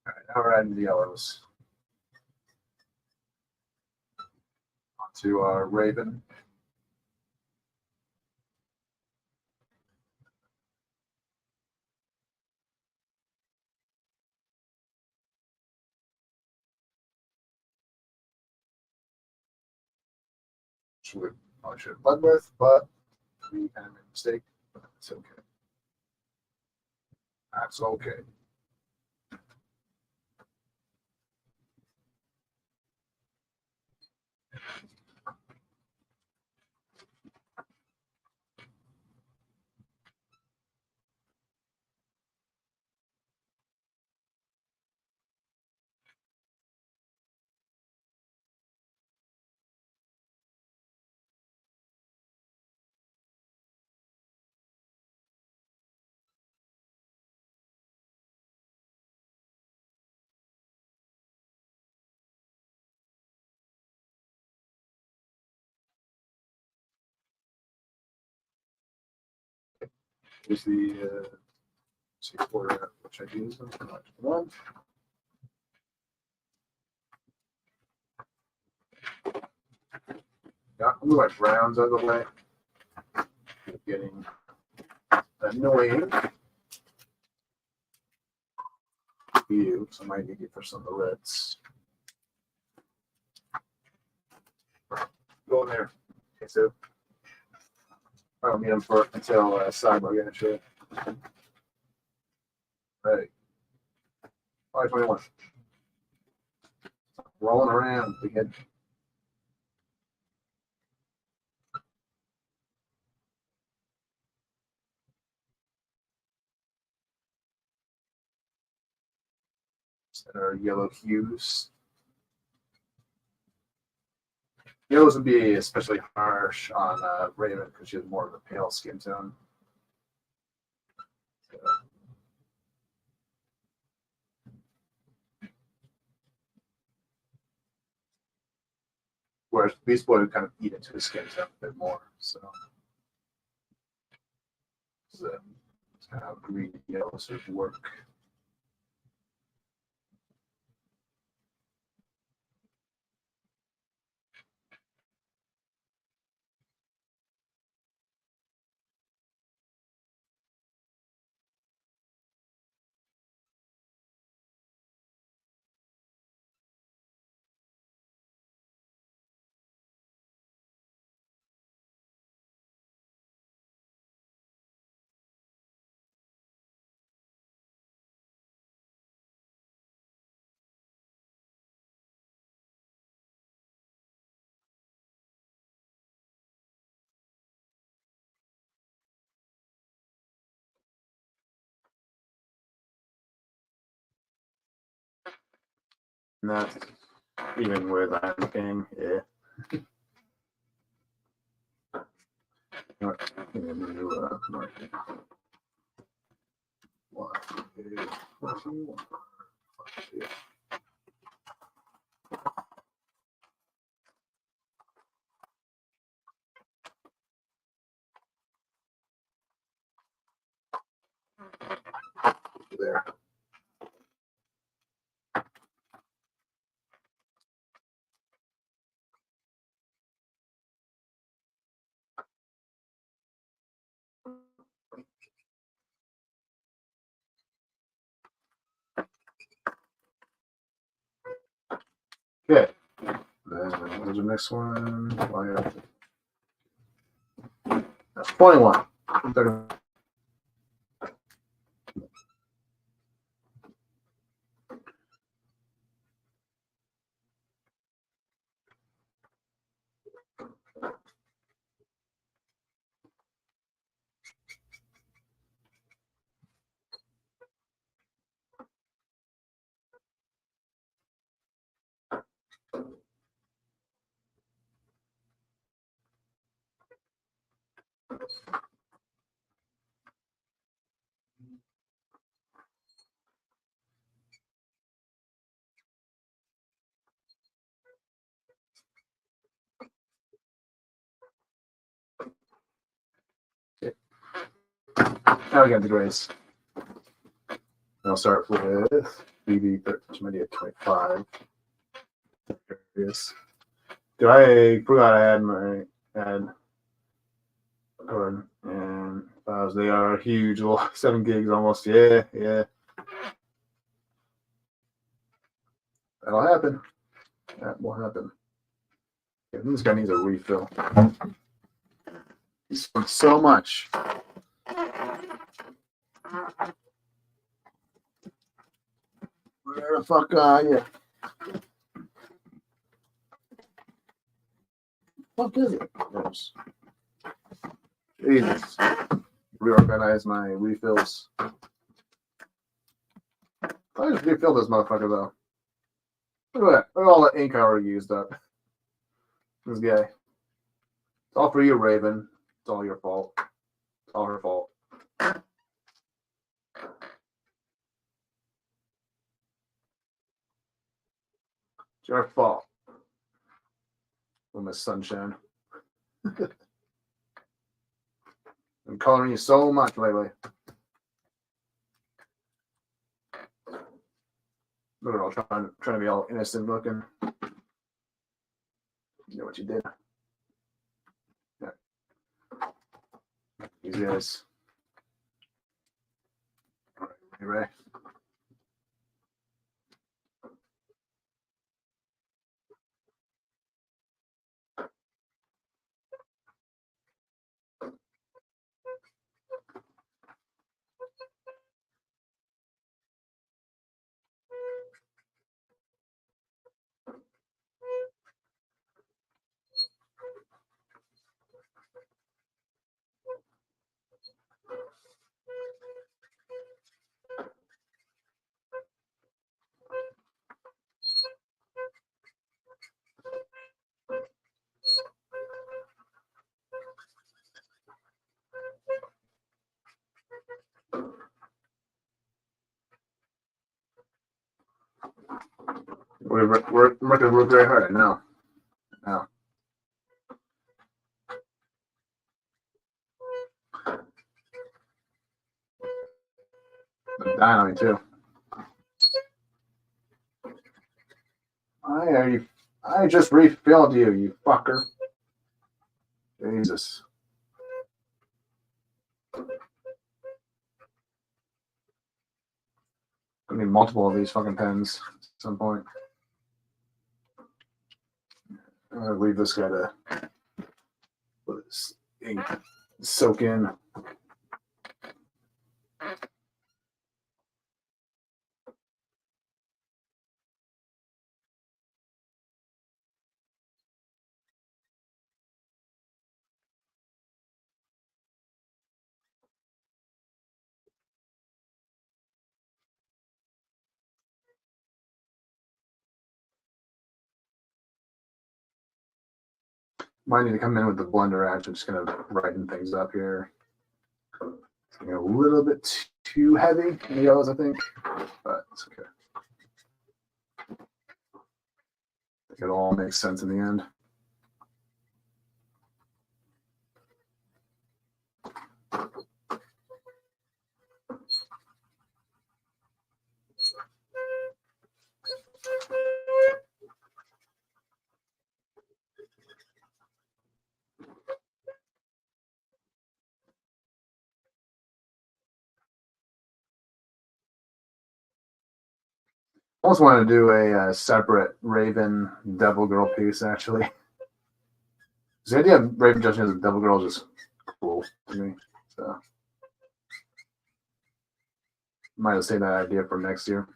All right, now we're adding the yellows. Onto our Raven. Which I should have led with, but we kind of made a mistake. But it's okay. That's okay. Here's the order which I use them. One. Yeah, I'll move my browns out of the way. Getting annoying view, so I might need it for some of the reds. Go in there. Okay, so I don't need them for until sidebar actually. Right. 521. Rolling around again. That are yellow hues. Yellows would be especially harsh on Raven because she has more of a pale skin tone. So, whereas Beast Boy would kind of eat into his skin tone a bit more. So it's kind of green and yellow sort of work. And that's even with I'm looking, yeah. There. Okay. Then there's the next one. That's 21. Now we got the grays. I'll start with BB 25. Do I forgot I had my Gordon and files? They are huge, 7 gigs almost. Yeah. That'll happen. That will happen. Yeah, this guy needs a refill. He's spent so much. Where the fuck are you? What is it? Oops. Jesus. Reorganize my refills. I just refilled this motherfucker though. Look at that. Look at all the ink I already used up. This guy. It's all for you, Raven. It's all your fault. It's all her fault. It's your fault. Miss Sunshine. I'm coloring you so much lately. Look at all trying to be all innocent looking. You know what you did. Yeah. These guys. All right, you ready? We're working very hard now. I'm dying on me too. I just refilled you, you fucker. Jesus. I need multiple of these fucking pens at some point. I'm gonna leave this guy to let this ink soak in. Might need to come in with the blender actually, just kind of brighten things up here. It's getting a little bit too heavy in the yellows, I think, but it's okay. I think it all makes sense in the end. I almost want to do a separate Raven Devil Girl piece, actually. The idea of Raven dressing as a Devil Girl is just cool to me. So, might have saved that idea for next year.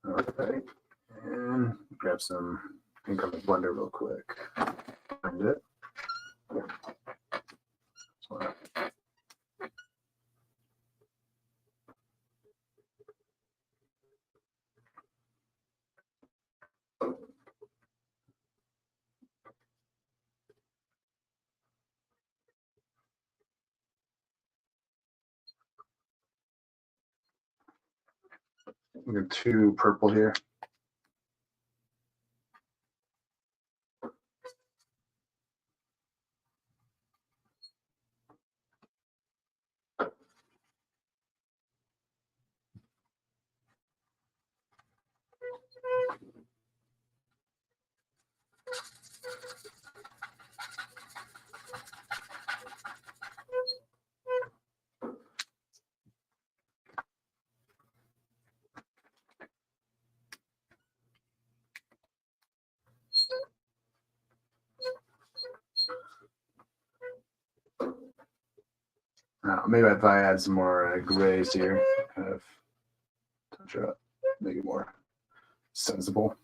Okay, and grab some ink on the blender real quick. Find it. We got 2 purple here. Maybe if I add some more grays here, kind of touch it up, make it more sensible.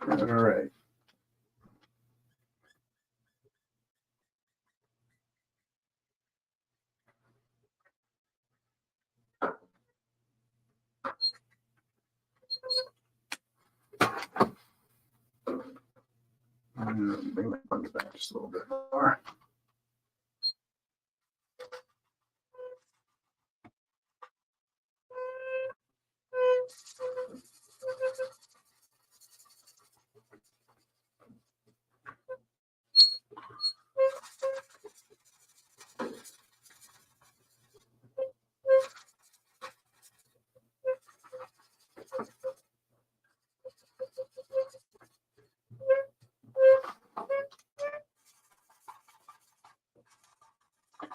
All right. Bring my buttons back just a little bit more.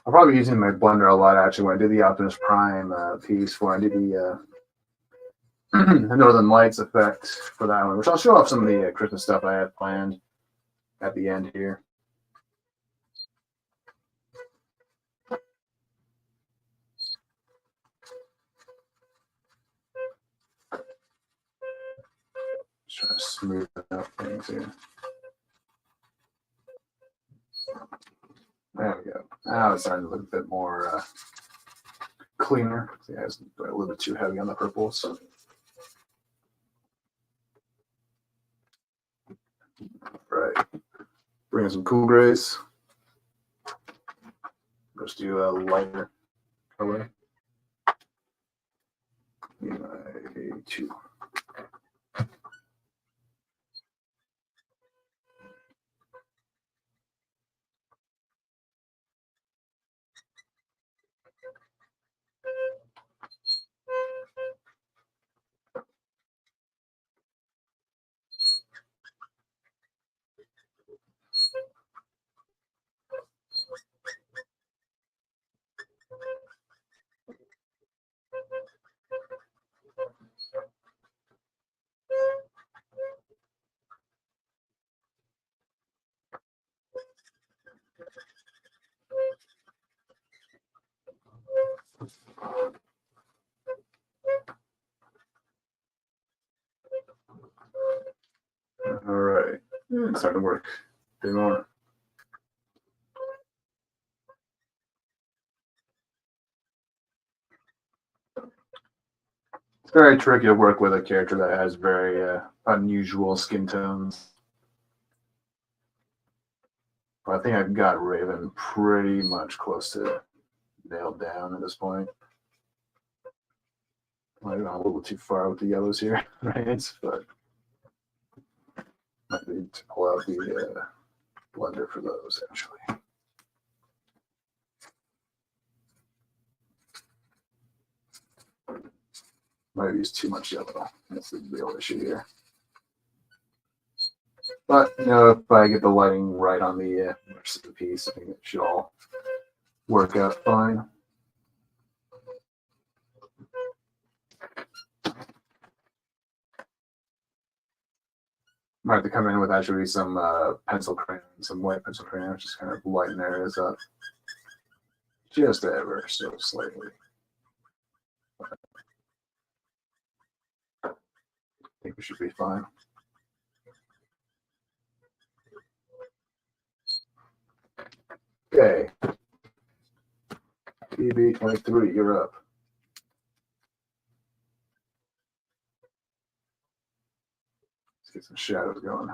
I'll probably be using my blender a lot actually when I did the Optimus Prime piece, where I did the Northern Lights effect for that one, which I'll show off some of the Christmas stuff I had planned at the end here. Just trying to smooth out things here. There we go. Now it's starting to look a bit more cleaner. Yeah, it's a little bit too heavy on the purples. Right. Bring in some cool grays. Let's do a lighter color. A2. All right, it's starting to work a bit more. It's very tricky to work with a character that has very unusual skin tones. But I think I've got Raven pretty much close to nailed down at this point. I've gone a little too far with the yellows here, right? But I need to pull out the blender for those actually. Might use too much yellow. That's the real issue here. But you know, if I get the lighting right on the rest of the piece, I think it should all work out fine. Might have to come in with actually some pencil crayon, some white pencil crayon, just kind of lighten areas up just ever so slightly. I think we should be fine. Okay. BB23, you're up. Let's get some shadows going.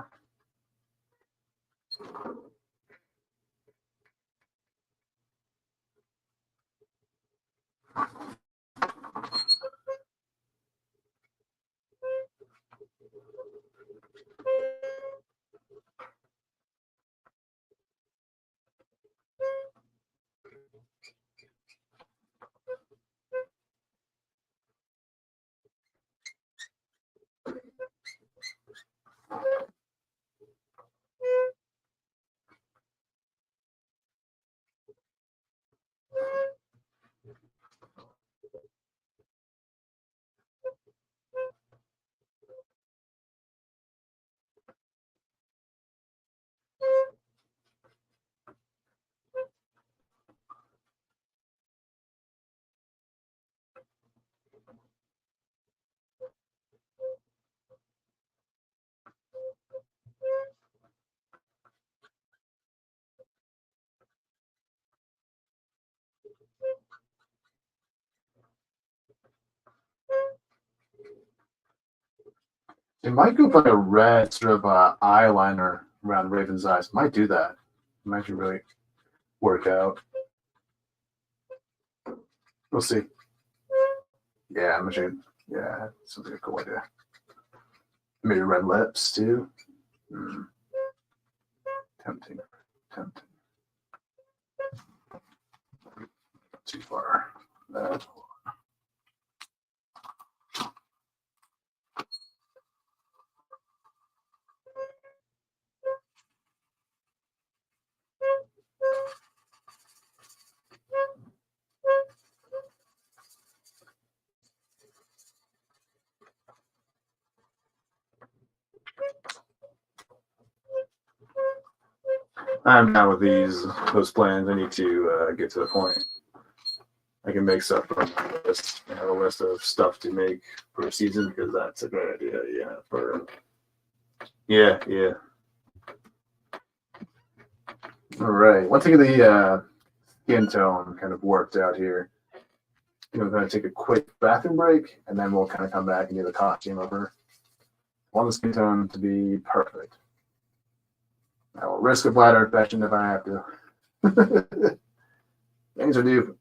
It might go like a red sort of eyeliner around Raven's eyes. Might do that. It might actually really work out. We'll see. Yeah, I'm sure. Yeah, sounds like a cool idea. Maybe red lips too. Tempting. Tempting. Too far. I'm done with those plans. I need to get to the point. I can make stuff from my list. I have a list of stuff to make for a season because that's a great idea. Yeah. All right. Once I get the skin tone kind of worked out here, we're going to take a quick bathroom break, and then we'll kind of come back and do the costume over. I want the skin tone to be perfect. I will risk a bladder infection if I have to. Things I do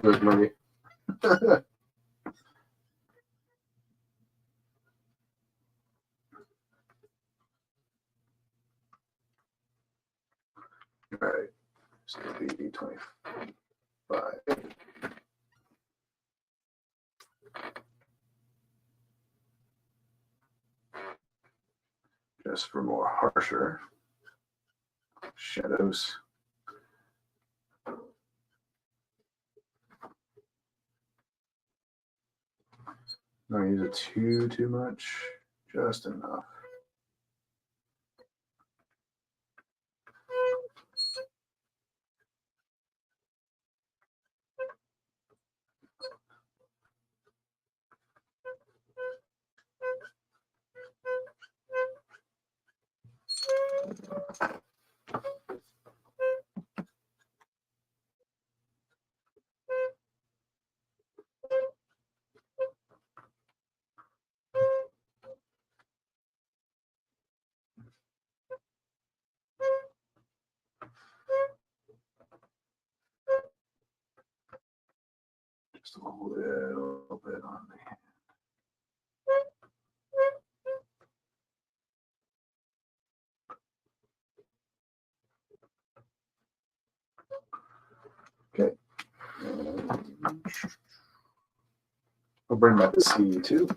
for this movie. All right. So BB25. Just for more harsher shadows. Don't use it too much, just enough. a little bit on the hand. Okay. We'll bring back the C too.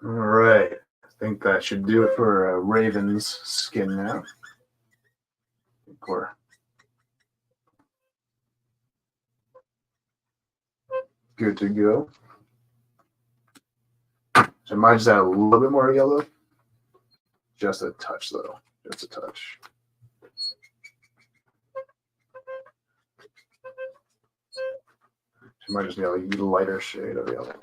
All right, I think that should do it for Raven's skin now. I think we're good to go. So I might just add a little bit more yellow. Just a touch though, just a touch. So I might just need a lighter shade of yellow.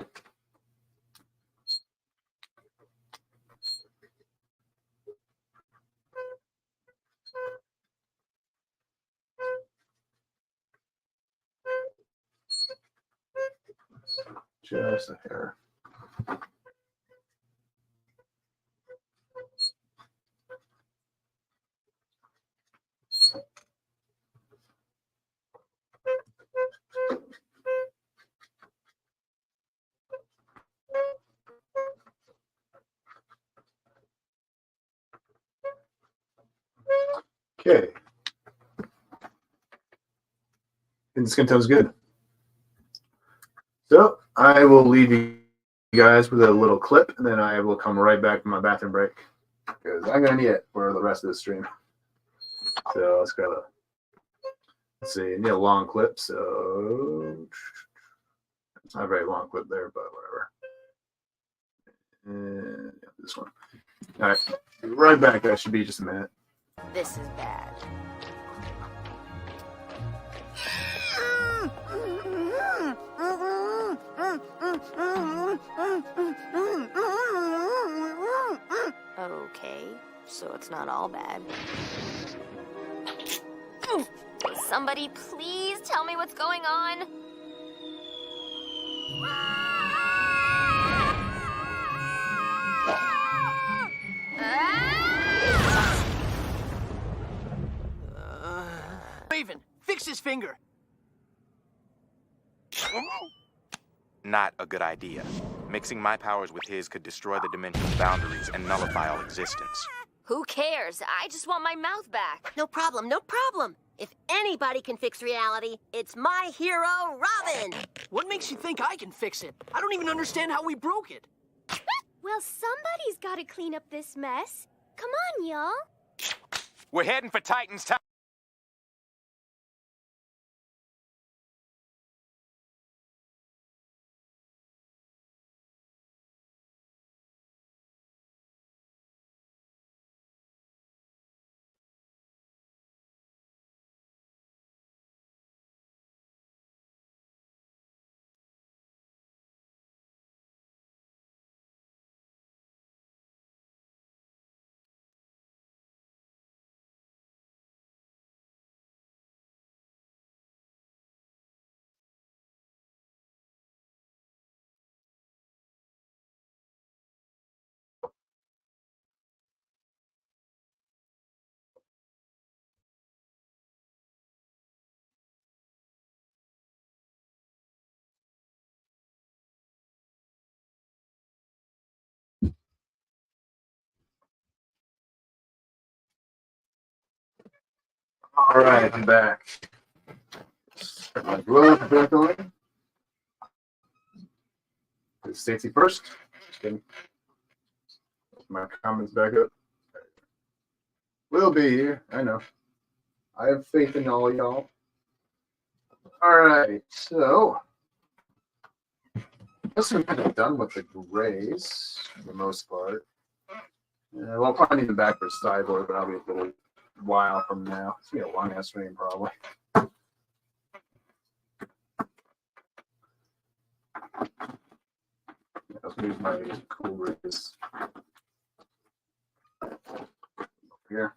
Just a hair. Okay. And the skin tone's good. So I will leave you guys with a little clip, and then I will come right back to my bathroom break because I'm gonna need it for the rest of the stream. So let's grab a, let's see, I need a long clip. So it's not a very long clip there, but whatever. And yeah, this one. All right, right back. That should be just a minute.
This is bad. Okay, so it's not all bad. Somebody please tell me what's going on.
Raven, fix his finger.
Not a good idea. Mixing my powers with his could destroy the dimension's boundaries and nullify all existence.
Who cares? I just want my mouth back.
No problem, no problem. If anybody can fix reality, it's my hero, Robin.
What makes you think I can fix it? I don't even understand how we broke it.
Well, somebody's got to clean up this mess. Come on, y'all.
We're heading for Titan's Tower.
All right, I'm back. Start my glove back on. Do safety first. Then my comments back up. We'll be here. I know. I have faith in all y'all. All right, so Guess we're kind of done with the grays for the most part. Well, I'll probably need them back for Staedtler, but I'll be a little while from now. It's gonna be a long ass stream probably. Yeah, let's move my cool grays here.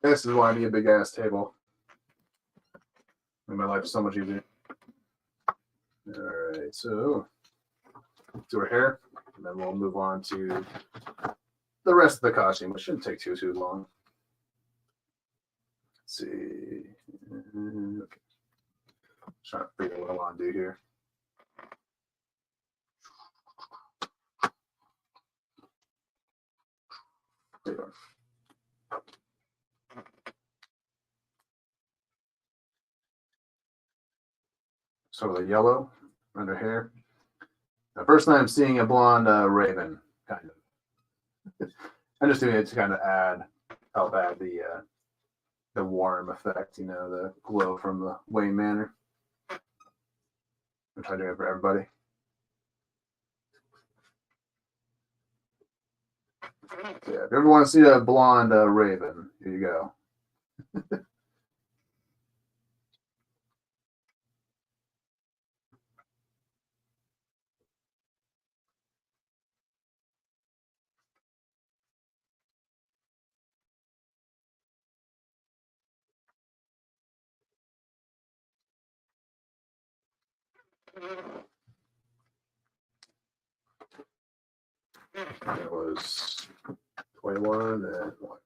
This is why I need a big ass table. Make my life so much easier. All right, so do our hair, and then we'll move on to the rest of the costume, which shouldn't take too long. Let's see. Okay. Trying to figure out what I want to do here. There you go. So the yellow under here. The first time I'm seeing a blonde raven, kind of. I'm just doing it to kind of help add the warm effect, you know, the glow from the Wayne Manor. I'm trying to do it for everybody. So yeah, if you ever want to see a blonde raven, here you go. It was 21 and 1.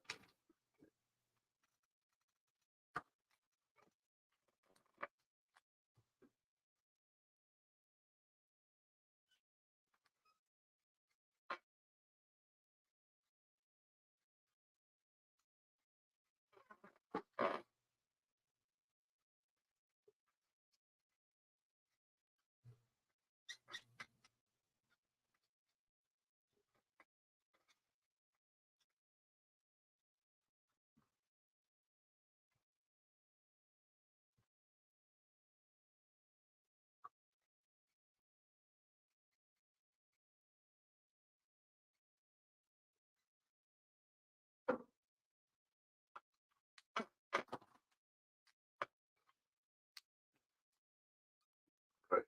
Right.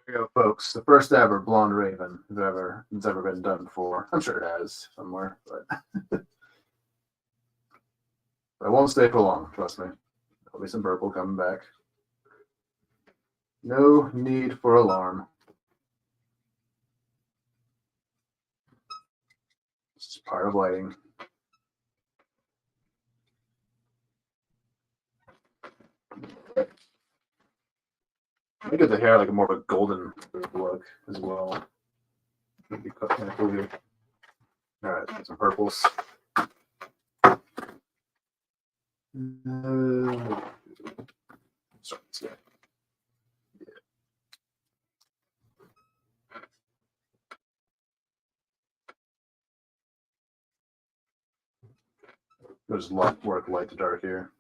There you go, folks. The first ever blonde raven that's ever been done before. I'm sure it has somewhere, but I won't stay for long. Trust me. There'll be some purple coming back. No need for alarm. It's part of lighting. I get the hair like more of a golden look as well. Maybe cut kind of cool here. All right, get some purples. Sorry, this guy. There's a lot work light to dark here.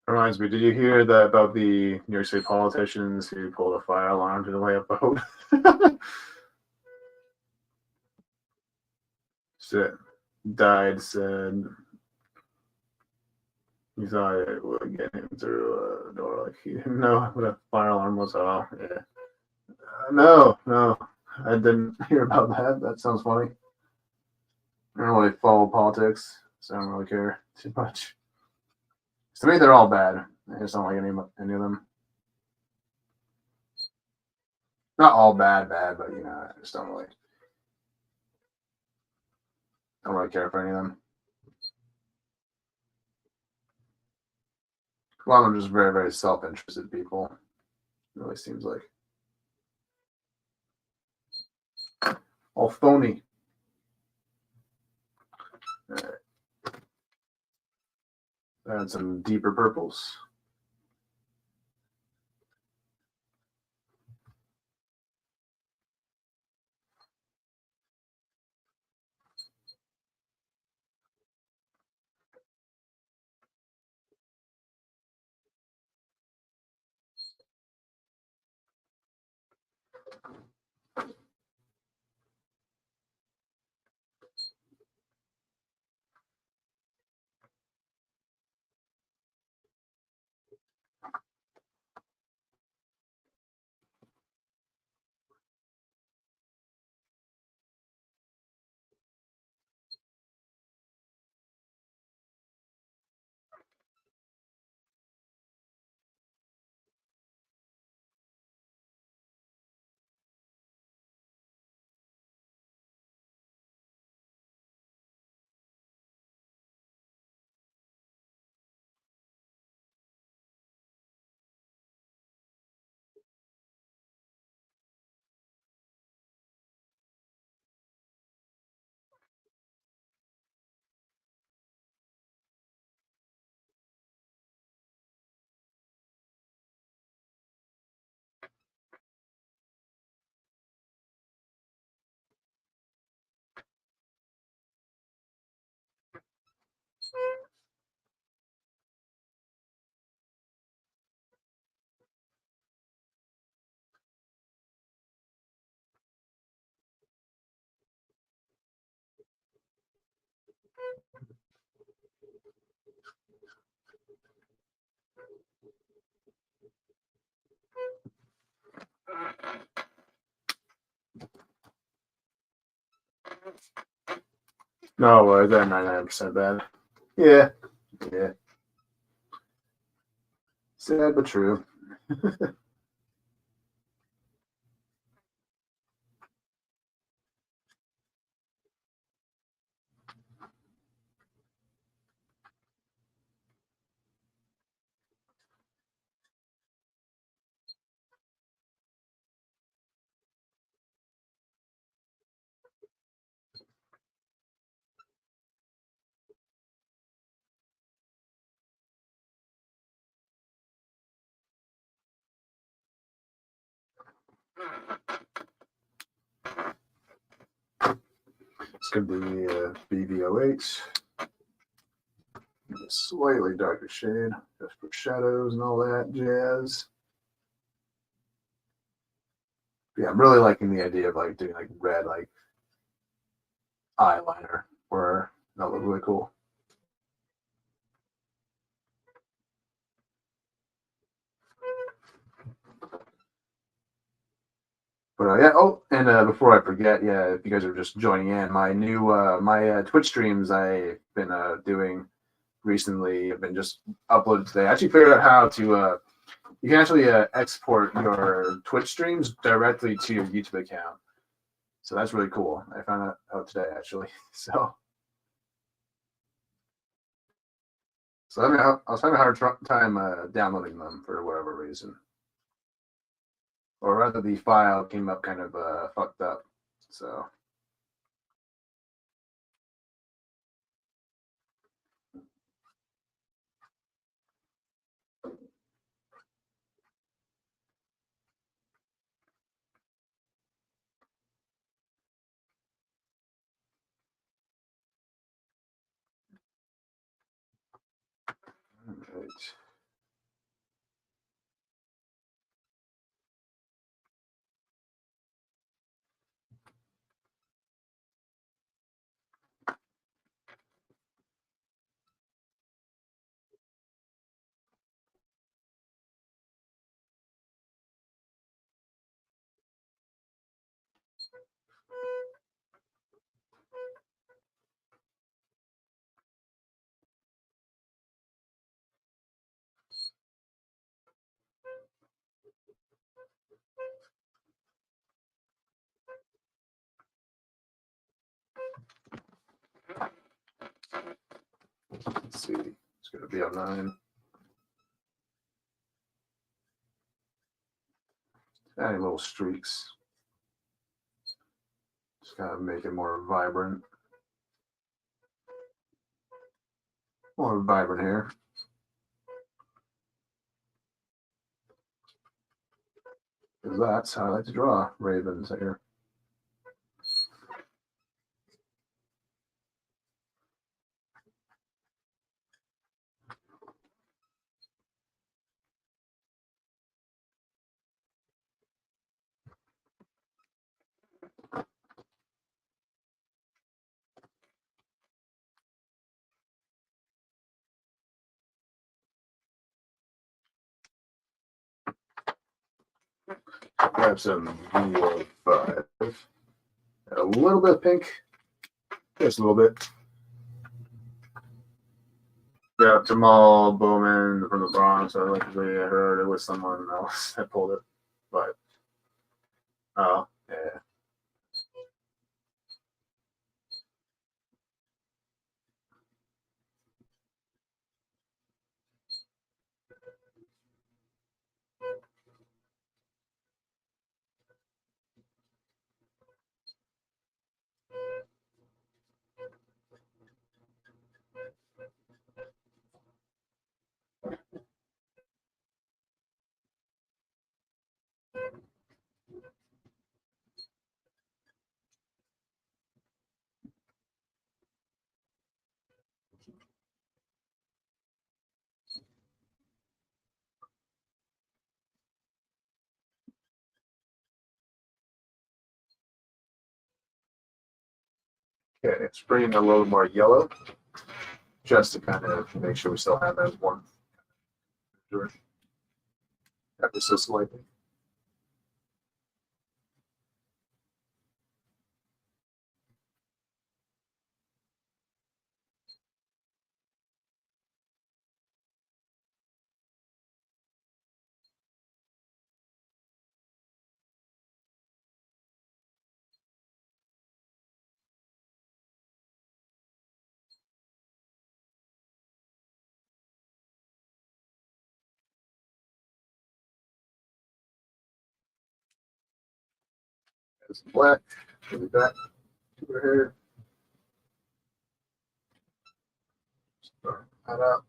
Reminds me, did you hear that about the New York State politicians who pulled a fire alarm to delay a vote? Shit. Died, said he thought it would get him through a door. Like he didn't know what a fire alarm was. Oh, yeah. No, I didn't hear about that. That sounds funny. I don't really follow politics, so I don't really care too much. To me, they're all bad. I just don't like any of them. Not all bad, but you know, I just don't really care for any of them. A lot of them are just very, very self-interested people. It really seems like all phony. All right. Add some deeper purples. No, they're 99% bad. Yeah. Sad but true. It's going to be BVOH. A slightly darker shade, just for shadows and all that jazz. Yeah, I'm really liking the idea of like doing like red like eyeliner, where that look really cool. But yeah. Oh, and before I forget, yeah, if you guys are just joining in, my new my Twitch streams I've been doing recently have been just uploaded today. I actually figured out how to you can actually export your Twitch streams directly to your YouTube account. So that's really cool. I found that out today actually. So I was having a hard time downloading them for whatever reason. Or rather, the file came up kind of fucked up. So. All right. Let's see. It's going to be a 9. Adding little streaks. Just kind of make it more vibrant. More vibrant here. Because that's how I like to draw ravens here. Grab some V5. A little bit of pink. Just a little bit. Yeah, Jamal Bowman from the Bronx. I heard it was someone else that pulled it. But, oh, yeah. Okay, it's bringing a little more yellow, just to kind of make sure we still have that warmth. Ever so slightly. There's some black. Put it back to her hair. Start that out.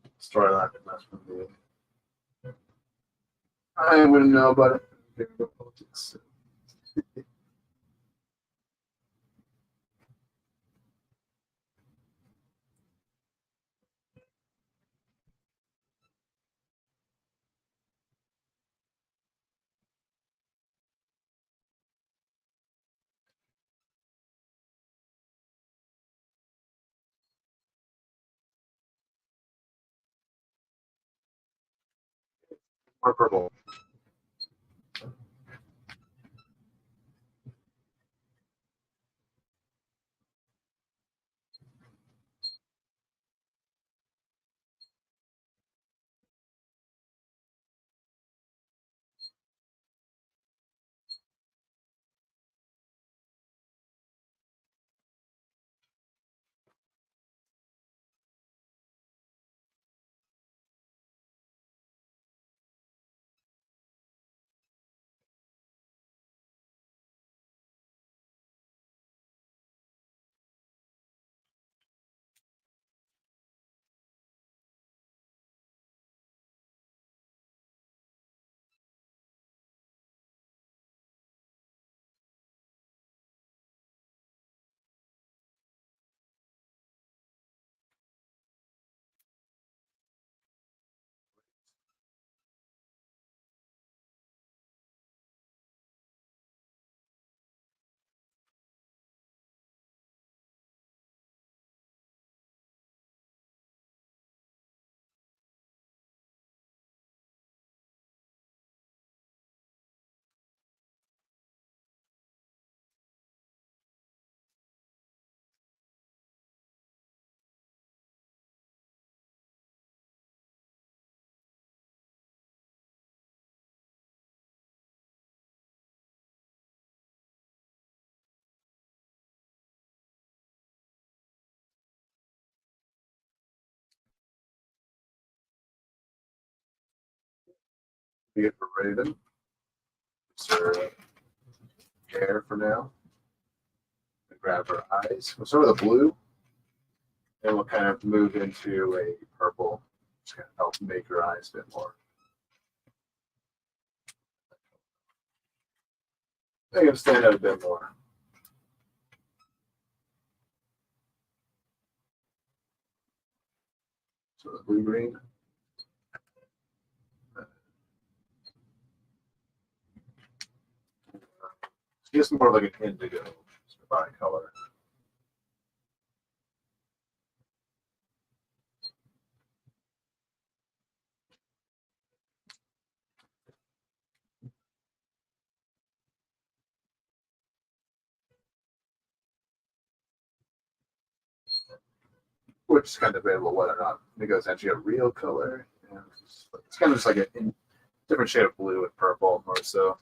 Let's try that. That's from the. I wouldn't know about it. Or purple. We get for Raven. It's her hair for now. We grab her eyes. We'll start with a blue. And we'll kind of move into a purple. Just kind of help make her eyes a bit more. Make them stand out a bit more. So the blue green. Just more like an indigo by color. Which is kind of debatable whether or not indigo is actually a real color. Yeah, it's kind of just like a different shade of blue and purple, more so.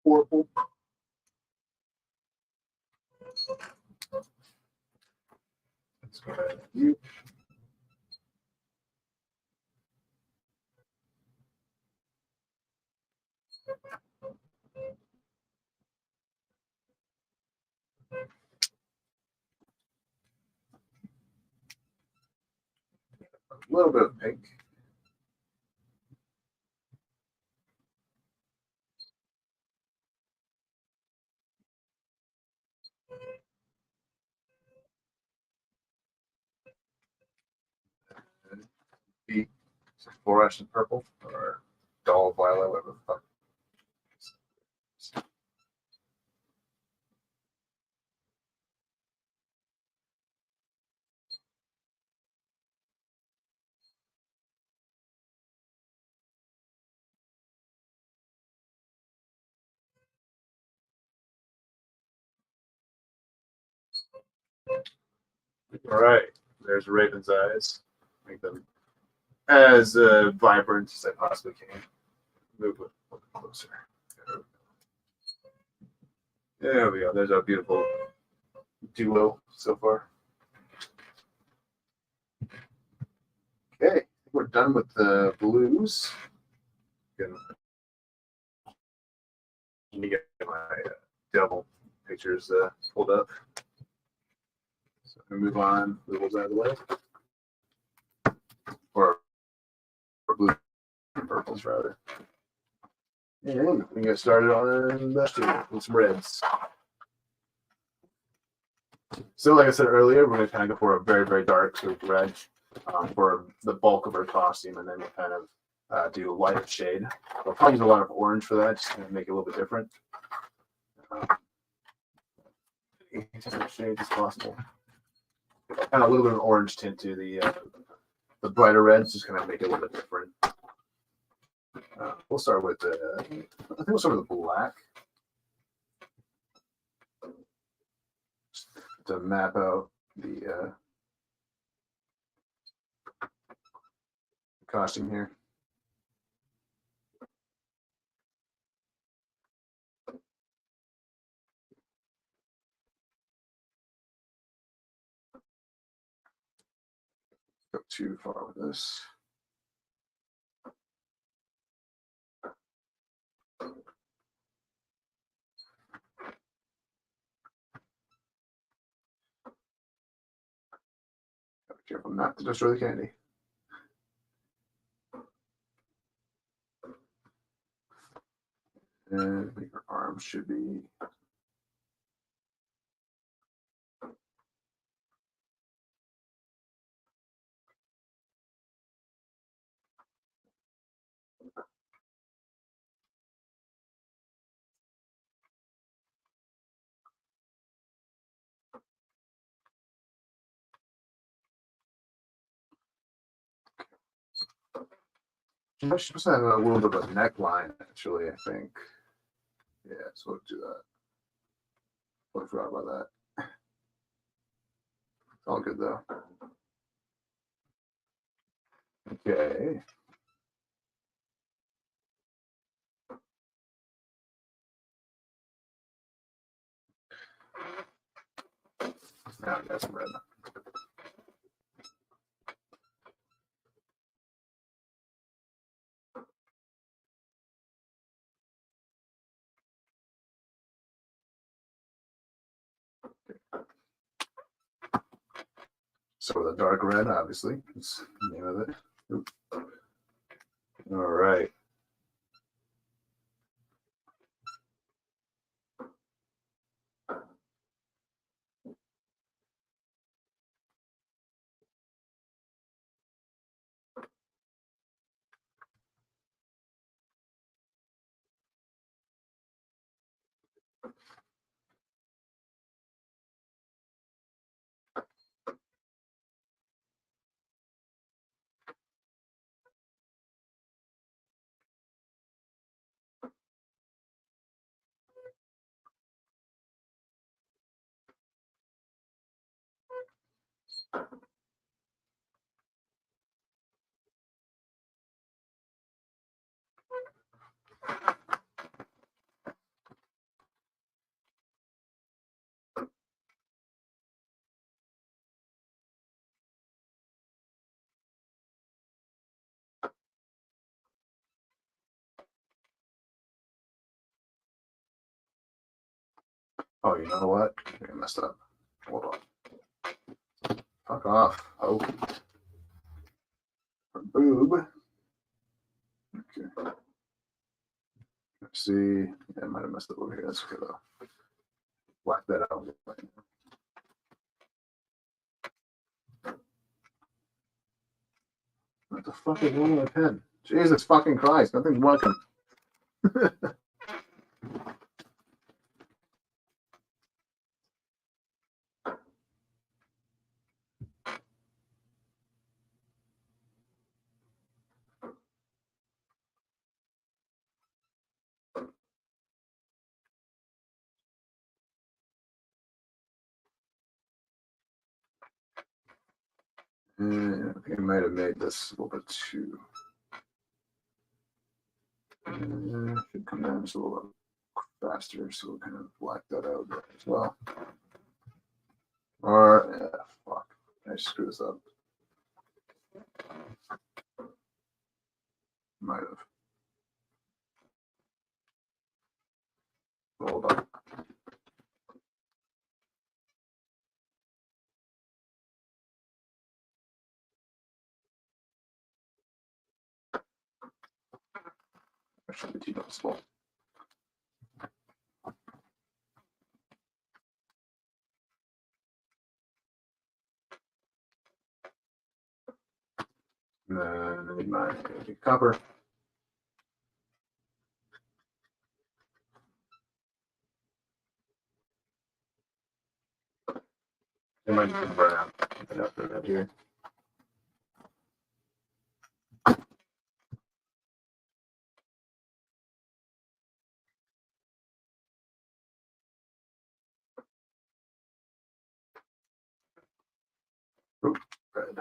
Purple. Let's go ahead and you. A little bit of pink. Be fluorescent purple or dull violet, whatever the fuck. All right, there's Raven's eyes. Make them as vibrant as I possibly can. Move it a little bit closer. There we go. There's our beautiful duo so far. Okay, we're done with the blues. Let me get my double pictures pulled up. So I'm gonna move on. Blues out of the way. Or blue and purples rather. And we get started on the with some reds. So like I said earlier, we're going to kind of go for a very, very dark sort of red for the bulk of our costume, and then we'll kind of do a lighter shade. We'll probably use a lot of orange for that, just to make it a little bit different. Different shades as possible. Kind of a little bit of orange tint to the brighter reds, just kind of make it a little bit different. We'll start with I think we'll start with the black. Just to map out the costume here. Go too far with this. Be careful not to destroy the candy. And I think her arm should be I should have a little bit of a neckline, actually, I think. Yeah, so we'll do that. I forgot about that. All good though. Okay. Now I got some red. So the dark red, obviously, is the name of it. Oop. All right. Oh, you know what? I messed up. Hold on. Fuck off. Oh. Boob. Okay. Let's see. Yeah, I might have messed up over here. That's okay though. Whack that out. What the fuck is wrong with my pen? Jesus fucking Christ. Nothing's working. I think I might have made this a little bit too. Should come down just a little bit faster, so we'll kind of black that out there as well. Or, yeah, fuck. I screwed this up. Might have. Hold on. I should be too noticeable. And then I need my copper. I might just burn out. Put it up here. Oop, red.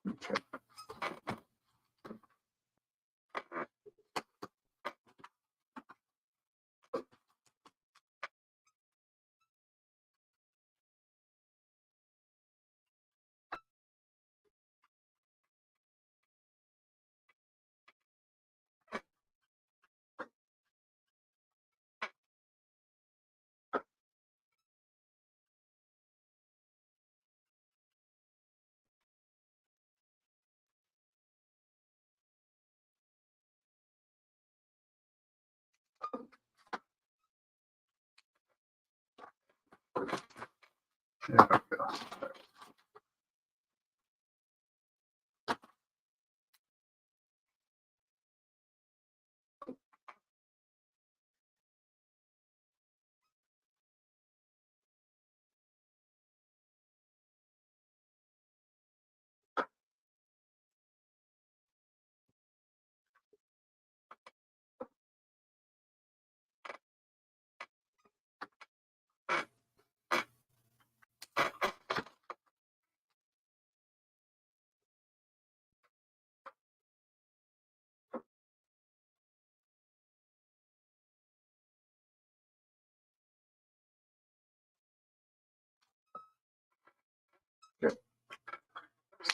Okay. There we go.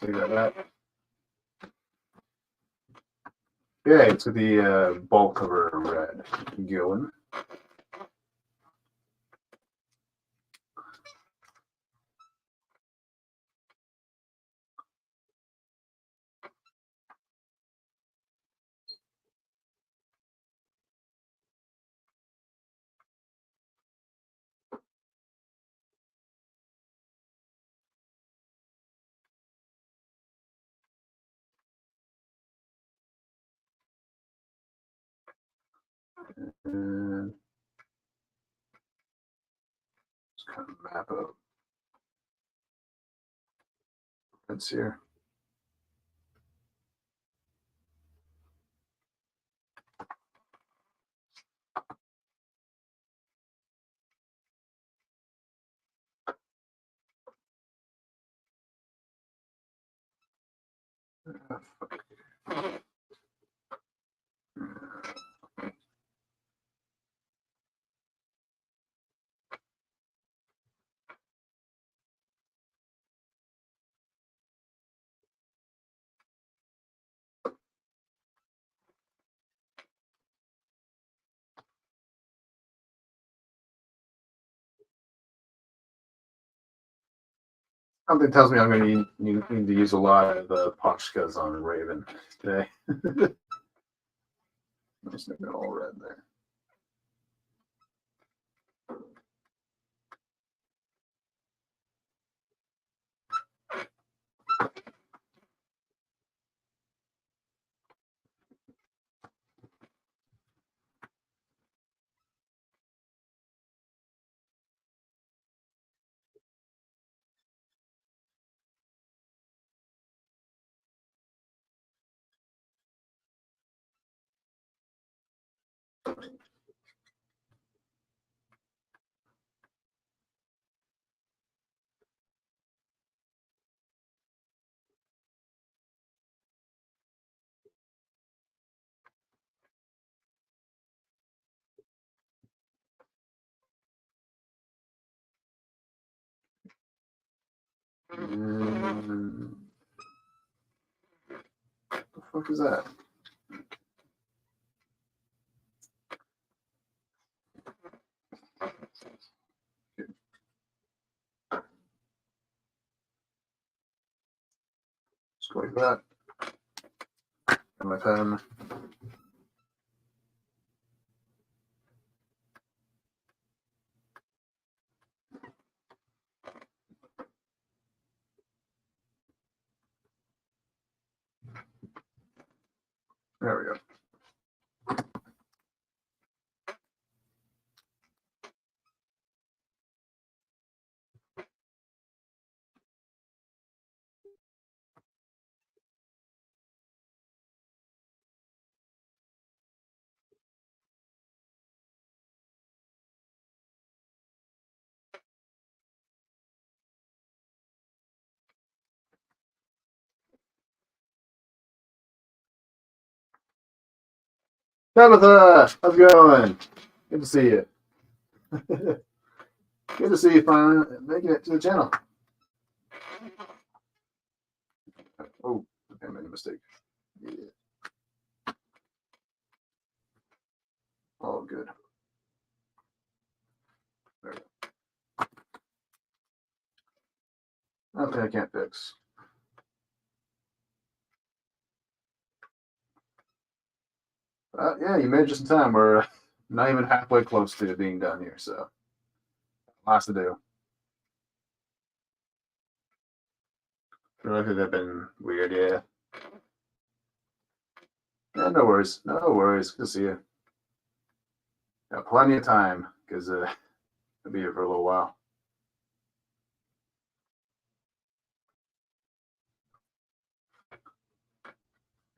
We got that. Yeah, it's with the ball cover red going. And just kind of map out reds here. Something tells me I'm going to need to use a lot of the Pochkas on Raven today. Just make it all red there. What the fuck is that? Just go like that. And my pen. There we go. Tabitha, how's it going? Good to see you. Good to see you finally making it to the channel. Oh, I made a mistake. Yeah. All good. There we go. Nothing I can't fix. Yeah, you made it just in time. We're not even halfway close to being done here, so lots to do. I think they've been weird, yeah. Yeah, no worries. No worries. Good to see you. Got plenty of time because I'll be here for a little while.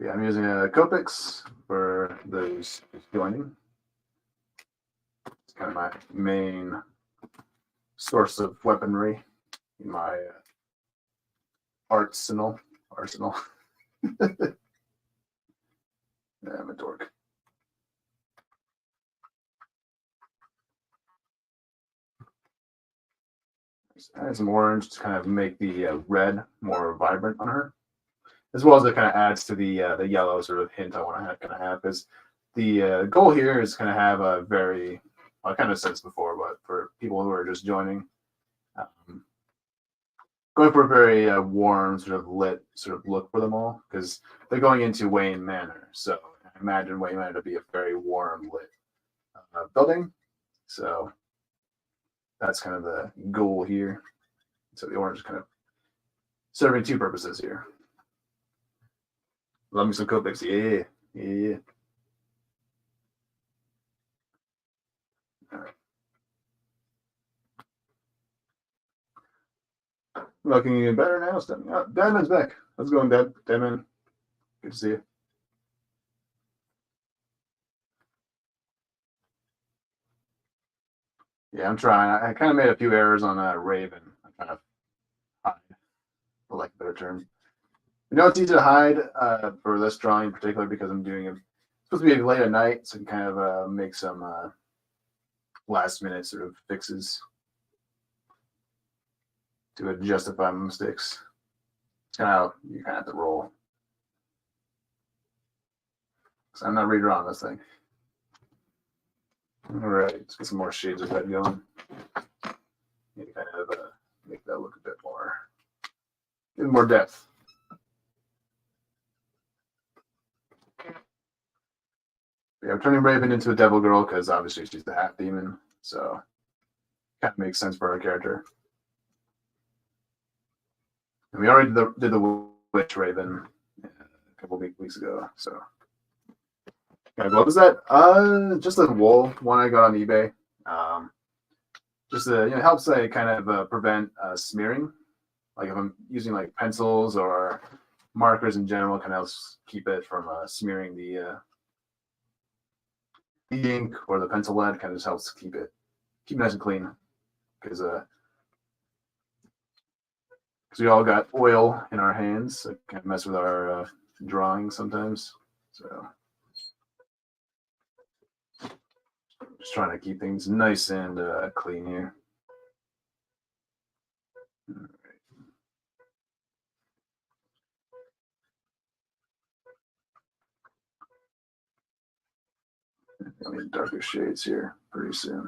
Yeah, I'm using a Copics for those joining. It's kind of my main source of weaponry in my arsenal. Yeah, I'm a dork. add some orange to kind of make the red more vibrant on her, as well as it kind of adds to the yellow sort of hint I want to kind of have, because the goal here is kind of have a very, I kind of said this before, but for people who are just joining, going for a very warm, sort of lit sort of look for them all, because they're going into Wayne Manor. So I imagine Wayne Manor to be a very warm, lit building. So that's kind of the goal here. So the orange is kind of serving two purposes here. Love me some Copics. Yeah. Yeah. All right. Looking even better now. Oh, Deadman's back. How's it going, Deadman? Good to see you. Yeah, I'm trying. I kind of made a few errors on Raven. I'm trying to hide, for like a better term. You know, it's easy to hide for this drawing in particular because I'm doing it. It's supposed to be late at night, so I can kind of make some last minute sort of fixes to justify my mistakes. It's kind of how you kind of have to roll. So I'm not redrawing this thing. All right, let's get some more shades of red going. Need to kind of make that look a bit more, give it more depth. Yeah, I'm turning Raven into a devil girl because obviously she's the half demon, so kind of makes sense for her character. And we already did the witch Raven a couple weeks ago, so. What was that? Just a wool one I got on eBay. Just it helps kind of prevent smearing. Like if I'm using like pencils or markers in general, it kind of helps keep it from smearing the ink or the pencil lead. Kind of just helps keep it nice and clean, because we all got oil in our hands. So it can mess with our drawing sometimes. So. Just trying to keep things nice and clean here. All right. I'll need darker shades here pretty soon.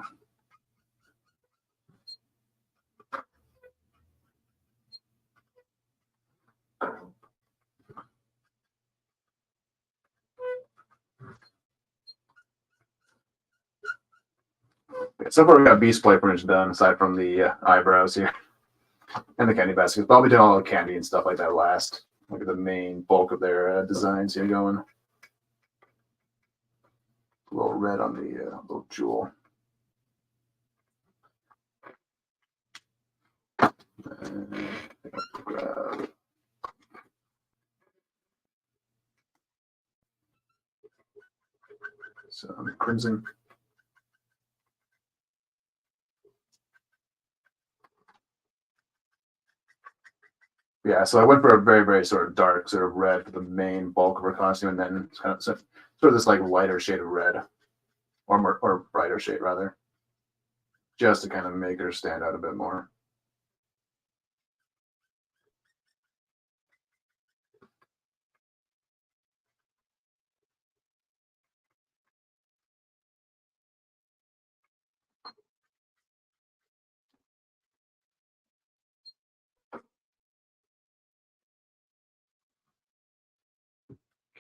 So far, we got Beast Play pretty much done, aside from the eyebrows here and the candy baskets. But I'll be doing all the candy and stuff like that last. Look at the main bulk of their designs here going. A little red on the little jewel. Grab some crimson. Yeah, so I went for a very, very sort of dark, sort of red for the main bulk of her costume, and then kind of sort of this like lighter shade of red, or brighter shade rather, just to kind of make her stand out a bit more.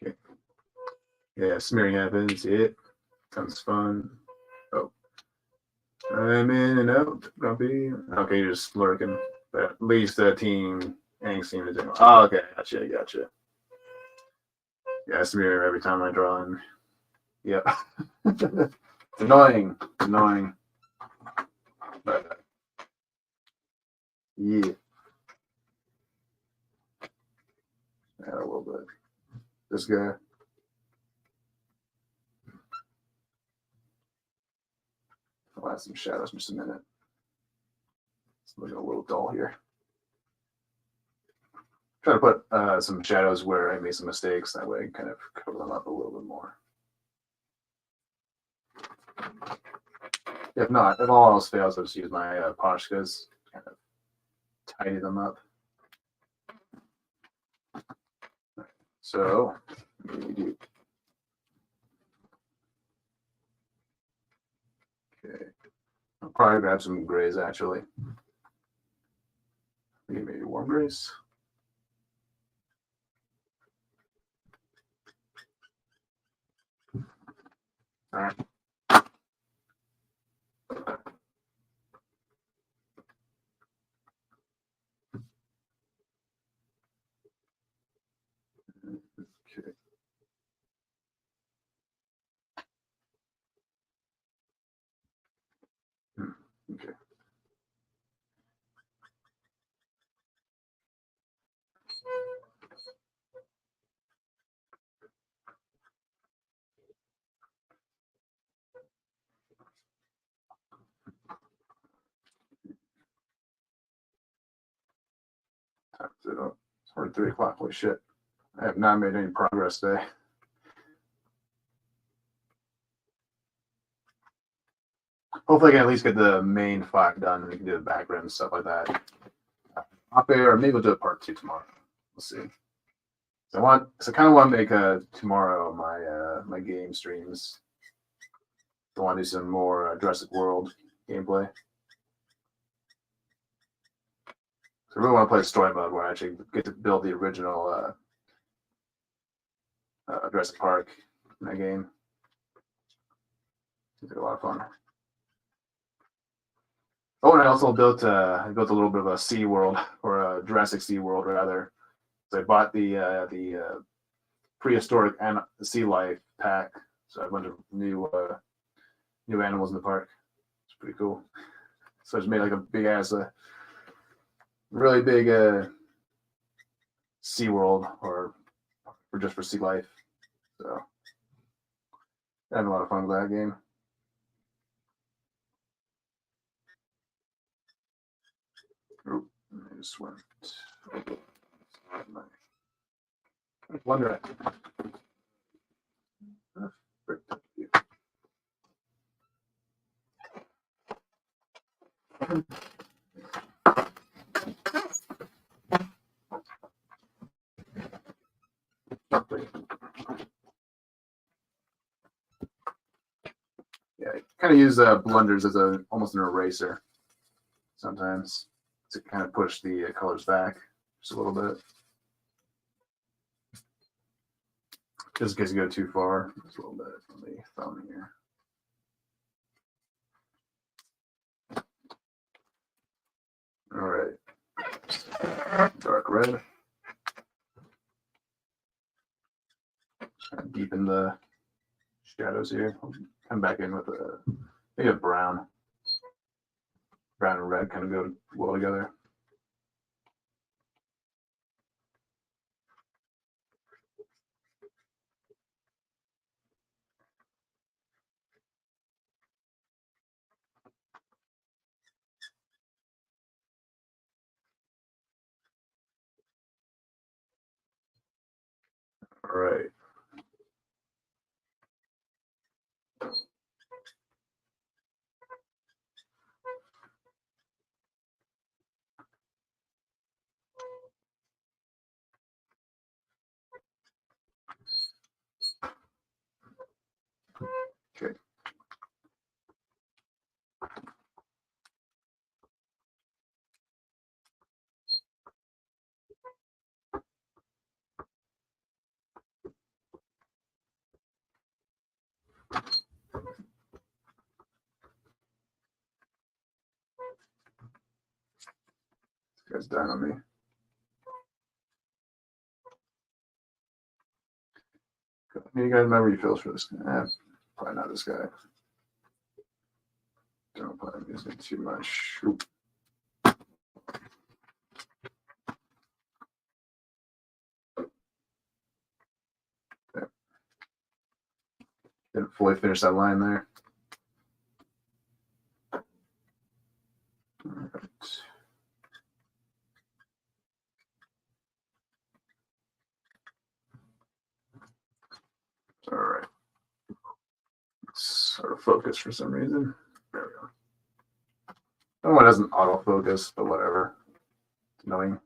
Okay. Yeah, smearing happens. Yeah, sounds fun. Oh, I'm in and out. Grumpy. Okay, you're just lurking. But at least the team ain't seem to do. Oh, okay, gotcha. Yeah, I smear every time I draw in. Yep. Annoying. But yeah. Add a little bit. This guy. I'll add some shadows in just a minute. It's looking a little dull here. Try to put some shadows where I made some mistakes. That way I can kind of cover them up a little bit more. If not, if all else fails, I'll just use my Poshkas, kind of tidy them up. So, we do. Okay, I'll probably grab some grays actually. Maybe warm grays. All right. Okay. Okay. It's already 3 o'clock. Holy shit. I have not made any progress today. Hopefully I can at least get the main 5 done and we can do the background and stuff like that. Or maybe we'll do a part 2 tomorrow. We'll see. So I kind of want to make tomorrow my game streams. I want to do some more Jurassic World gameplay. So I really want to play story mode where I actually get to build the original Jurassic Park in that game. It's a lot of fun. Oh, and I also built a little bit of a Sea World, or a Jurassic Sea World rather. So I bought the prehistoric and the sea life pack. So I have a bunch of new animals in the park. It's pretty cool. So I just made like a big ass, really big Sea World, or just for sea life. So I had a lot of fun with that game. Oop, I just went. I wonder. Yeah, I kind of use blenders as almost an eraser sometimes to kind of push the colors back just a little bit. Just in case you go too far, just a little bit on the thumb here. All right, dark red. Kind of deepen the shadows here. I'll come back in with maybe a brown. Brown and red kind of go well together. All right. Okay. This guy's dying on me. You guys remember you feels for this guy? Probably not this guy. Don't plan on using too much. Oop. Okay. Didn't fully finish that line there. All right. All right. It's sort of focus for some reason. There we go. Oh, it doesn't autofocus, but whatever. annoying.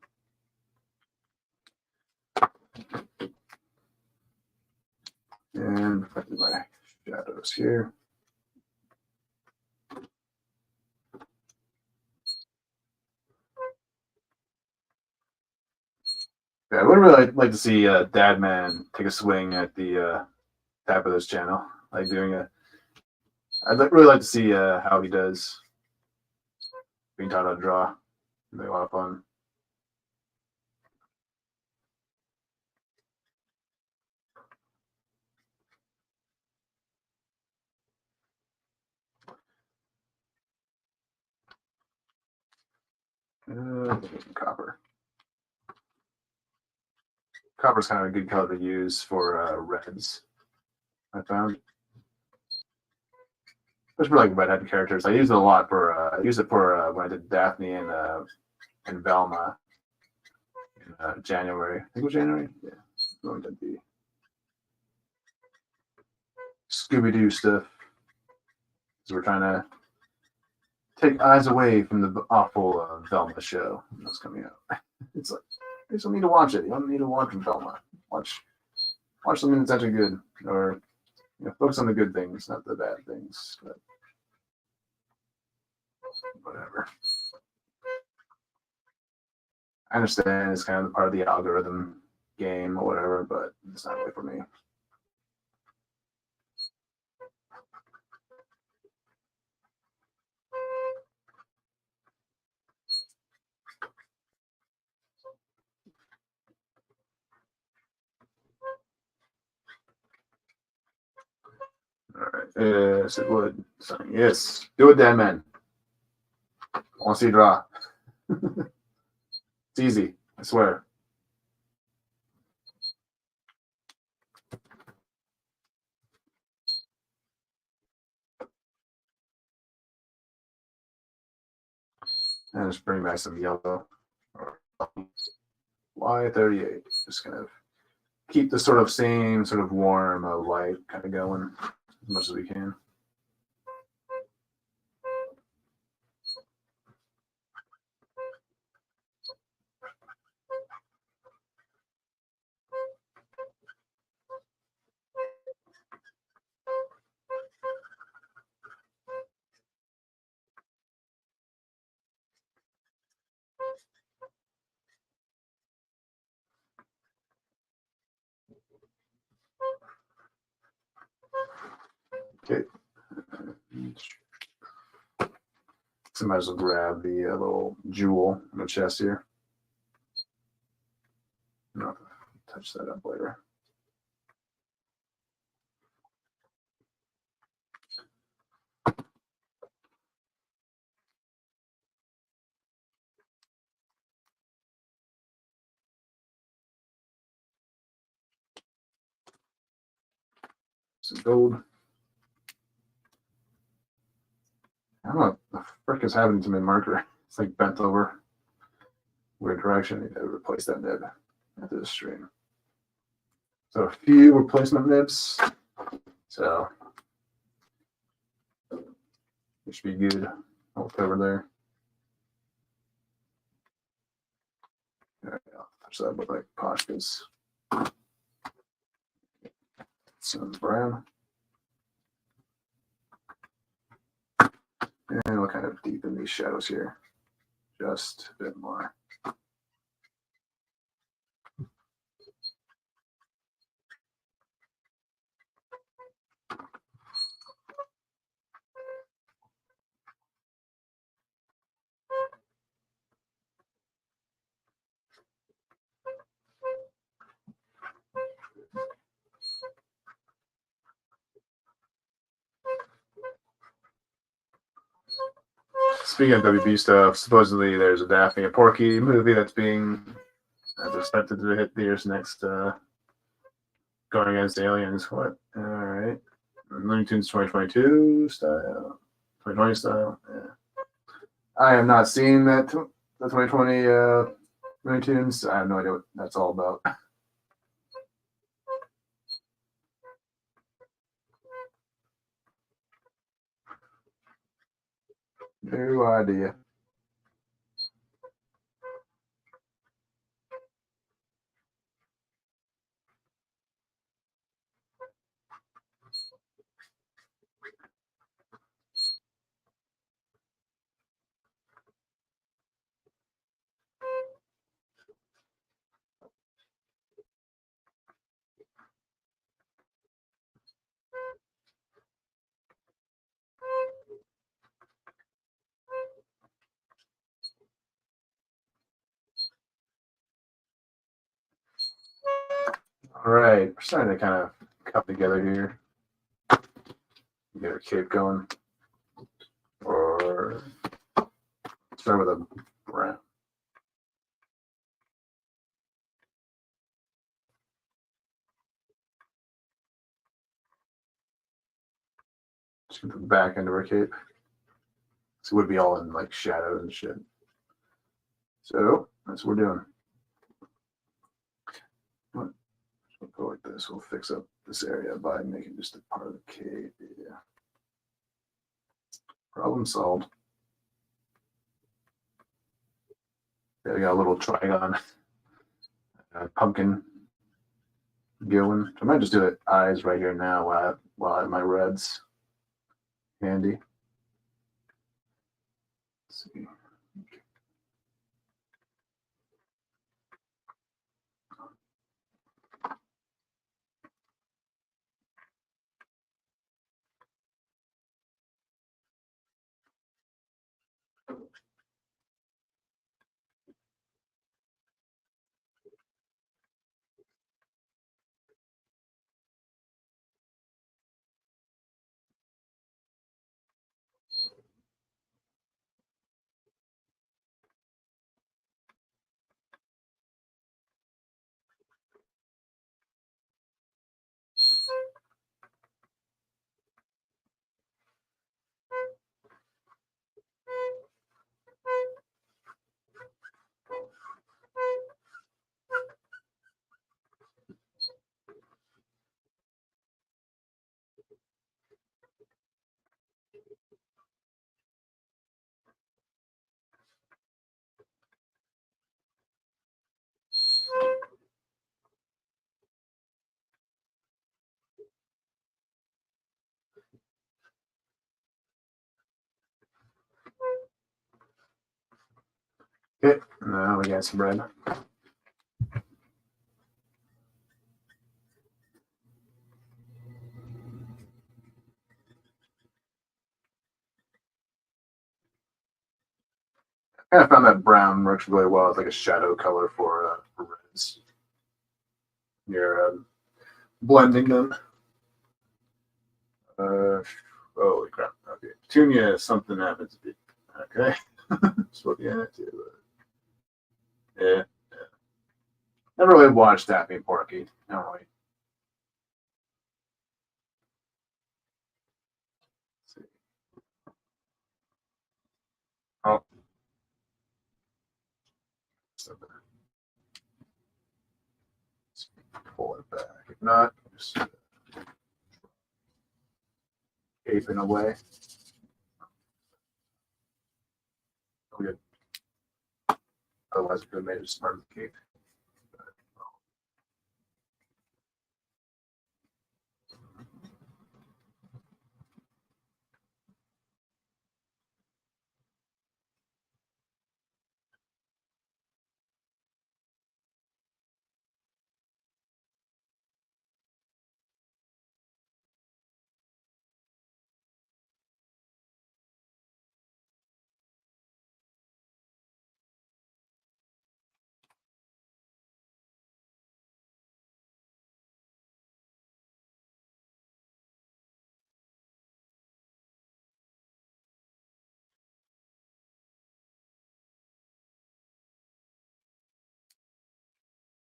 And affected my shadows here. Yeah, I would really like to see Dad Man take a swing at the type of this channel, like doing a. Really like to see how he does being taught how to draw. It'd be a lot of fun. Copper. Copper's kind of a good color to use for reds, I found. Especially for like redhead characters. I use it a lot for I use it for when I did Daphne and Velma in January. I think it was January. Yeah. When we did the Scooby-Doo stuff. So we're trying to take eyes away from the awful Velma show that's coming out. It's like you just don't need to watch it. You don't need to watch Velma. Watch something that's actually good, or focus on the good things, not the bad things. But whatever. I understand it's kind of part of the algorithm game or whatever, but it's not really for me. All right. Yes, it would. Yes. Do it, Dan Man. I want to see you draw. It's easy. I swear. And just bring back some yellow. Y38. Just kind of keep the sort of same sort of warm light kind of going as much as we can. Okay. So might as well grab the little jewel on the chest here. No, touch that up later. Some gold. I don't know what the frick is happening to my marker. It's like bent over. Weird direction. I need to replace that nib after the stream. So a few replacement nibs. So it should be good. I'll cover there. All right, I'll touch that with like Poshkas. Some brown. And we'll kind of deepen these shadows here just a bit more. Speaking of WB stuff, supposedly there's a Daphne and Porky movie that's expected to hit theaters next. Going against aliens. What? All right. Looney Tunes 2022 style, 2020 style. Yeah. I have not seen that the 2020 Looney Tunes. I have no idea what that's all about. No idea. All right, we're starting to kind of come together here. Get our cape going. Or start with a brown. Just get the back end of our cape. So it would be all in like shadows and shit. So that's what we're doing. We'll go like this. We'll fix up this area by making just a part of the cape. Yeah. Problem solved. Yeah, we got a little trigon pumpkin going. I might just do the eyes right here now while I have my reds handy. Let's see. Okay, now we got some red. I kind of found that brown works really well as like a shadow color for reds. You're blending them. Holy crap. Okay. Petunia, something happens to be. Okay. Just looking at it too. Yeah. Never really watched Daphne and Porky. No way. See. Oh. Let's pull it back. If not, just aping away. Oh, good. Otherwise, we could have made it part of the cape.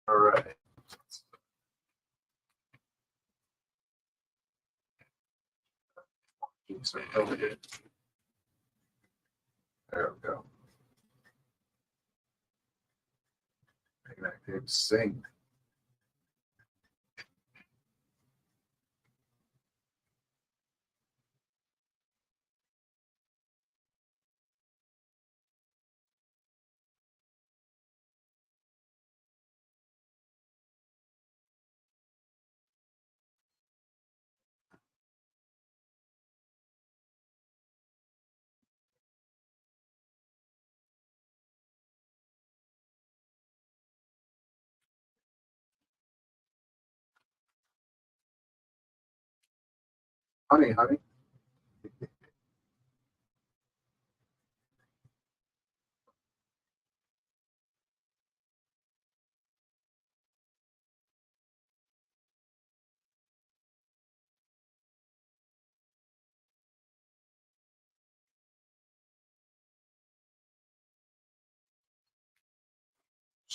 All right. Over here. There we go. Making that cape sing. Honey, honey.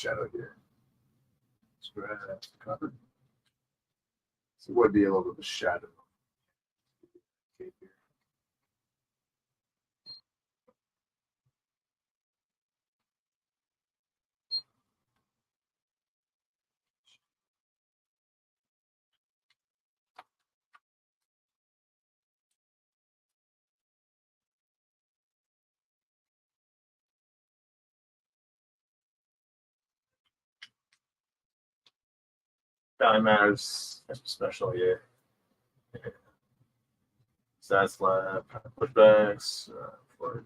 shadow here. Let's grab the cover. So it would be a little bit of a shadow. Okay, here. Value matters special here. Staedtler pushbacks for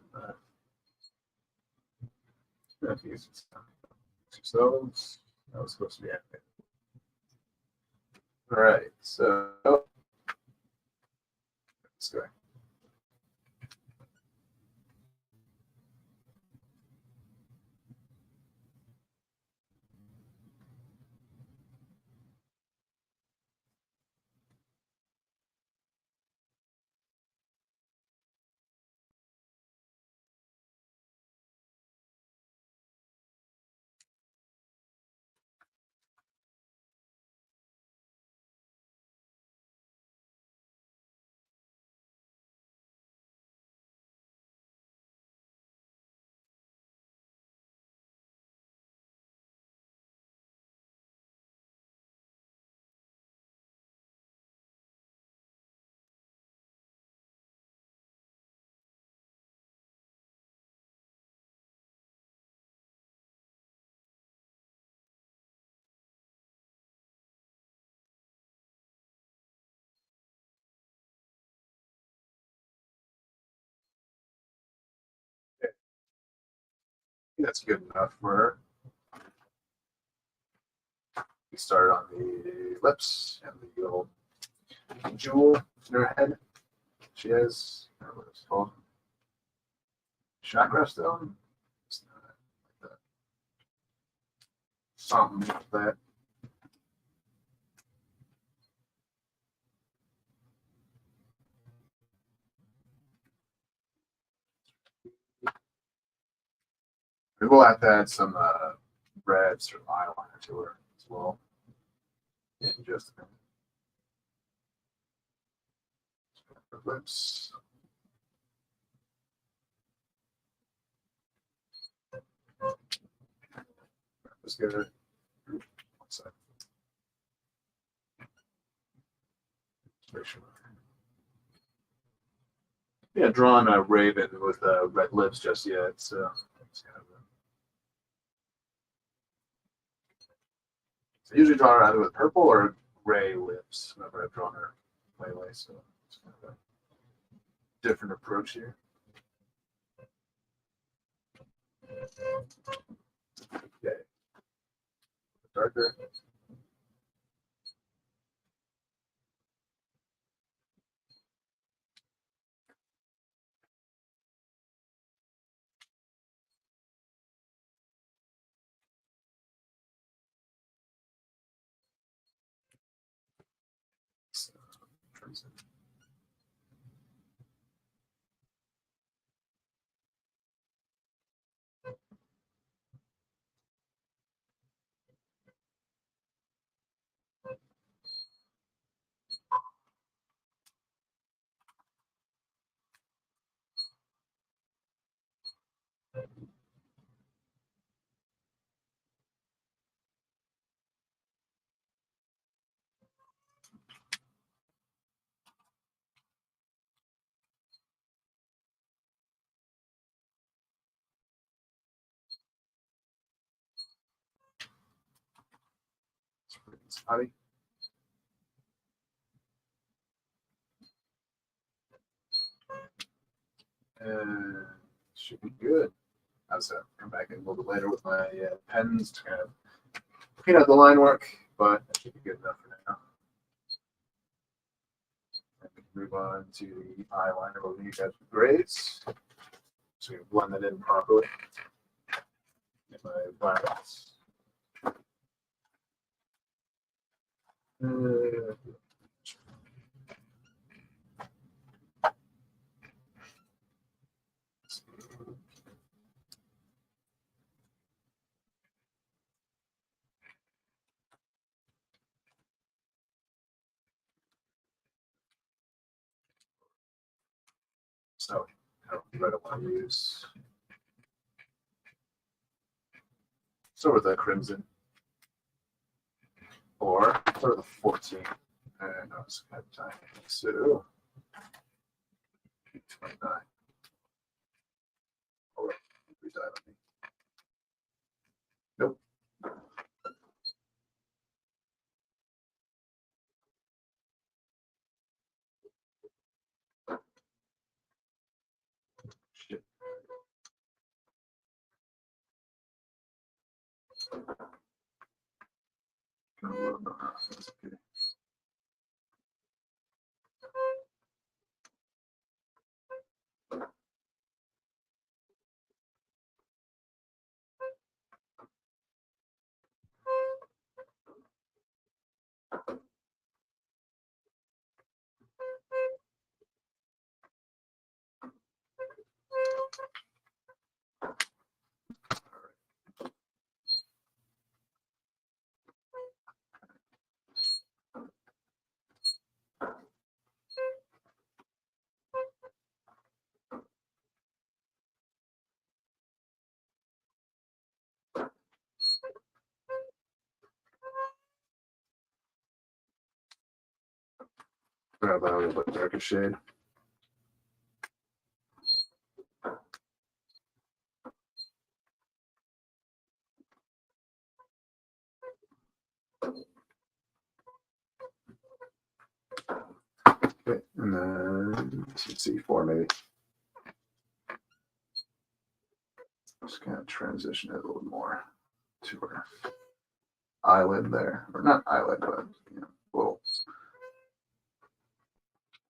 those. That was supposed to be active. All right, so let's go. That's good enough for her. We start on the lips and the little jewel in her head. She has, I don't know what it's called. Chakra stone? It's not like that. Something like that. We will have to add some reds or eyeliner to her as well in just a minute. Her lips. Let's get her. One second. Make sure. Yeah, drawn a raven with red lips just yet, so it's kind of I usually draw her either with purple or gray lips whenever I've drawn her lately, so it's kind of a different approach here. Okay. Darker. Spotty. And should be good. I'll come back in a little bit later with my pens to kind of clean out the line work, but that should be good enough for now. And we can move on to the eyeliner. We'll leave you guys with grades, so we can blend that in properly. Get my violets. So I don't want to use. So with the crimson. Or for the 14. And I was kind of time. So 29. Oh, wait. Redial on me. Nope. Shit. That's okay. Grab a little bit darker shade. Okay, and then C4 maybe. Just kind of transition it a little more to her eyelid there, or not eyelid, but you know,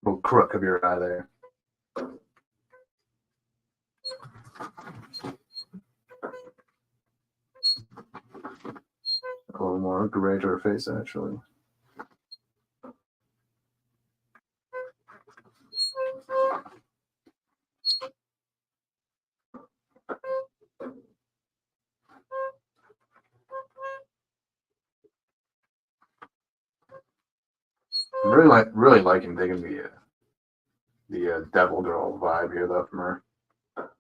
little crook of your eye there. A little more gray to her face, actually. I'm really liking taking the Devil Girl vibe here though from her. I'll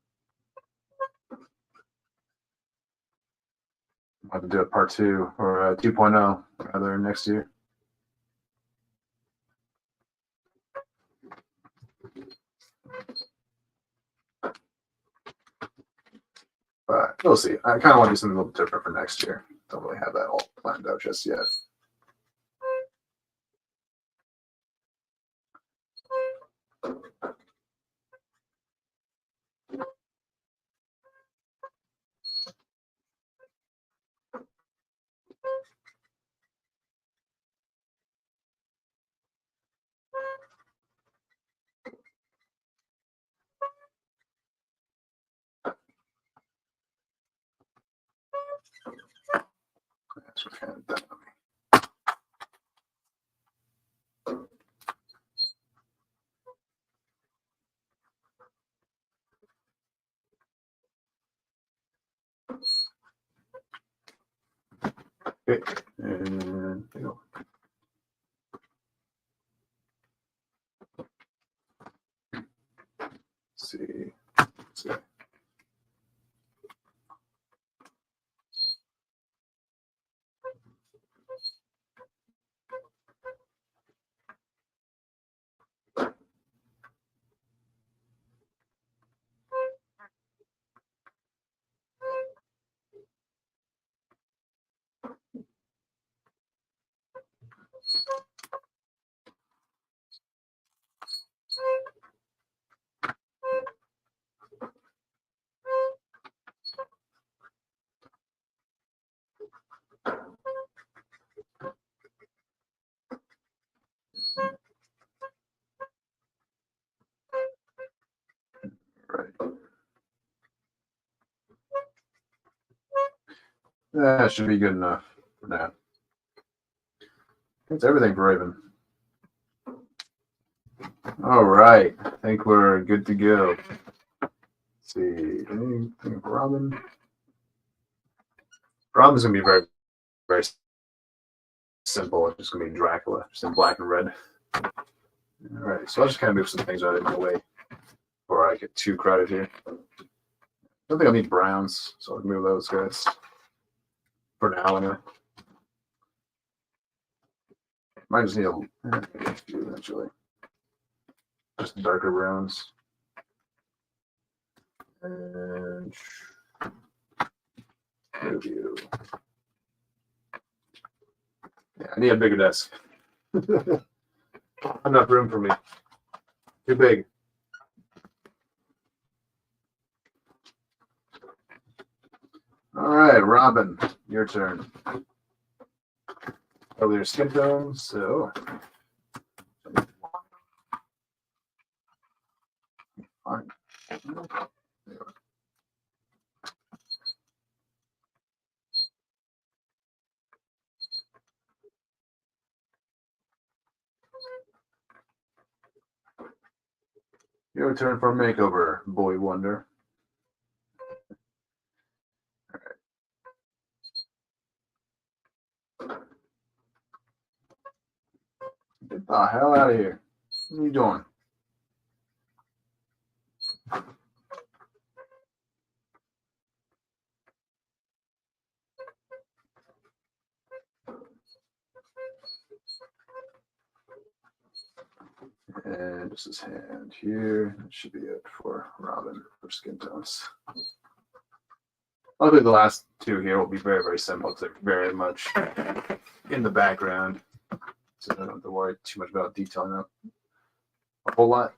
have to do a part 2 or 2.0 rather next year. But we'll see. I kind of want to do something a little bit different for next year. Don't really have that all planned out just yet. That's what kind of done on me. Okay, and there you go. Let's see. Right. That should be good enough for now. That's everything for Raven. All right, I think we're good to go. Let's see, anything for Robin? Robin's gonna be very, very simple. It's just gonna be Dracula, just in black and red. All right, so I'll just kind of move some things out of the way before I get too crowded here. I don't think I'll need browns, so I'll remove those guys for now anyway. Might just need a few eventually. Just darker browns. And review. Yeah, I need a bigger desk. Enough room for me. Too big. All right, Robin, your turn. Over your skin tones, so fine. Your turn for makeover, boy wonder. Get the hell out of here. What are you doing? And just his hand here. That should be it for Robin for skin tones. Luckily, the last two here will be very, very simple because they're very much in the background. So I don't have to worry too much about detailing up a whole lot.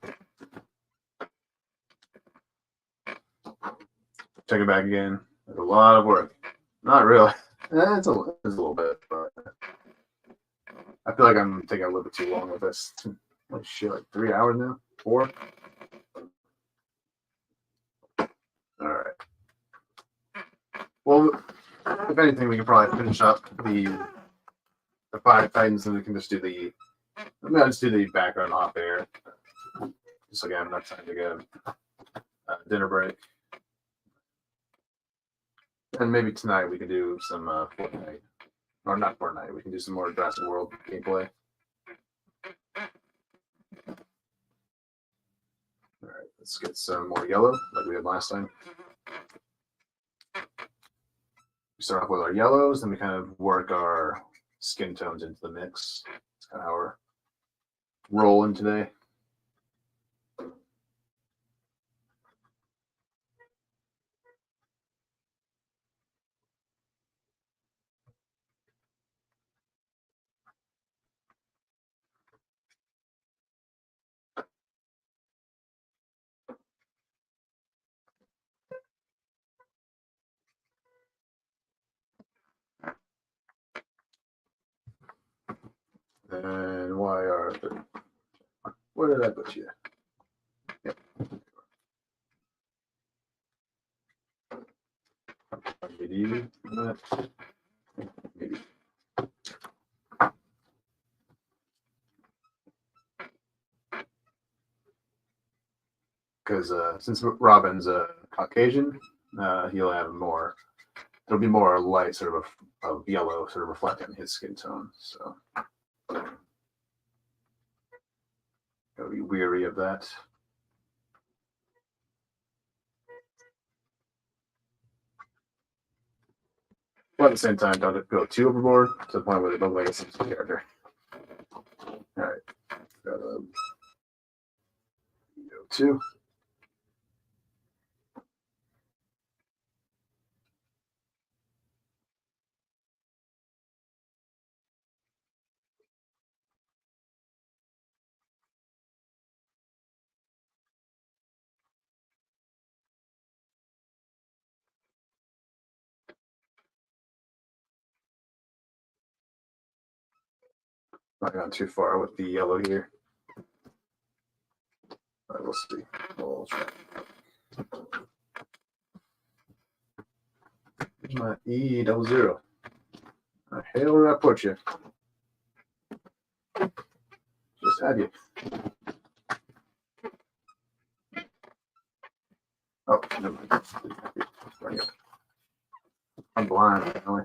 Check it back again. There's a lot of work. Not really. It's a little bit, but I feel like I'm taking a little bit too long with this. Oh shit, like 3 hours now? 4? All right. Well, if anything, we can probably finish up the 5 Titans, and we can just do the. I'm gonna just do the background off air, just so I have enough time to get a dinner break. And maybe tonight we can do some Fortnite, or not Fortnite. We can do some more Jurassic World gameplay. All right, let's get some more yellow like we had last time. We start off with our yellows, then we kind of work our skin tones into the mix. That's kind of how we're rolling today. And why are the, where did I put you? Yep. Maybe. Maybe. Because since Robin's Caucasian, he'll have more. There'll be more light, sort of yellow, sort of reflecting his skin tone. So. Gotta be weary of that. But at the same time, don't go too overboard to the point where it looks like a Simpsons character. All right. Got a two. Not gone too far with the yellow here. All right, we'll see. We'll try. Here's my E00. Where the hell did I put you? Just had you. Oh, never mind. I'm blind, apparently.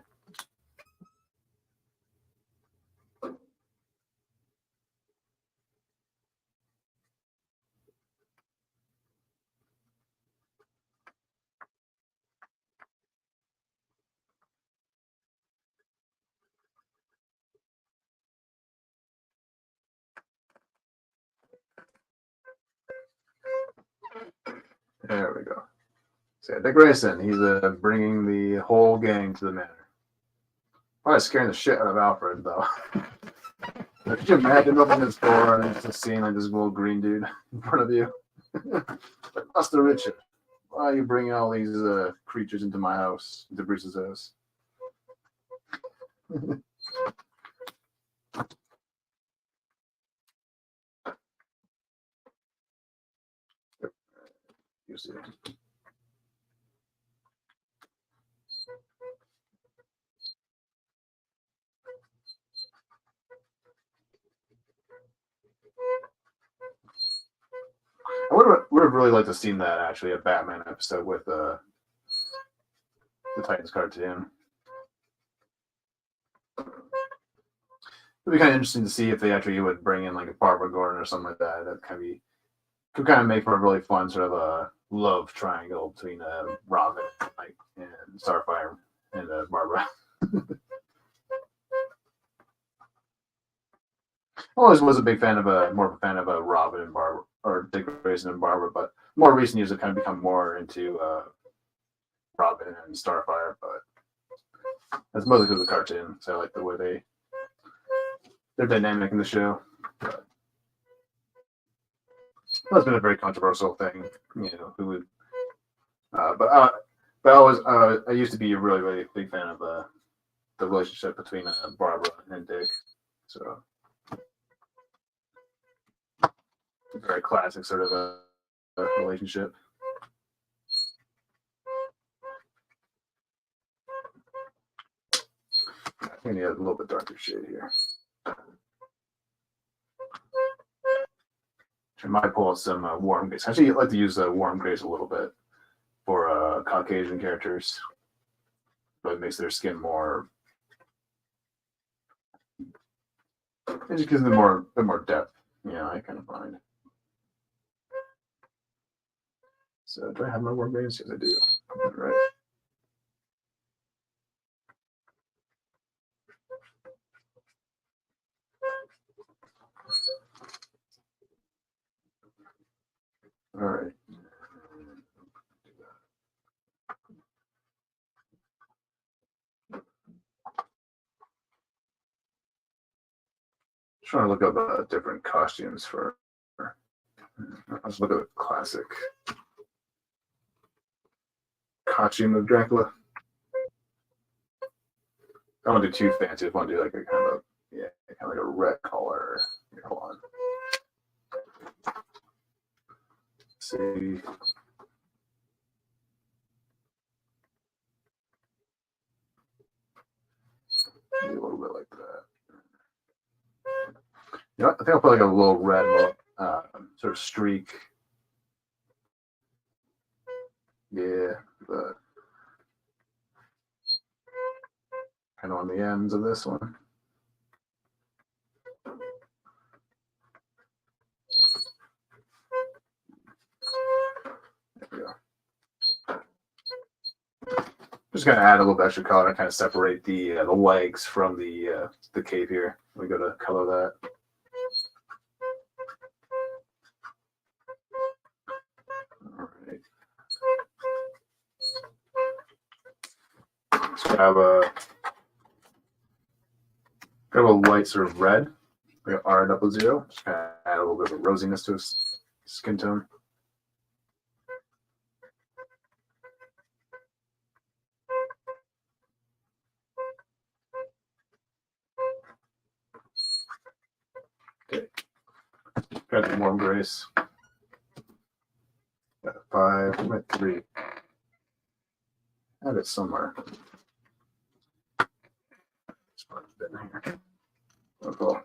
There we go. So Dick Grayson, he's bringing the whole gang to the manor. Probably scaring the shit out of Alfred, though. Could you imagine opening this door and just seeing like this little green dude in front of you? Like, Master Richard, why are you bringing all these creatures into my house, into Bruce's house? You see. I would have really liked to have seen that actually, a Batman episode with the Titans cartoon. It'd be kind of interesting to see if they actually would bring in like a Barbara Gordon or something like that. That could kind of make for a really fun sort of a love triangle between Robin, like, and Starfire and Barbara. I always was a big fan of more of a fan of Robin and Barbara, or Dick Grayson and Barbara, but more recent years I've kind of become more into Robin and Starfire, but that's mostly because of the cartoon. So I like the way they're dynamic in the show. But that's been a very controversial thing, you know. Who would? But I used to be a really, really big fan of the relationship between Barbara and Dick. So very classic sort of a relationship. I think I need a little bit darker shade here. I might pull out some warm grays. Actually, I like to use warm grays a little bit for Caucasian characters, but it makes their skin more. It just gives them a bit more depth. You know, I kind of find. So, do I have my warm grays? Yes, I do. All right. All right. Trying to look up different costumes for. Let's look at the classic costume of Dracula. I don't want to do too fancy. I want to do like a kind of like a red color. Here, hold on. Let's see. Maybe a little bit like that. You know, I think I'll put like a little red sort of streak. Yeah, but kind of on the ends of this one. There we go. Just gonna add a little bit extra color and kind of separate the legs from the cape here. We go to color that. All right. Let's grab a light sort of red. We got R00. Just kind of add a little bit of a rosiness to his skin tone. Okay. Grab the warm grays. Got a 5. I'm at 3. Add it somewhere. Here. Oh, cool.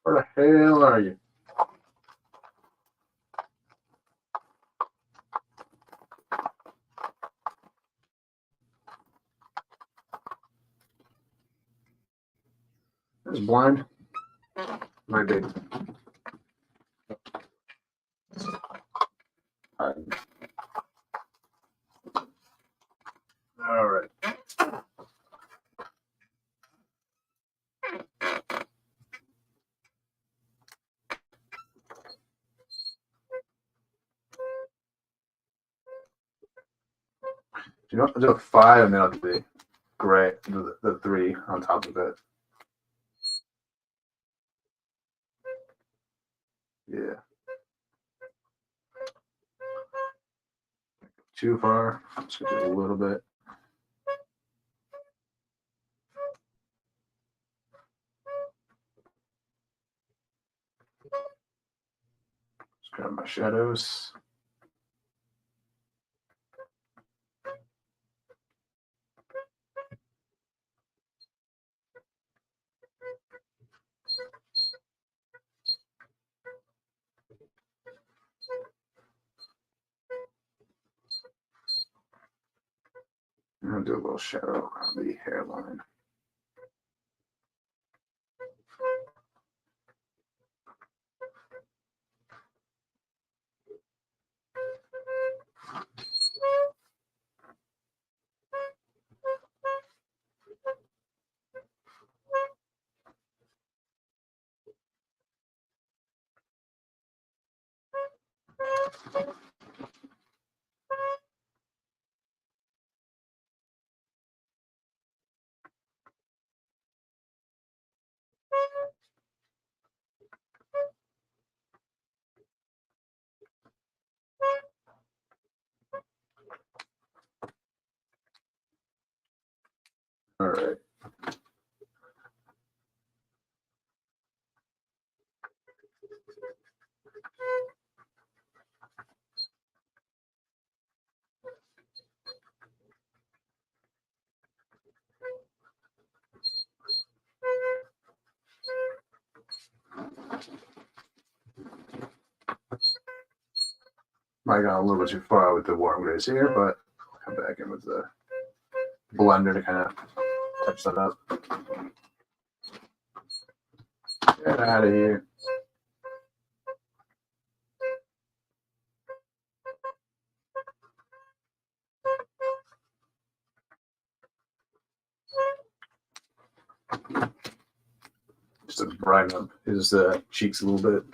Where the hell are you? It's blind. My big. All You know, I'll do a 5 and then I'll do the gray, the 3 on top of it. Yeah. Too far. Just gonna do a little bit. Just grab my shadows. I'm gonna do a little shadow around the hairline. All right. Might got a little bit too far with the warm grays here, but I'll come back in with the blender to kind of touch that up. Get out of here. Just to brighten up his cheeks a little bit.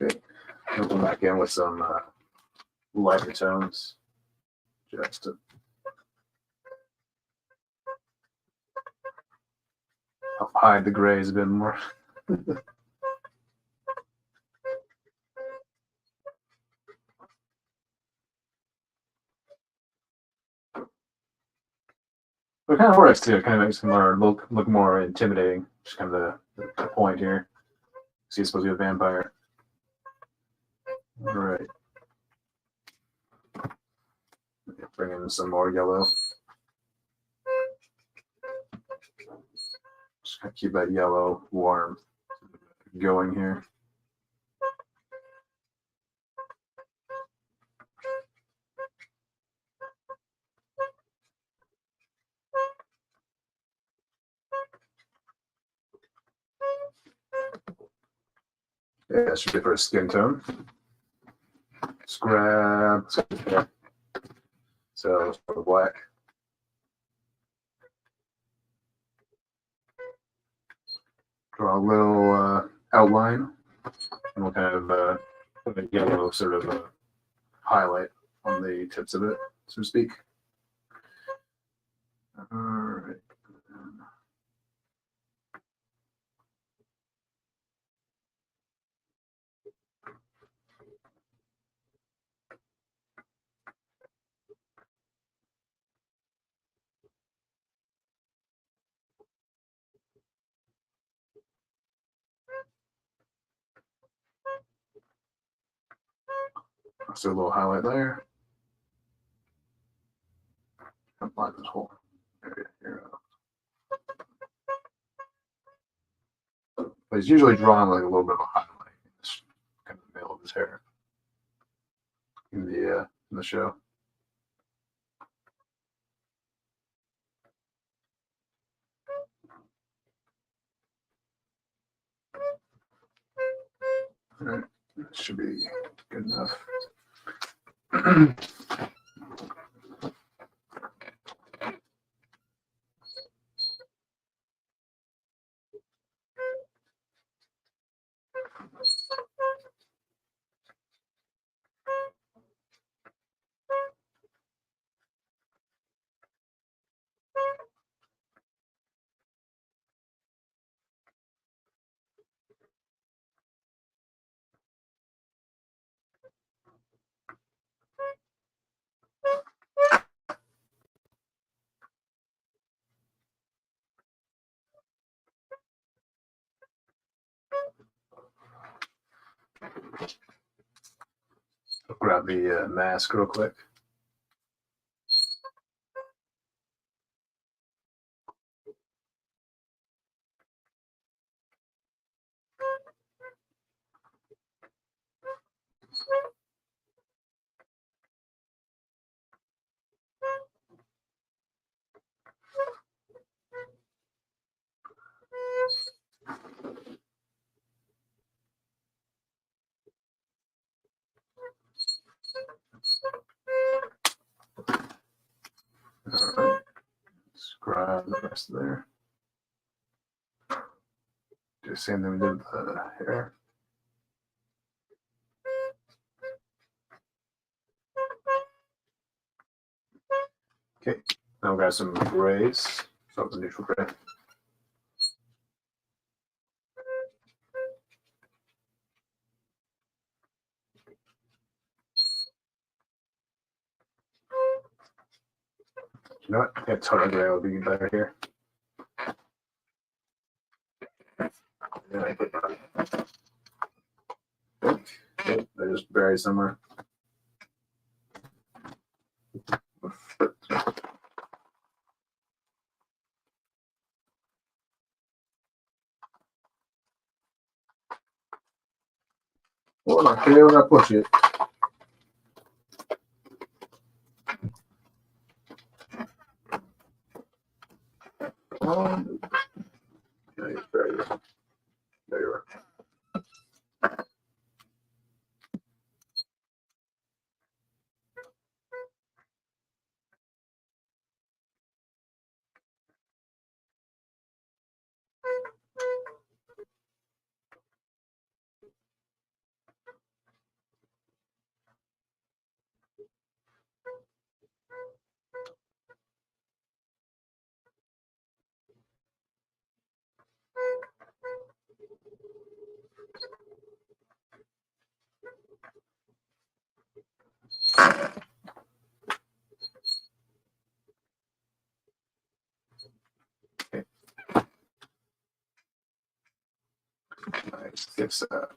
Okay, I'll come back in with some lighter tones, just to help hide the grays a bit more. It kind of works too. It kind of makes him look more intimidating. Just kind of the point here. So he's supposed to be a vampire. All right. Bring in some more yellow. Just kind of keep that yellow warm going here. Yeah, that should be for a skin tone. Let's grab, yeah. So for the black. Draw a little outline, and we'll kind of put a yellow sort of highlight on the tips of it, so to speak. All right. So a little highlight there. Apply this whole area here. But he's usually drawing like a little bit of a highlight in this kind of the middle of his hair in the show. All right, that should be good enough. I'll grab the mask real quick. All right, let's grab the rest of there. Do the same thing we did with the hair. Okay, now we've got some grays. Start with the neutral gray. You know what? Yeah, total gray will be better here. Yeah, I put that. Okay, they're just buried somewhere. Hola, creo una coche. No, you're buried. There you are. Nice. Fix that.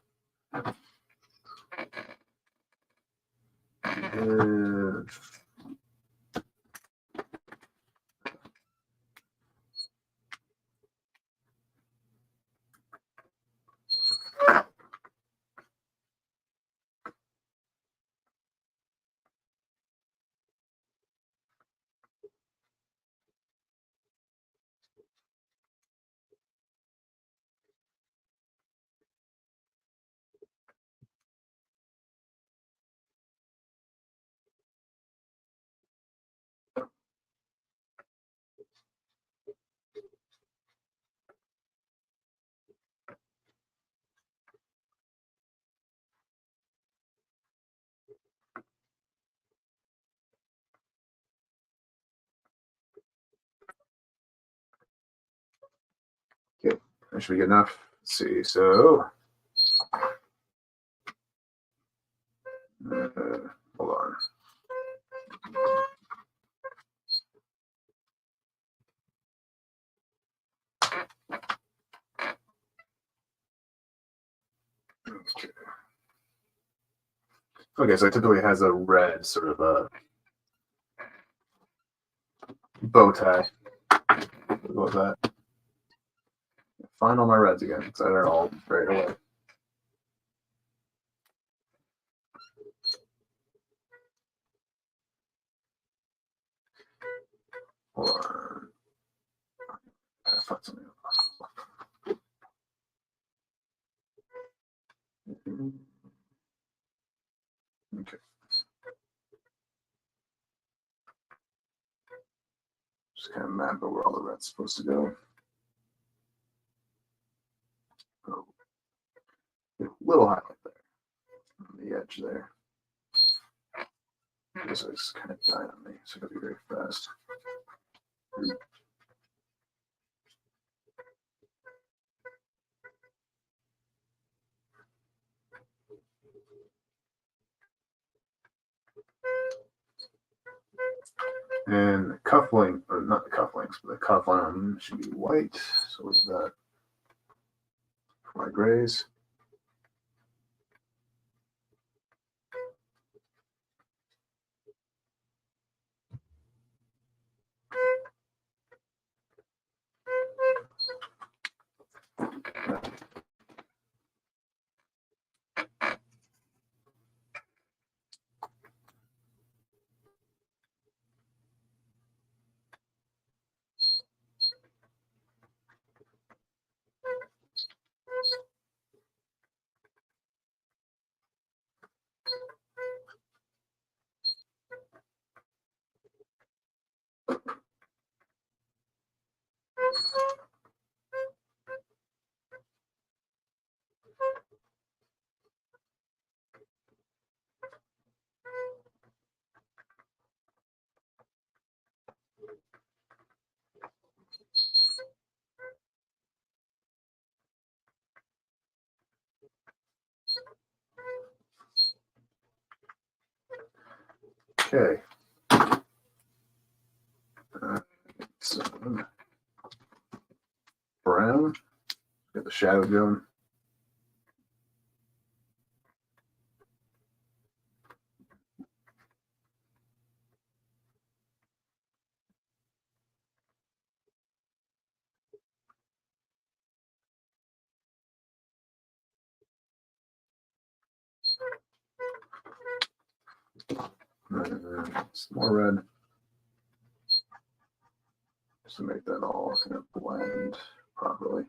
Okay, that should be good enough. Let's see, so hold on. Okay, so it typically has a red sort of a bow tie. What was that? Find all my reds again, because they're all buried away. Hold on. I gotta find something. Okay. Just kind of map out where all the red's supposed to go. Oh, a little highlight there on the edge there. This is kind of dying on me, so I gotta be very fast. And the cufflink, or not the cufflinks, but the cuff arm should be white. So leave that for my grays. Okay. So brown. Get the shadow going. Some more red. Just to make that all kind of blend properly.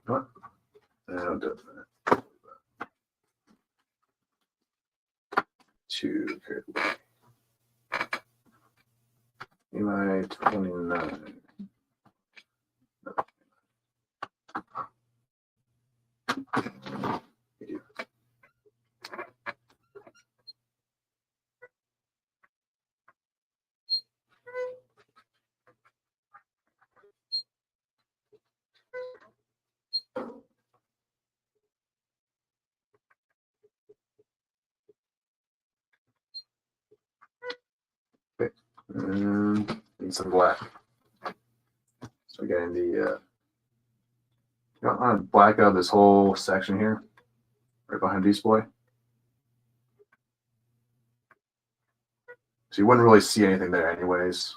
What? Now do that. Two carried away. Uni 29. Okay. Need some black. So getting the I want to black out this whole section here, right behind display. So you wouldn't really see anything there anyways.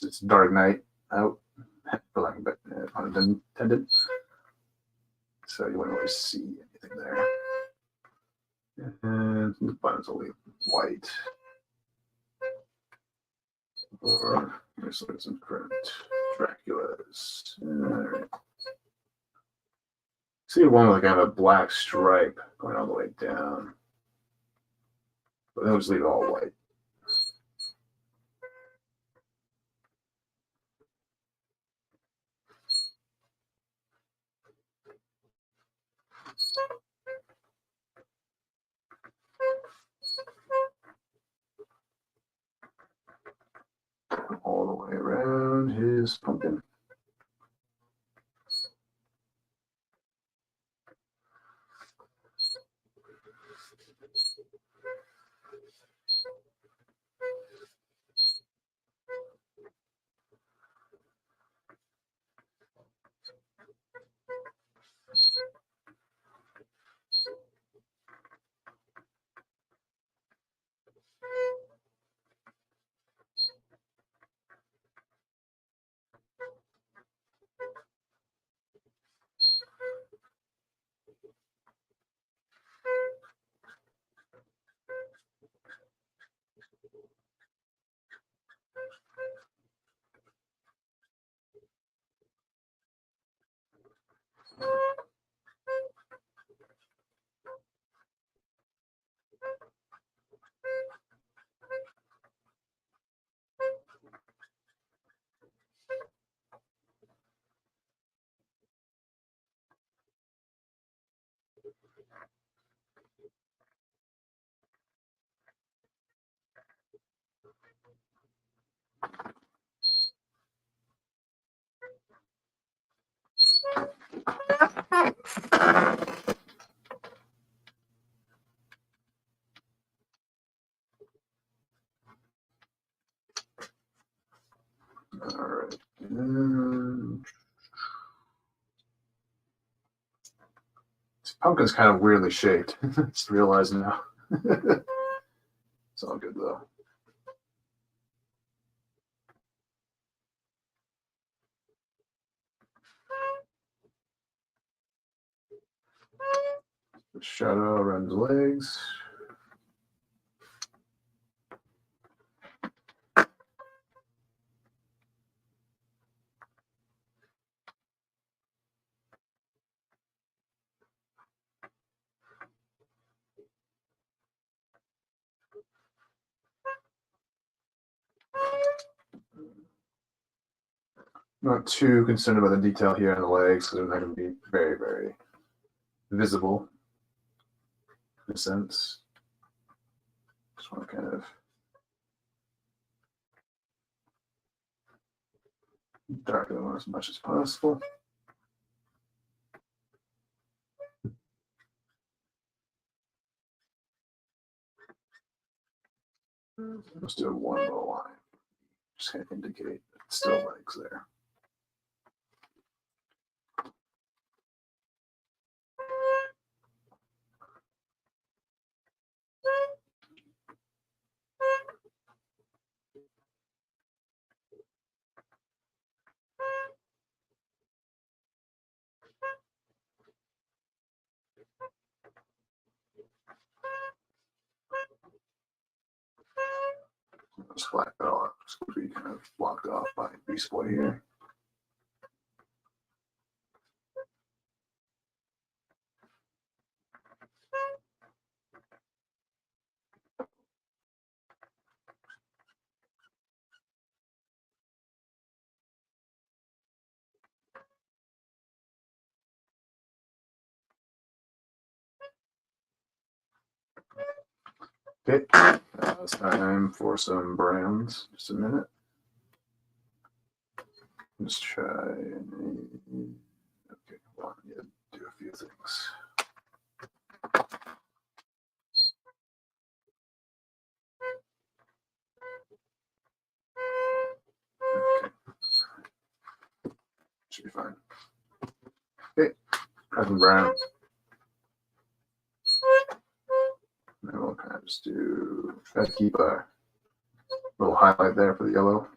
It's dark night out, for lack of pun intended. So you wouldn't really see anything there. And the buttons will leave white. Or let's look at some current Draculas. All right. See one with kind of a black stripe going all the way down. But then we'll just leave it all white. All the way around his pumpkin. All right. This pumpkin's kind of weirdly shaped. Just realizing now. It's all good though. Shadow around the legs. Not too concerned about the detail here on the legs because they're not going to be very, very visible in a sense. Just want to kind of darken them as much as possible. Let's do a one low line. Just kind of indicate it's still legs there. Just flatten it all up. It's going to be kind of blocked off by display here. Okay, it's time for some browns. Just a minute. Let's try. Okay, well, I need to do a few things. Okay, should be fine. Okay, got some brown. And we'll kind of just try to keep a little highlight there for the yellow.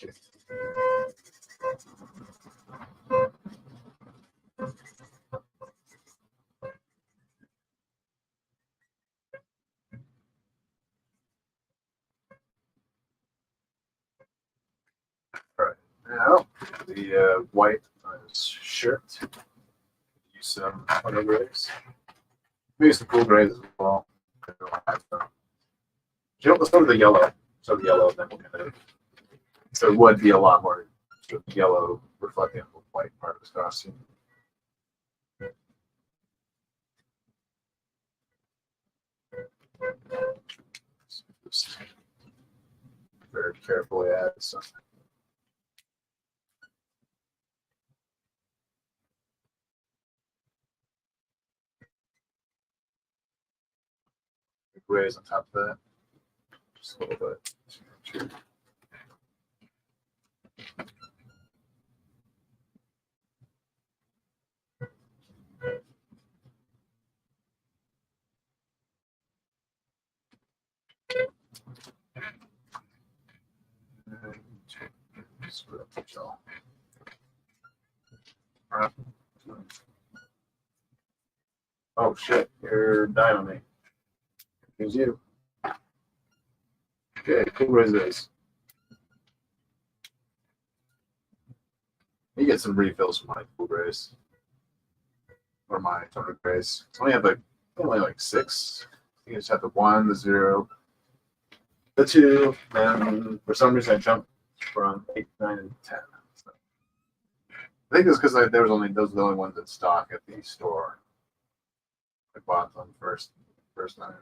Okay. All right, now the white on his shirt. Use some other grays. Maybe some cool grays as well. Let's go to the yellow. So the yellow, then we'll kind of. So it would be a lot more yellow reflecting the white part of his costume. very carefully at. So. Grays on top of that. Just a little bit. Oh shit, you're dying on me. Here's you. Okay, cool razors. You get some refills from my cool grays. Or my toner grays. I only like 6. You just have the 1, the 0, the 2, and for some reason I jumped from 8, 9, and 10. So I think it's because there was only those are the only ones in stock at the store. I bought them first time.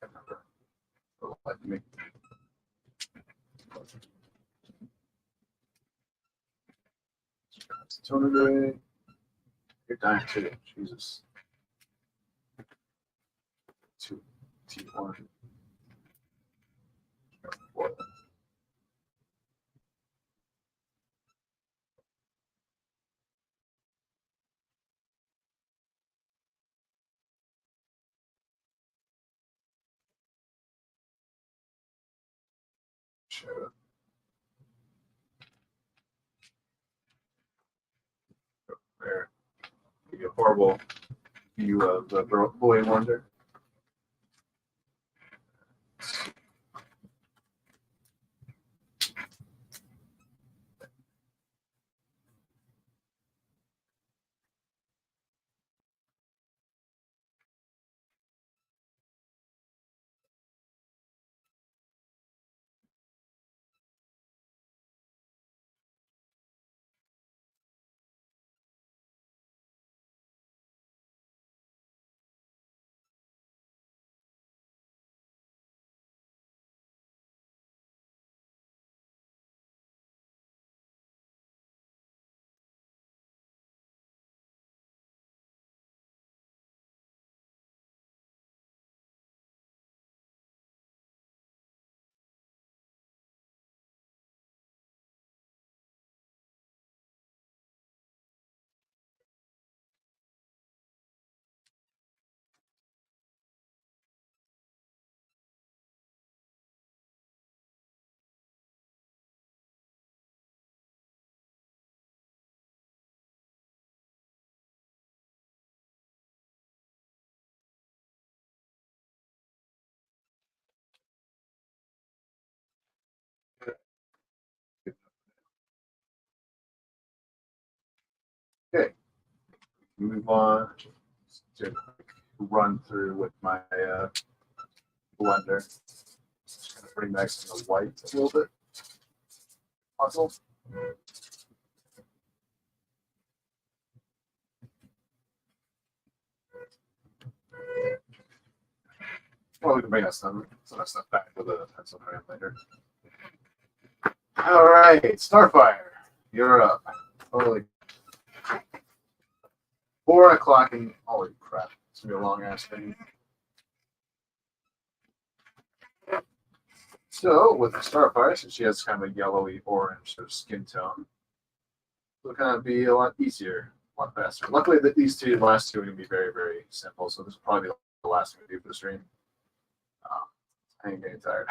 Can't remember. Like me. Toner gray. You're dying too. Jesus. 2 T1. Sure. There. Give you a horrible view of the boy wonder. Okay, move on to run through with my blender. Just gonna bring back some of the white a little bit. Puzzle. Well, we can bring some of that stuff back with a pencil crayon later. All right, Starfire, you're up. Holy 4 o'clock and holy crap, it's gonna be a long ass thing. So with the Starfire, since she has kind of a yellowy orange sort of skin tone, it'll kind of be a lot easier, a lot faster. Luckily, these last two are gonna be very, very simple. So this will probably be the last thing we do for the stream. I ain't getting tired.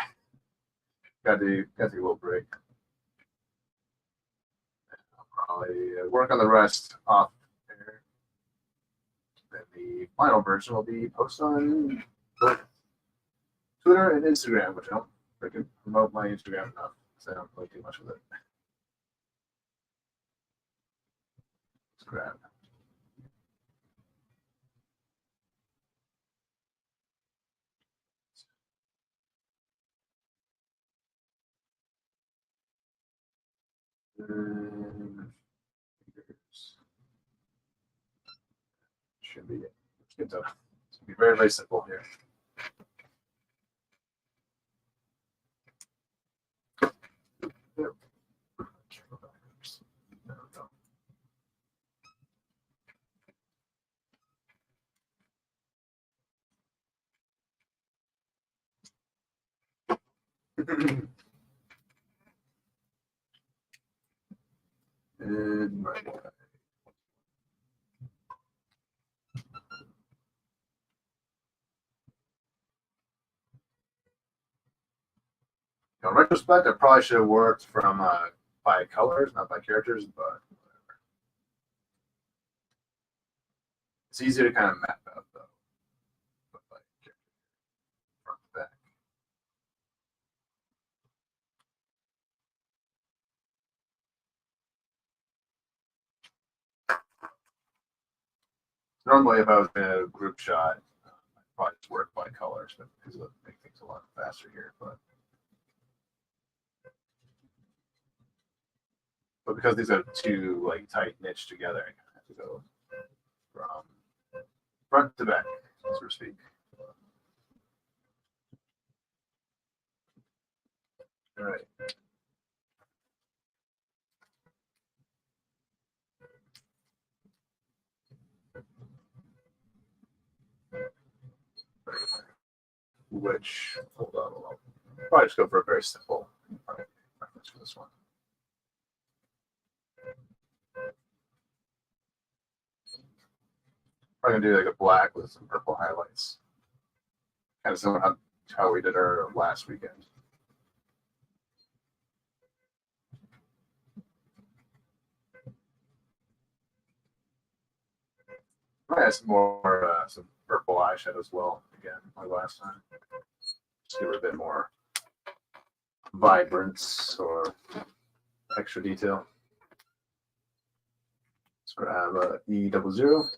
got to take a little break. I'll probably work on the rest off there. Then the final version will be posted on both Twitter and Instagram, which I don't freaking promote my Instagram enough because I don't play too much with it. Let's grab. Should be it. It's going to be very, very simple here. And my in retrospect, I probably should have worked from by colors, not by characters, but whatever. It's easier to kind of map out though. But by character, front to back. Normally, if I was in a group shot, I'd probably just work by colors, but because it would make things a lot faster here. But because these are two like tight niche together, I have to go from front to back, so to speak. All right. Which, hold on, probably just go for a very simple reference for this one. Probably gonna do like a black with some purple highlights. Kind of similar to how we did our last weekend. I had some more, some purple eyeshadow as well, again, like last time. Just give it a bit more vibrance or extra detail. Let's grab a E00.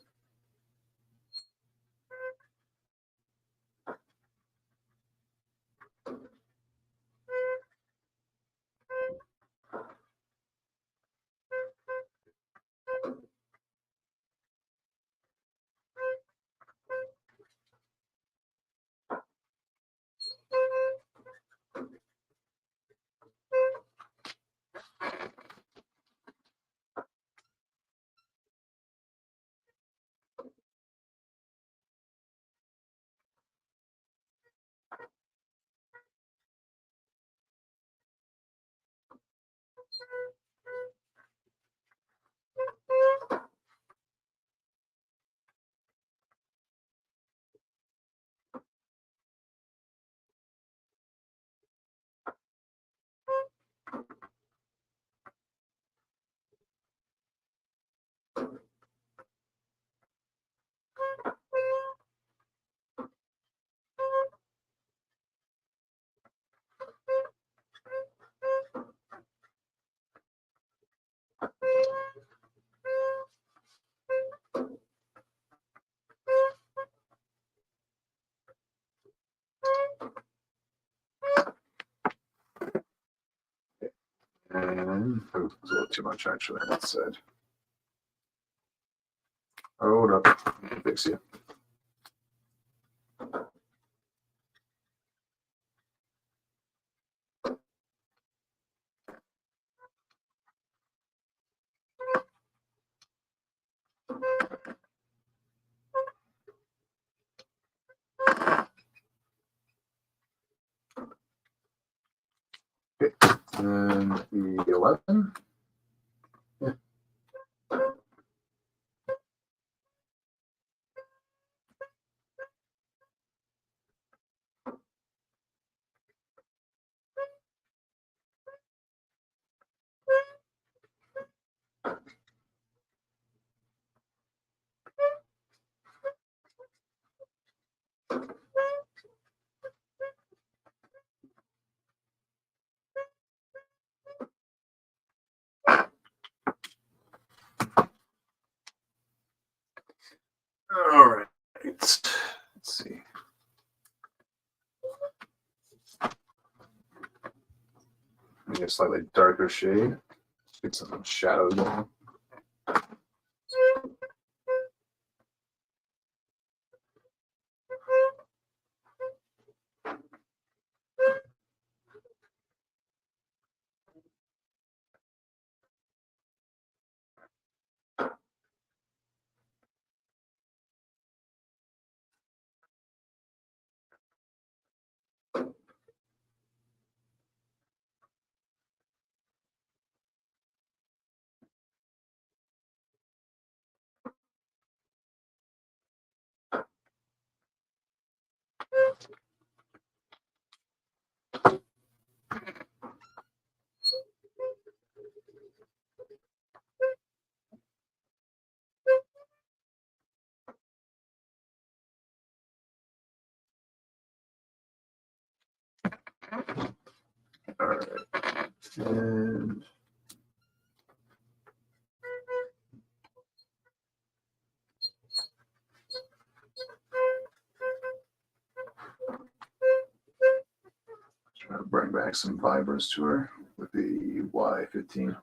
And oh, it's a little too much actually. That said, hold up, I can fix you. Okay, and the 11. Yeah. All right. Let's see. Maybe a slightly darker shade. Let's get some shadows going. All right. And trying to bring back some fibers to her with the Y15.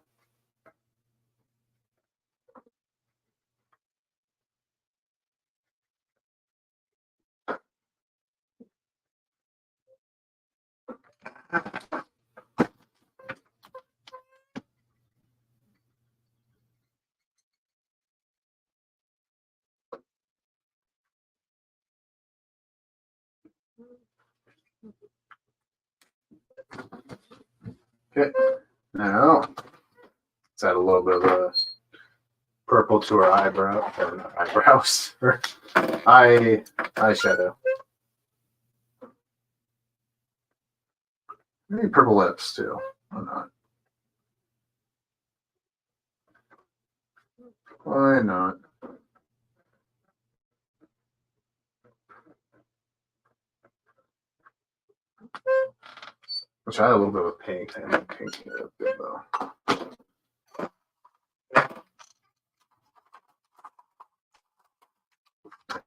Okay, now let's add a little bit of a purple to her eyebrow, or not eyebrows, her eyeshadow. Maybe purple lips too. Why not? Why not? I'll try a little bit of pink. I like pink a bit though.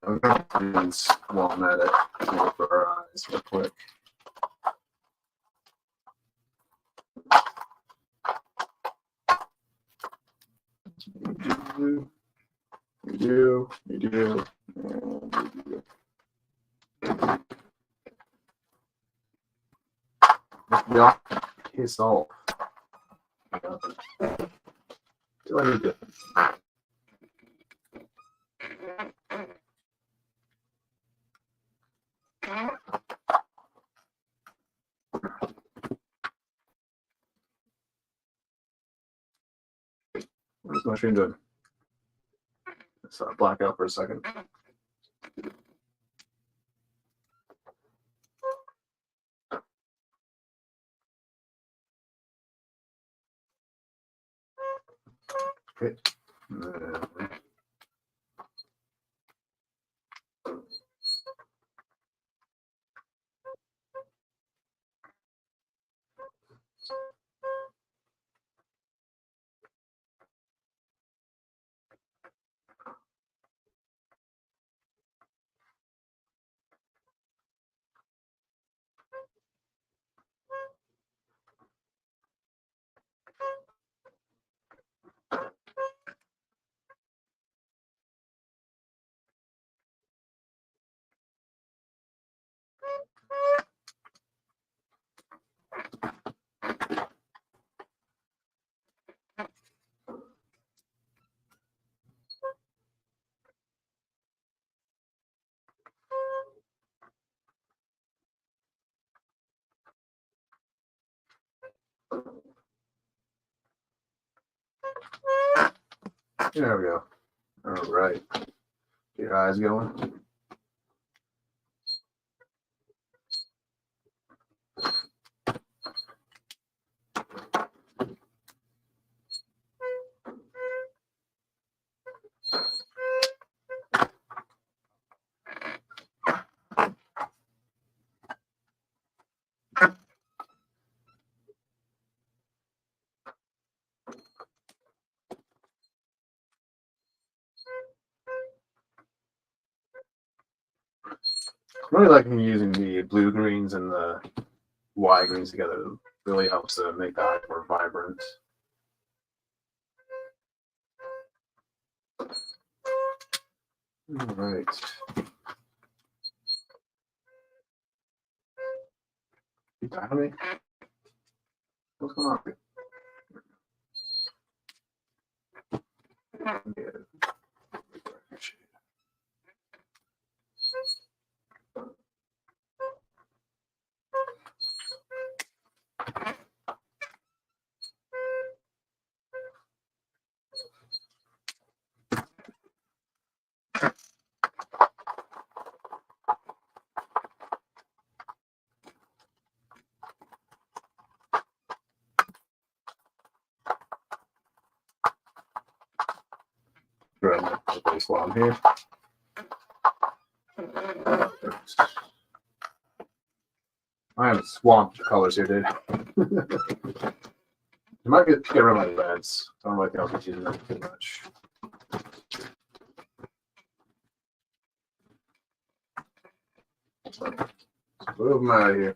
I'm going to use one at it for her eyes real quick. You do, and you do. Yeah, piss off. Do I need to? What's my screen doing? Let's black out for a second. Okay. There we go. All right. Get your eyes going. I really like using the blue greens and the Y greens together. It really helps to make the eye more vibrant. All right. You tired of me? What's going on? Yeah. Right, place while I'm here. I have swamped colors here, dude. I might get rid of my reds. I don't think I'll be using them too much. Move them out of here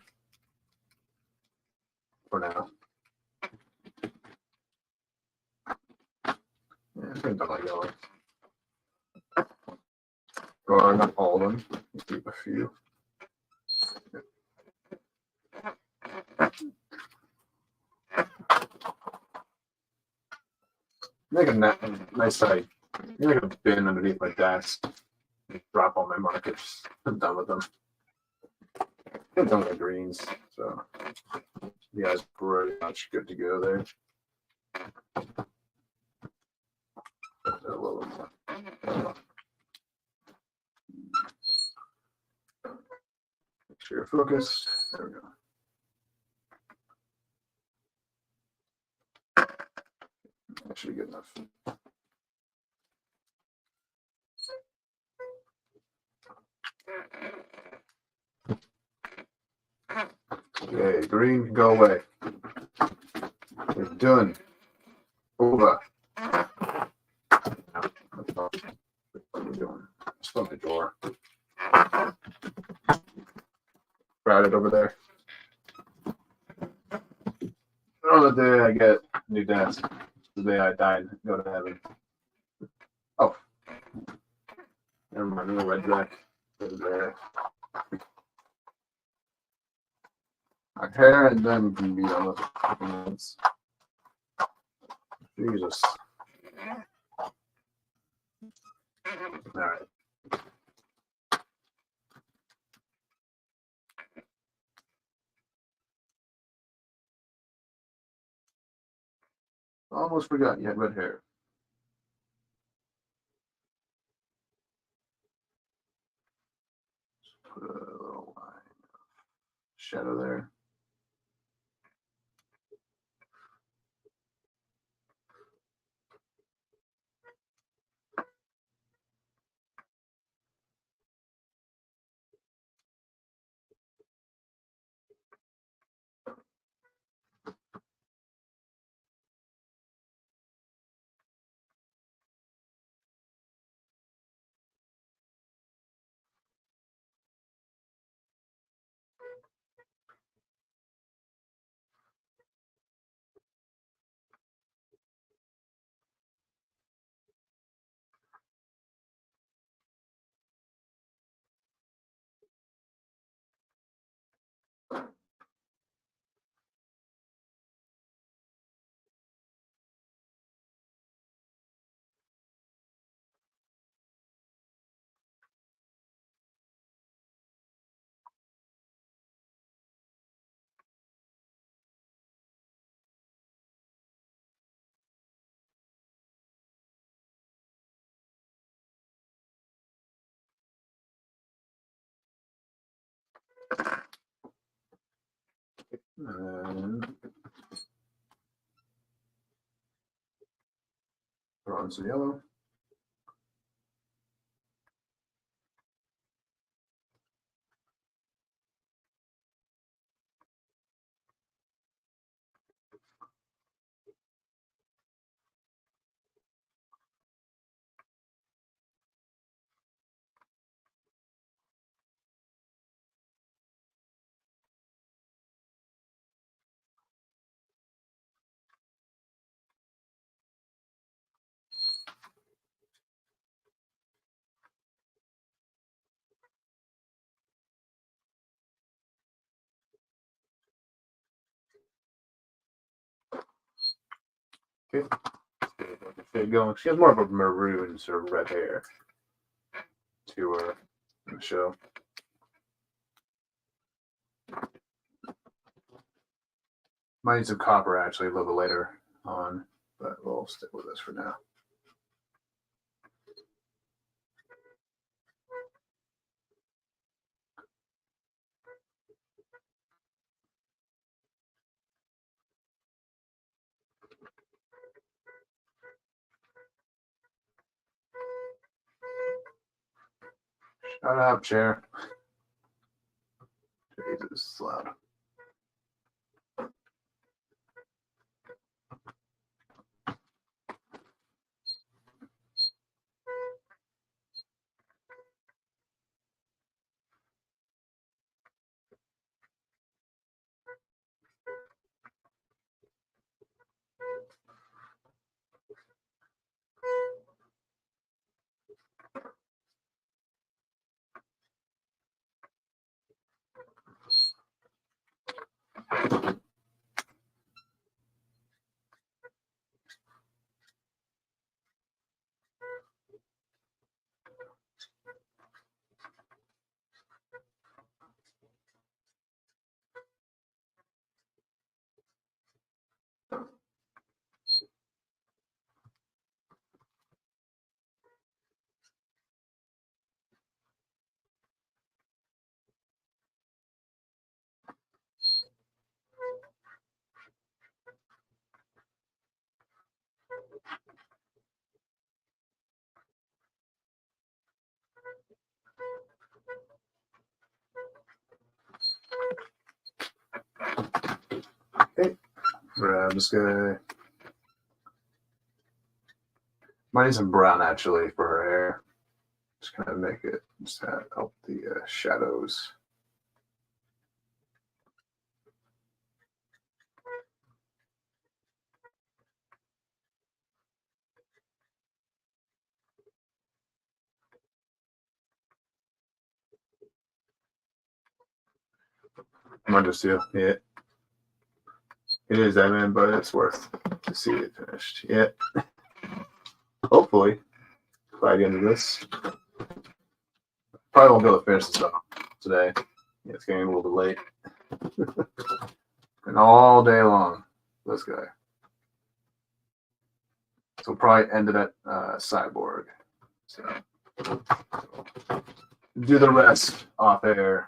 for now. Yeah, I think I like yellow. Or not all of them. Keep a few. Make a nice side. Make a bin underneath my desk. Drop all my markers. I'm done with them. I'm done with the greens, so you guys pretty much good to go there. A little more. Make sure you're focused. There we go. That should be good enough. Okay, green can go away. We're done. Over. What are we doing? Just on the door. Crowded over there. Oh, the day I get a new desk. The day I died, go to heaven. Oh. Never mind, no red jack. There. My hair and then we can be on with it. Jesus. Alright. Almost forgot you had red hair. Just put a little line of shadow there. And throw on some yellow. Okay. Shade going. She has more of a maroon sort of red hair to her in the show. Might need some copper actually a little bit later on, but we'll stick with this for now. Shut up, chair. Jesus, it's loud. Okay, grab this guy. Might need some brown actually for her hair. Just kind of make it, just help the shadows. Might just do it. It is Evan, but it's worth to see it finished. Yeah. Hopefully, by the end of this. Probably won't be able to finish this off today. Yeah, it's getting a little bit late. And all day long, this guy. So we'll probably end it at Cyborg. So do the rest off air.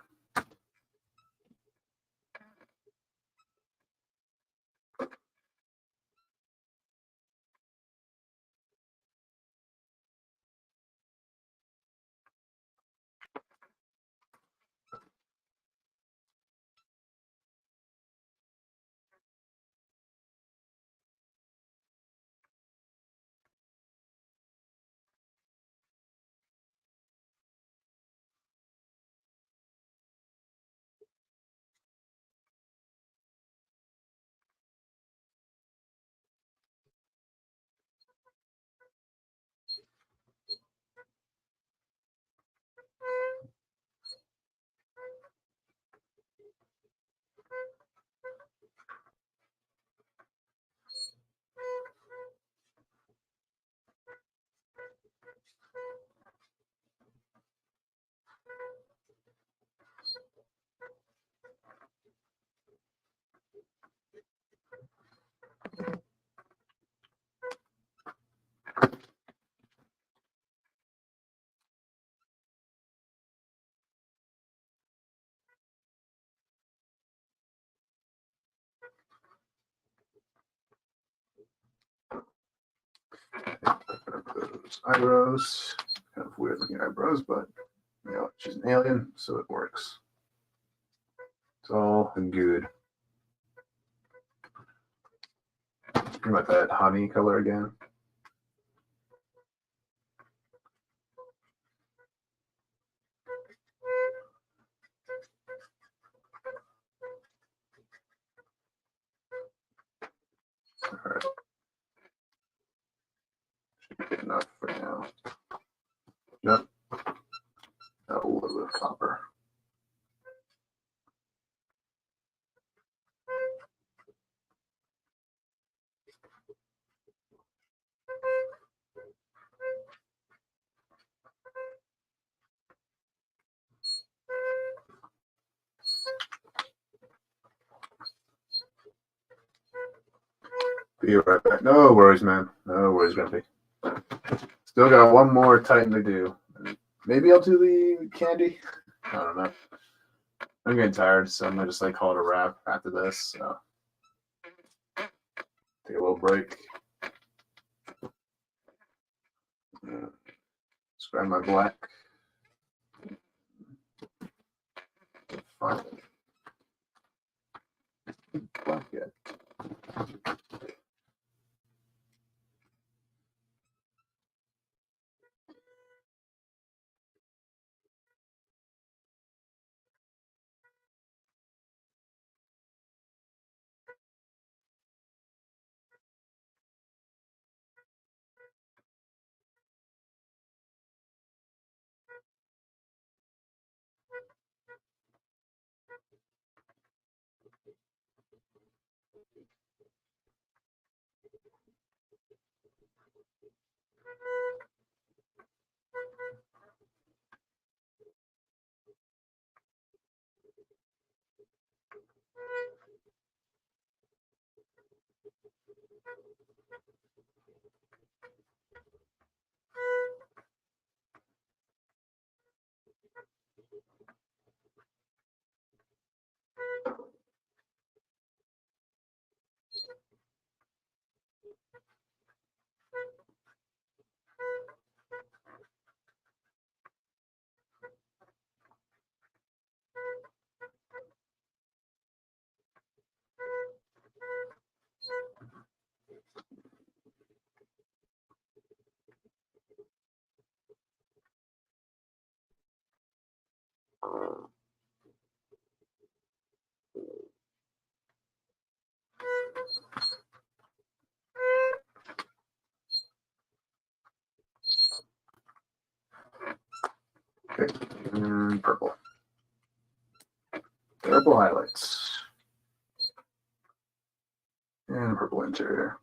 Those eyebrows, kind of weird looking eyebrows, but you know, she's an alien, so it works. It's all good. Think about that honey color again. All right. Should be good enough for now. Yep. A little bit of copper. Be right back. No worries, man. No worries, Grumpy. Still got one more Titan to do. Maybe I'll do the candy. I don't know. I'm getting tired, so I'm gonna just like call it a wrap after this. So take a little break. Just grab my black. Fine. Black yet. Okay, and purple. Purple highlights. And purple interior.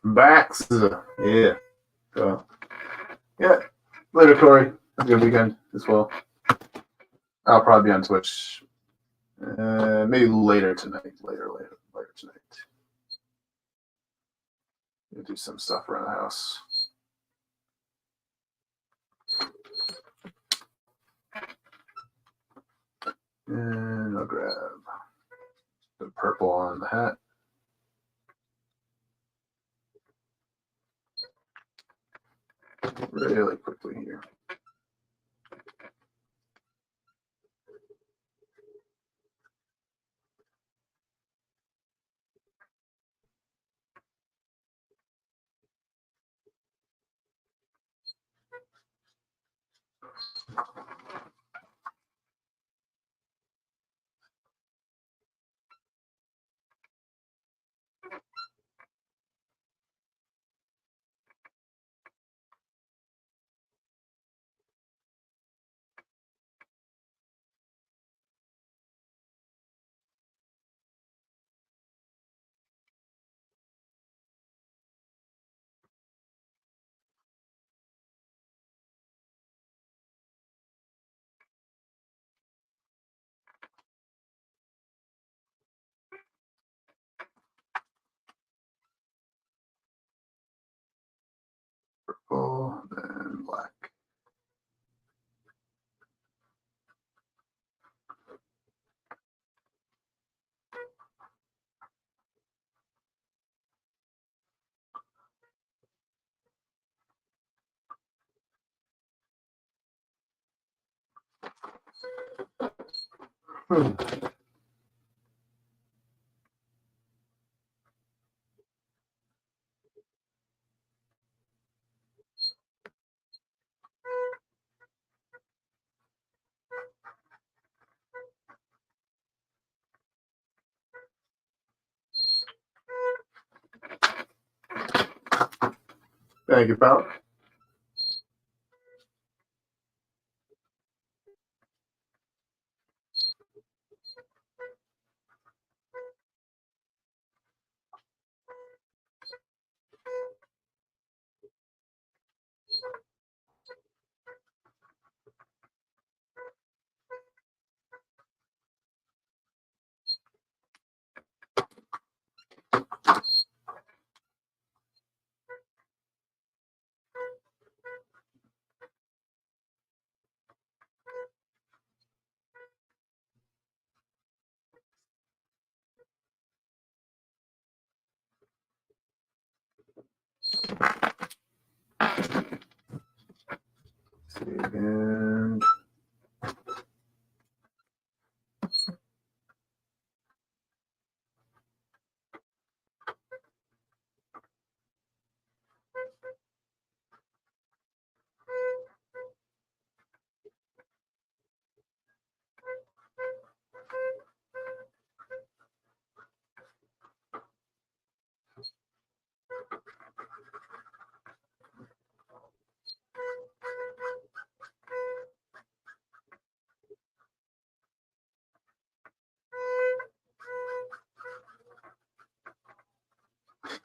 Backs. Yeah. So, yeah. Later, Corey. Have a good weekend as well. I'll probably be on Twitch. Maybe later tonight. Later tonight. We'll do some stuff around the house. And I'll grab the purple on the hat. Really quickly here. Purple, then black. Thank you, pal. And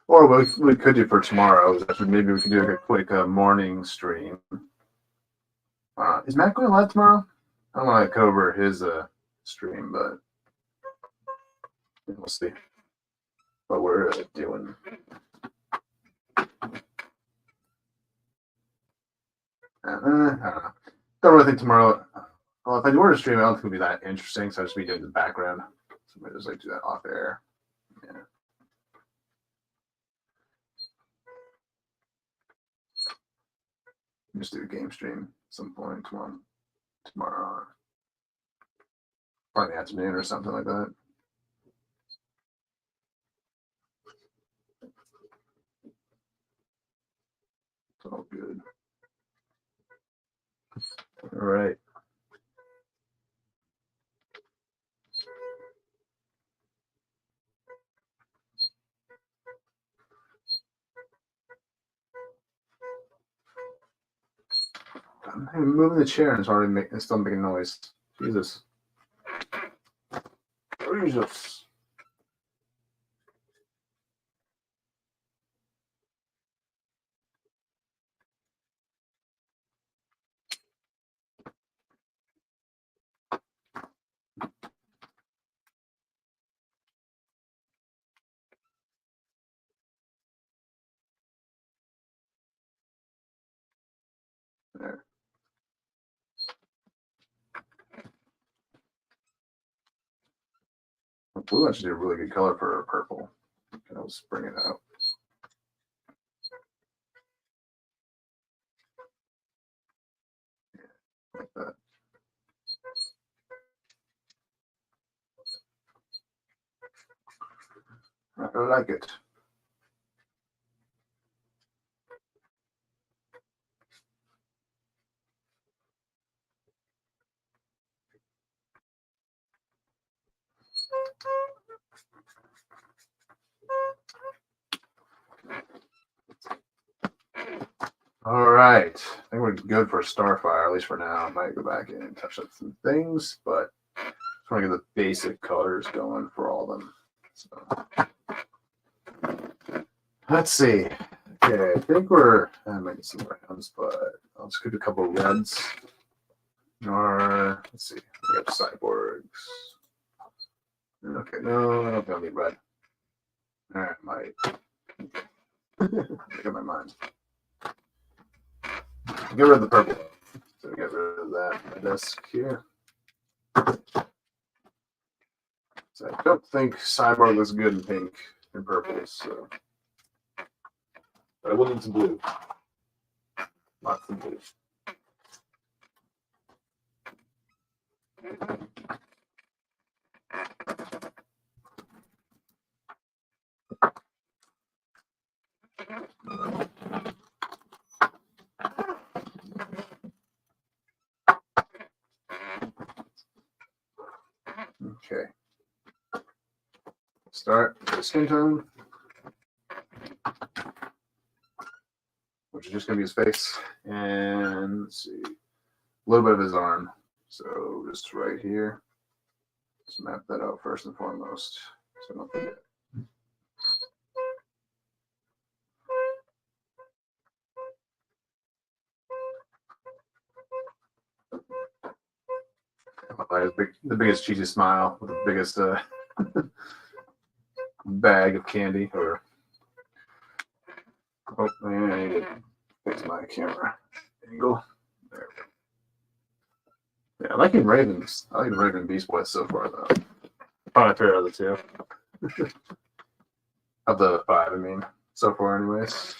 or what we could do for tomorrow is actually maybe we could do like a quick morning stream. Is Matt going live tomorrow? I don't want to cover his stream, but we'll see what we're doing. I don't know. Don't really think tomorrow. Well, if I do a stream, I don't think it'll be that interesting. So I'll just be doing the background. So I just like do that off air. Yeah. Just do a game stream at some point tomorrow, probably in the afternoon or something like that. It's all good. All right. I'm moving the chair and it's still making noise. Jesus. Jesus. There. Blue actually a really good color for purple. I'll just bring it out. Yeah, like that. I like it. All right, I think we're good for Starfire, at least for now. I might go back in and touch up some things, but I just want to get the basic colors going for all of them. So let's see. Okay, I think I might get some browns, but I'll just get a couple of reds. Or let's see, we got cyborgs. Okay, no, I don't think I'll need red. All right, might. Make up my mind. Get rid of the purple. So get rid of that on my desk here. So I don't think Cyborg looks good in pink and purple, so. But I will need some blue. Lots of blue. Okay. Start with the skin tone, which is just going to be his face, and let's see, a little bit of his arm. So just right here, let's map that out first and foremost, so don't forget. The biggest cheesy smile with the biggest bag of candy. Or oh man, I need to fix my camera angle. There. Yeah, I like Ravens. I like Raven Beast Boy so far though. Probably a pair of the two. Of the five, I mean, so far anyways.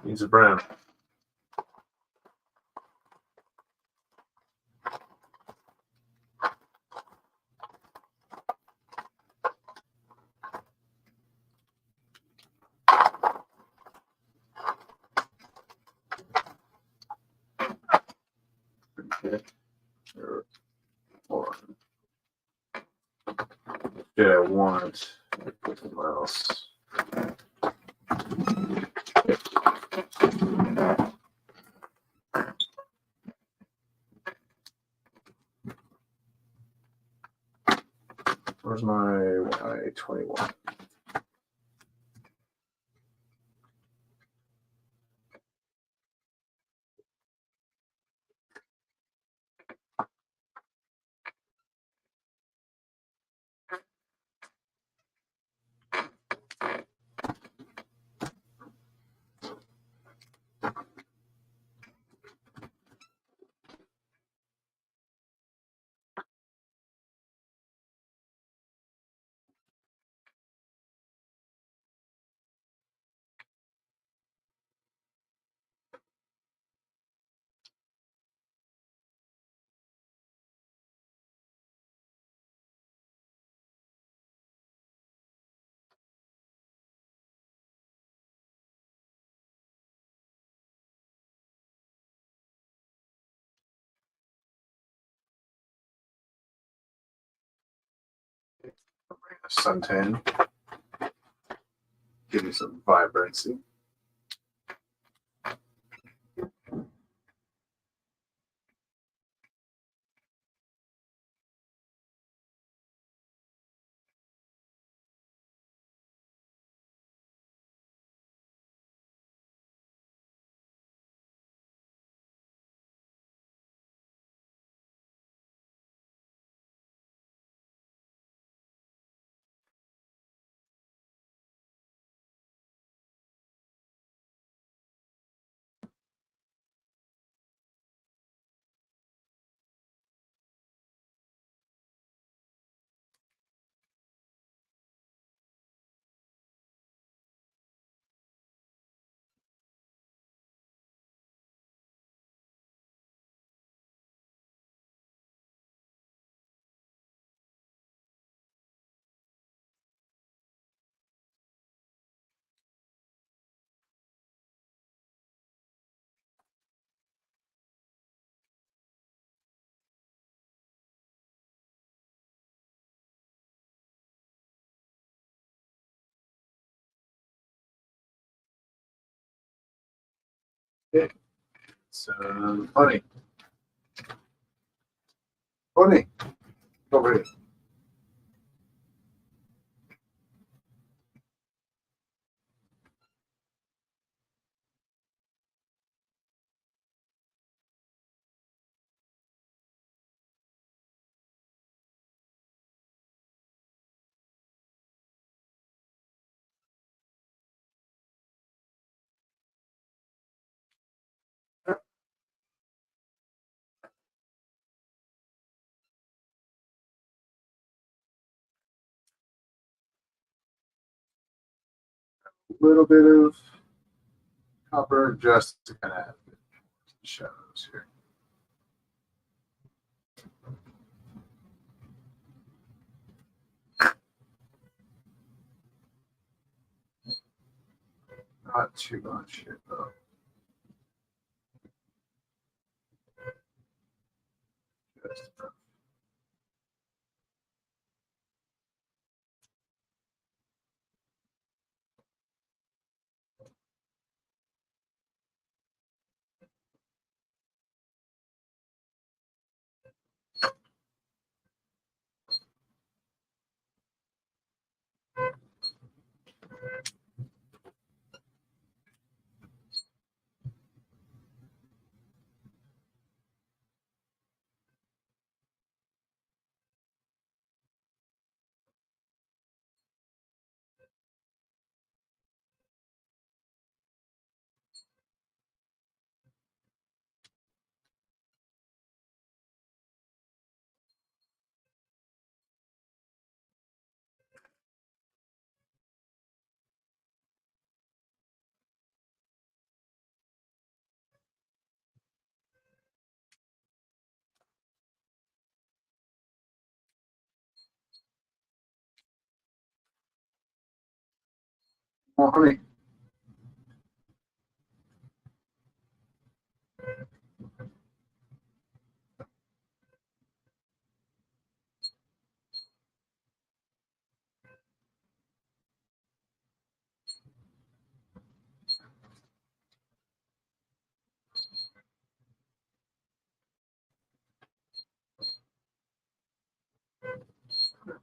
Needs a brown. Okay. Yeah, I want somewhere else. Where's my Y21? I'll bring a suntan. Give me some vibrancy. Okay. So, honey. Honey. Over here. A little bit of copper just to kind of have shadows here. Not too much here, though. Just enough. Oh, honey.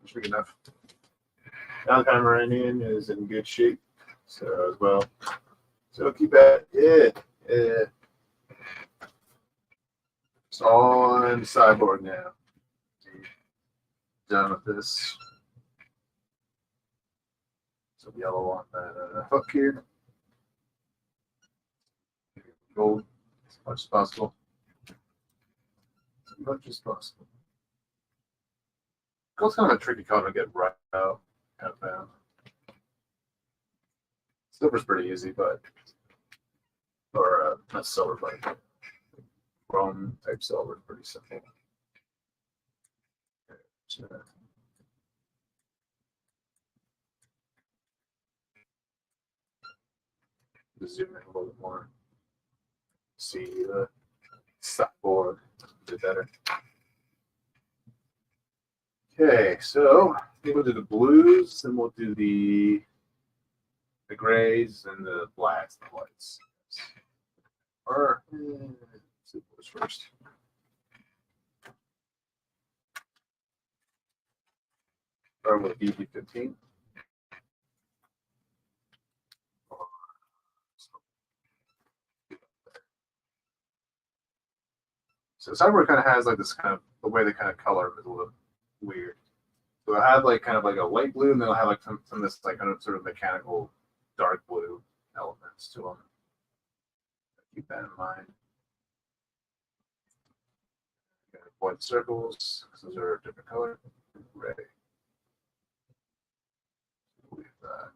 Should be enough. Downtown Meridian is in good shape, so as well. So keep at it. It's on the sideboard now. Done with this. Some yellow on that hook here. Gold as much as possible. As much as possible. Gold's kind of a tricky color to get right out. Kind of found. Silver's pretty easy, but not silver, but chrome type silver is pretty simple. So, zoom in a little bit more. See the sideboard a bit better. Okay, so we'll do the blues, then we'll do the grays and the blacks and the whites. Or let's do blues first. Start with BB15. So sideboard kind of has like this kind of the way they kind of color is a little weird. So they'll have like kind of like a light blue, and then they'll have like some of this like kind of sort of mechanical dark blue elements to them. Keep that in mind. Avoid circles because those are a different color. Red. Leave that.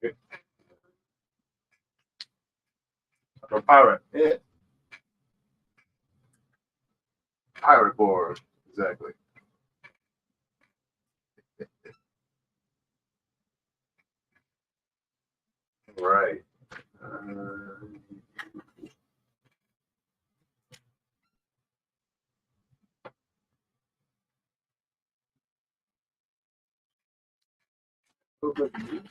Okay. For pirate, pirate board, exactly. Right. Just a little bit there.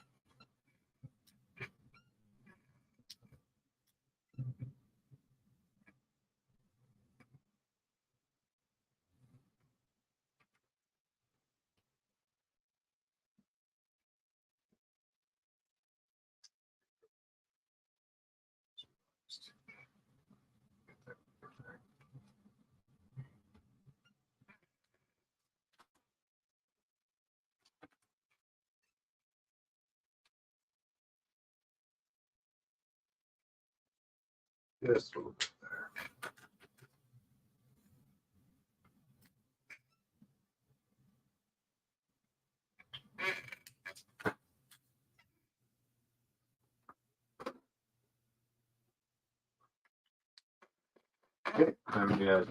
Okay, and we have a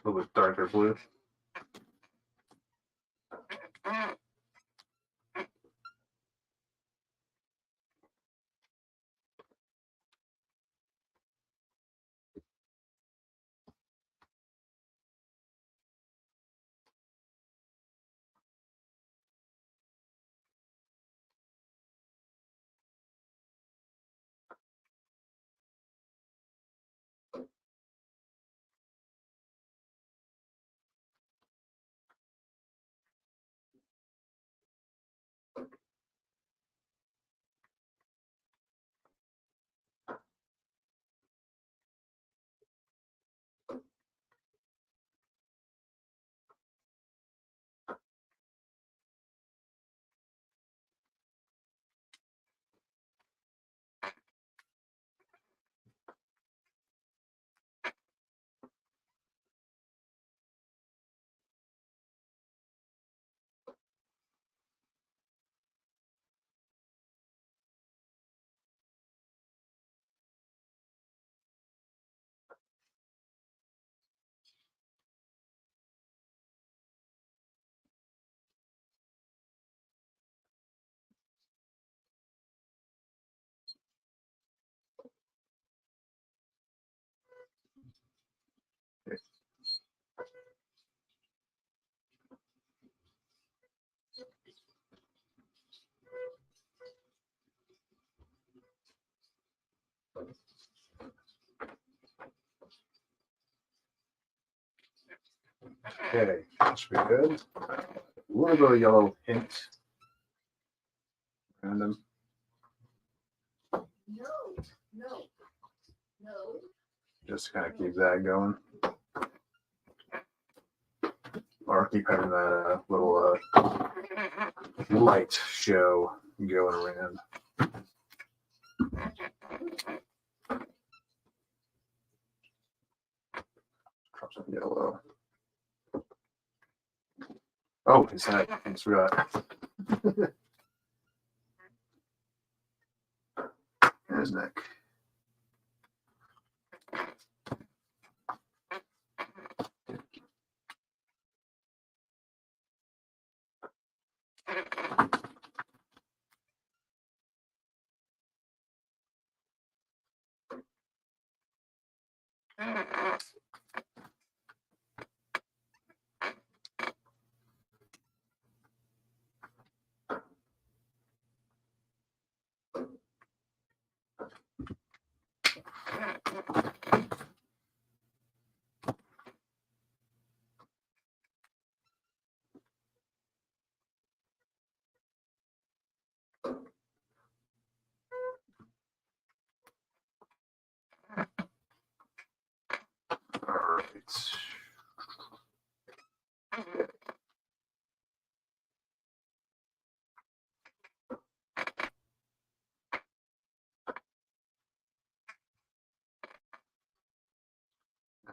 little bit darker blue. Okay, that should be good. A little bit of yellow hint. Random. Just to kind of keep that going. Or keep having that little light show going around. Drop some yellow. Oh, his head. I just forgot. And his neck. All right.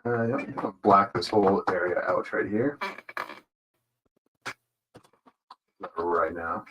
Yep, I'm gonna black this whole area out right here. Right now.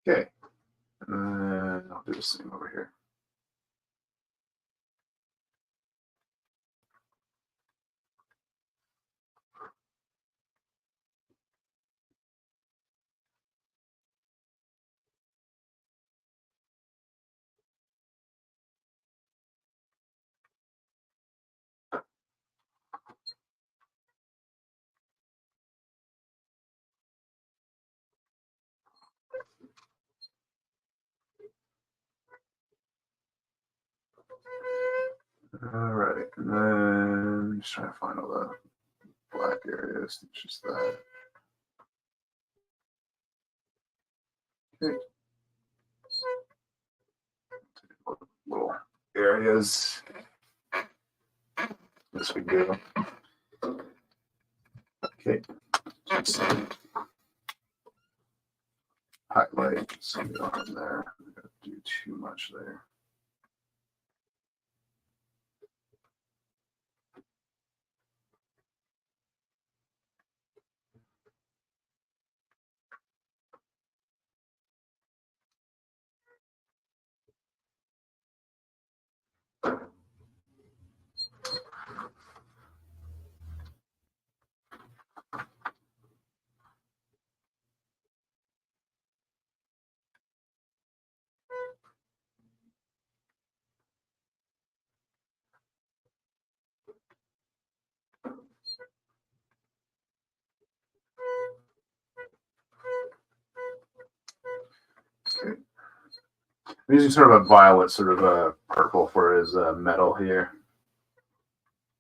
Okay. And I'll do the same over here. All right, and then just trying to find all the black areas. It's just that. Okay. Little areas. This we go. Okay. Just highlight some on there. I'm gonna do too much there. I'm using sort of a violet, sort of a purple for his metal here.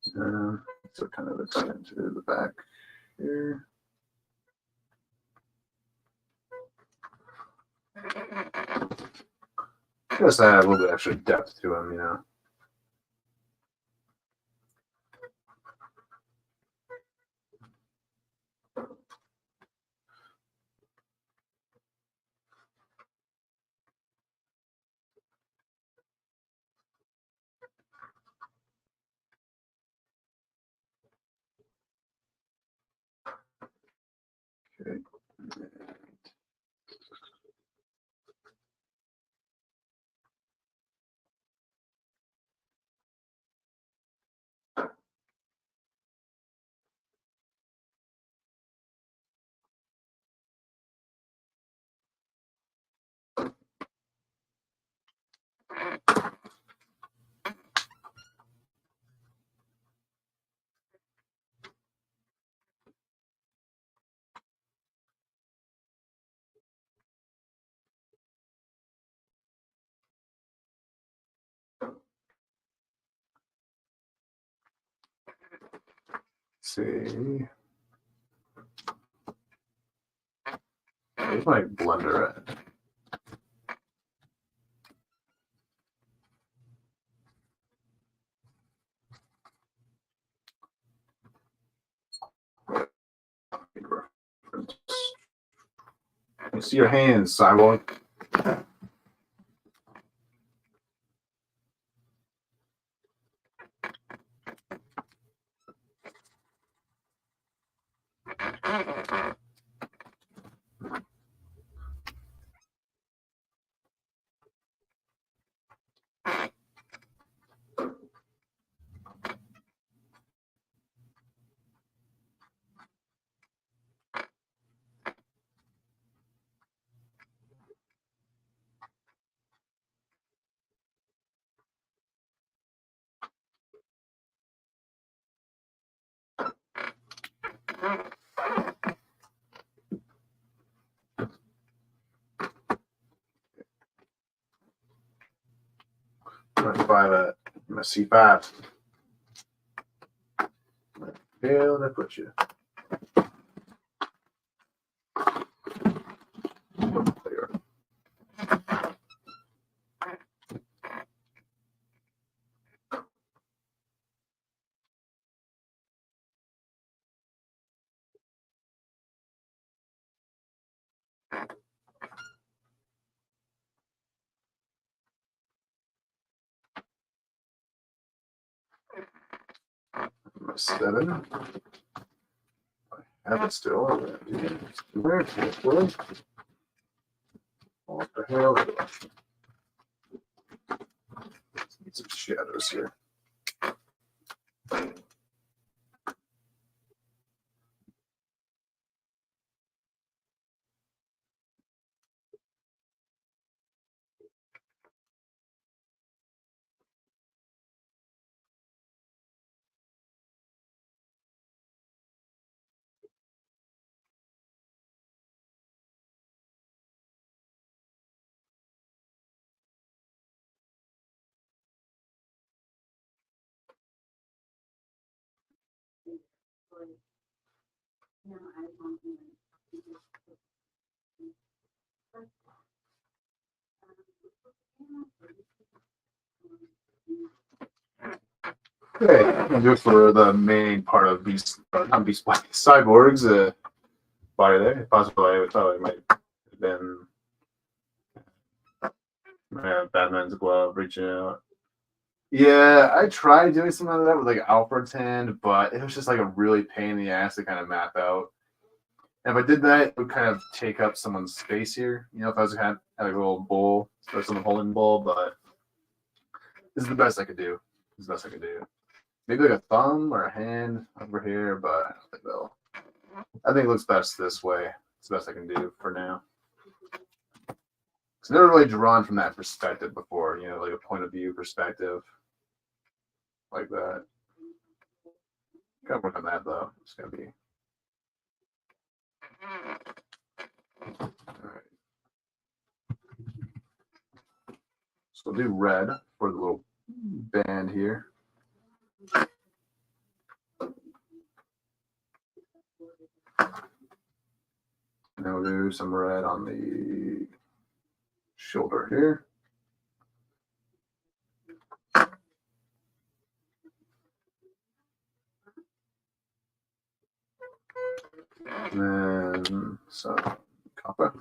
So kind of extend to the back here. Just add a little bit extra depth to him, you know. Okay. See. Where's my blender at? You see your hands, Cyborg. Let's buy that. My C5. Where did I put you? There. My 7. I have it still. Where? What the hell? Need some shadows here. Okay, I'm good for the main part of Beast, not Beast Boy, Cyborg's body there. Possibly, I thought it might have been Batman's glove reaching out. Yeah, I tried doing something like that with like Alfred's hand, but it was just like a really pain in the ass to kind of map out. And if I did that, it would kind of take up someone's space here. You know, if I was had like a little bowl, or someone holding the bowl, but this is the best I could do. This is the best I could do. Maybe like a thumb or a hand over here, but I don't think they'll. I think it looks best this way. It's the best I can do for now. I've never really drawn from that perspective before, you know, like a point of view perspective. Like that. Gotta work on that though. It's gonna be. All right. So we'll do red for the little band here. And then we'll do some red on the shoulder here. And then some copper.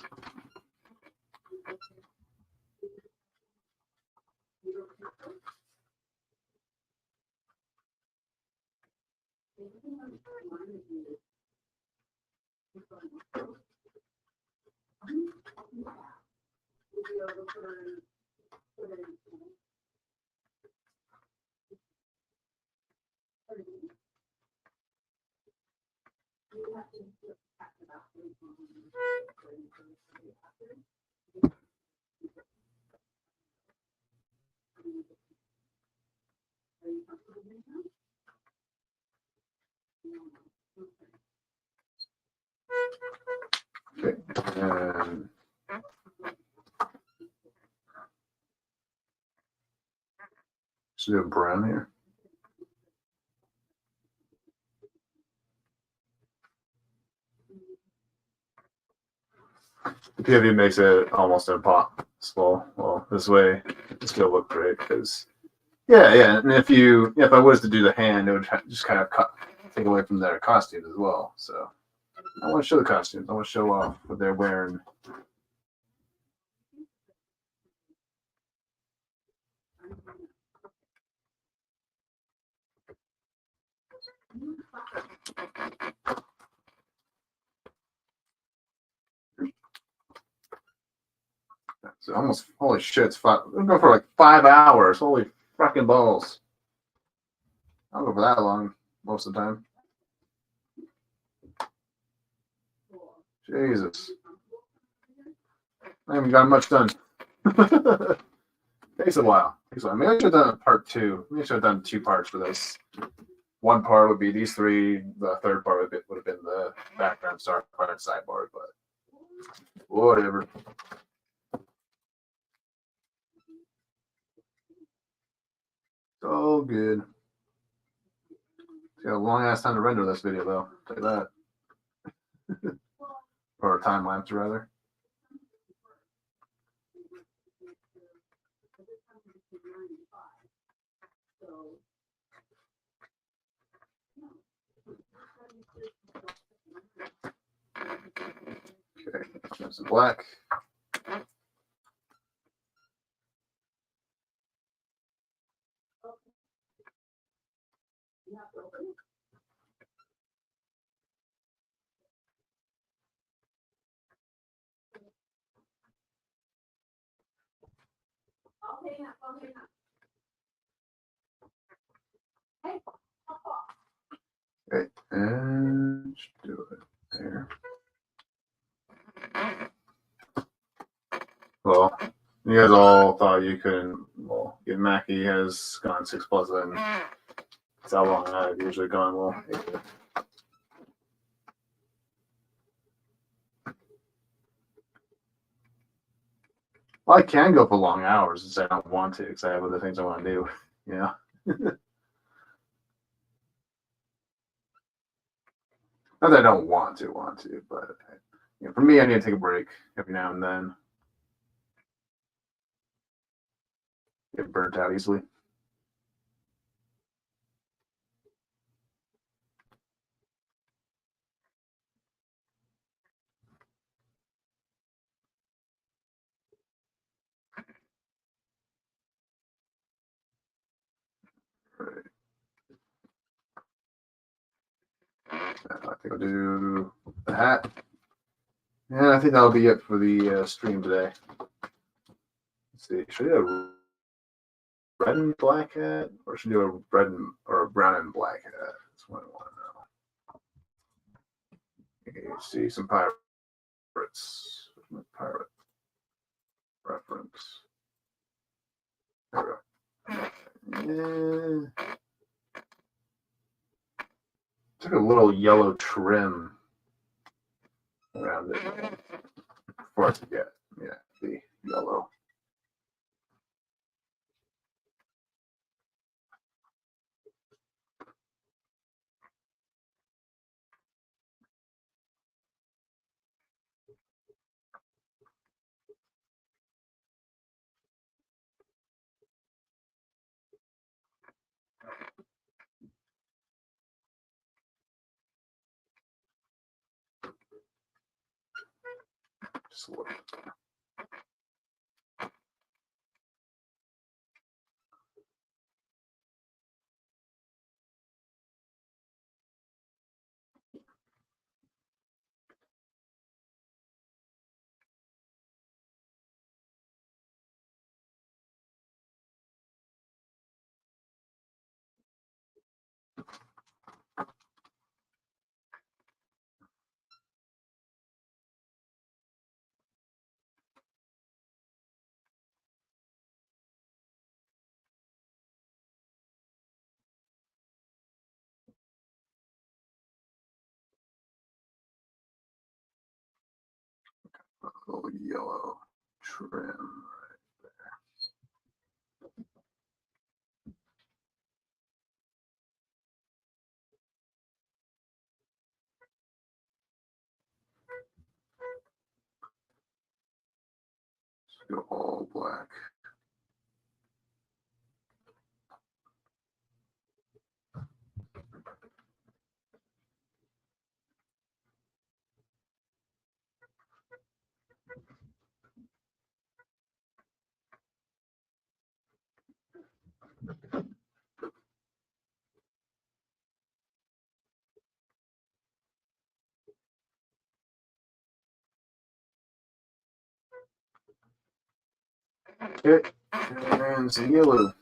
Okay, and should do a brown here. The POV makes it almost impossible. Well, this way it's gonna look great because, yeah. And if I was to do the hand, it would just kind of take away from their costumes as well. So I want to show the costumes. I want to show off what they're wearing. So almost, holy shit, it's five. We're going for like 5 hours. Holy fucking balls. I'll go for that long most of the time. Jesus. I haven't gotten much done. Takes a while. Maybe I should have done a part 2. Maybe I should have done 2 parts for this. One part would be these 3. The third part would have been the background start part and sideboard, but whatever. It's all good. It's got a long ass time to render this video, though. I'll tell you that. Or a time lapse, rather. Okay, there's some black. Okay, and just do it there. Well, you guys all thought you couldn't. Well, if Mackie has gone 6+, then that's how long I've usually gone. Well, I can go for long hours since I don't want to, because I have other things I want to do. Yeah. Not that I don't want to, but for me, I need to take a break every now and then. Get burnt out easily. Right. I think I'll do the hat. And I think that'll be it for the stream today. Let's see. Should I do a red and black hat, or should I do a red or a brown and black hat? That's what I want to know. Okay, see some pirates. Pirate reference. There we go. Yeah. Took a little yellow trim around it before I forget. Yeah, the yellow. Sword. A little yellow trim. Let's go all black. Okay, and some yellow.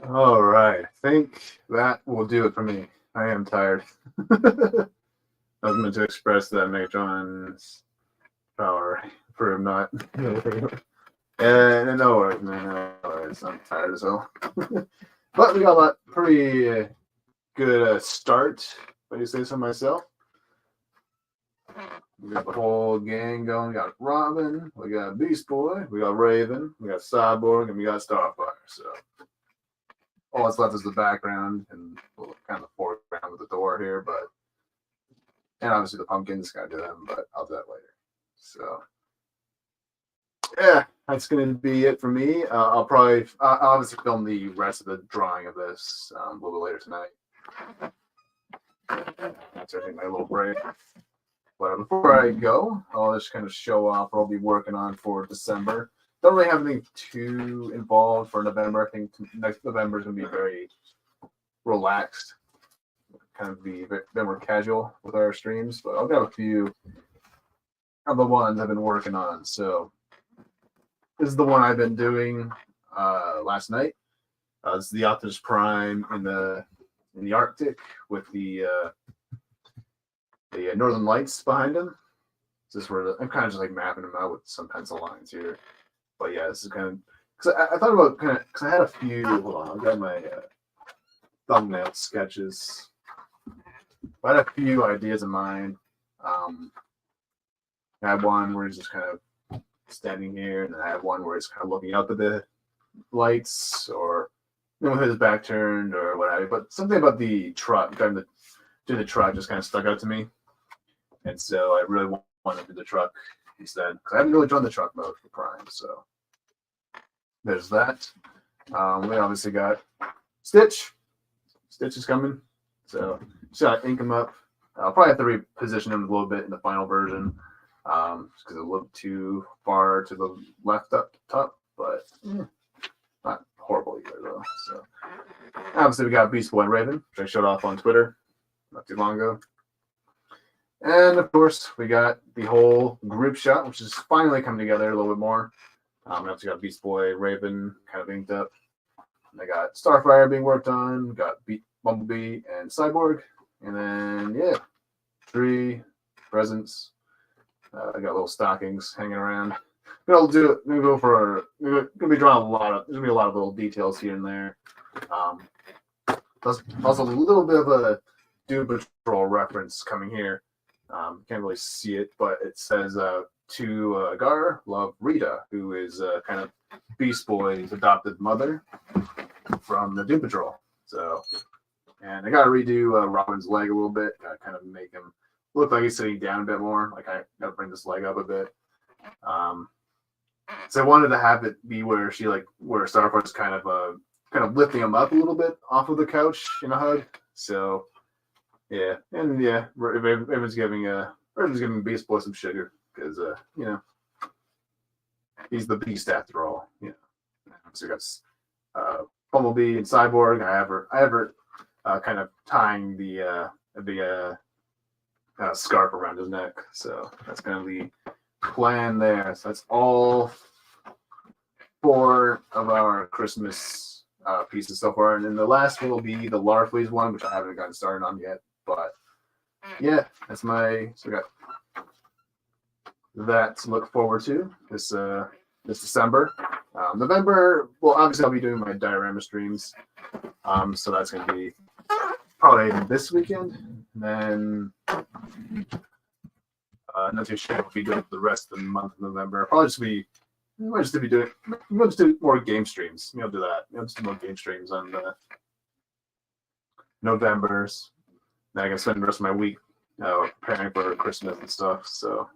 All right, I think that will do it for me. I am tired. I was meant to express that Megatron's power for him not. And no worries, man. No worries. I'm tired as hell. But we got a pretty good start, if I do say so myself. We got the whole gang going. We got Robin, we got Beast Boy, we got Raven, we got Cyborg, and we got Starfire. So all that's left is the background and kind of the foreground with the door here, but and obviously the pumpkins, gotta do them, but I'll do that later. So yeah, that's gonna be it for me. I'll obviously film the rest of the drawing of this a little bit later tonight. That's I think my little break. But before I go, I'll just kind of show off what I'll be working on for December. Don't really have anything too involved for November. I think next November is going to be very relaxed, kind of be a bit more casual with our streams. But I'll get a few of the ones I've been working on. So this is the one I've been doing last night. It's the Optimus Prime in the Arctic with the Northern Lights behind him. This is where I'm kind of just like mapping them out with some pencil lines here. But yeah, this is kind of because I thought about kind of because I had a few. Hold on, I've got my thumbnail sketches. I had a few ideas in mind. I had one where he's just kind of standing here, and then I had one where he's kind of looking out at the lights, or with his back turned, or whatever. But something about the truck, driving the truck, just kind of stuck out to me. And so I really wanted to do the truck instead, because I haven't really drawn the truck mode for Prime. So there's that. We obviously got Stitch. Stitch is coming. So just got to ink him up. I'll probably have to reposition him a little bit in the final version, because it looked too far to the left up top, but not horrible either though. So obviously we got Beast Boy and Raven, which I showed off on Twitter not too long ago. And of course, we got the whole group shot, which is finally coming together a little bit more. We also got Beast Boy, Raven, kind of inked up. And I got Starfire being worked on. Got Bumblebee and Cyborg, and then yeah, tree, presents. I got little stockings hanging around. Gonna go for. Gonna be drawing a lot of. There's gonna be a lot of little details here and there. Plus also a little bit of a Doom Patrol reference coming here. Can't really see it, but it says to Gar, love Rita, who is kind of Beast Boy's adopted mother from the Doom Patrol. So, and I gotta redo Robin's leg a little bit, kind of make him look like he's sitting down a bit more. Like I gotta bring this leg up a bit. So I wanted to have it be where Starfire's kind of lifting him up a little bit off of the couch in a hug. So yeah, and yeah, everyone's giving Beast Boy some sugar because you know, he's the beast after all. Yeah. So we got Bumblebee and Cyborg. I have her kind of tying the scarf around his neck. So that's kind of the plan there. So that's all 4 of our Christmas pieces so far, and then the last one will be the Larfleeze one, which I haven't gotten started on yet. But yeah, that's so we got that to look forward to this December. November, well, obviously I'll be doing my diorama streams, so that's going to be probably this weekend. And then not too sure what we'll be doing for the rest of the month of November. Probably just do more game streams. Maybe I'll do that. Maybe I'll just do more game streams on the November's. Then I can spend the rest of my week preparing for Christmas and stuff. So,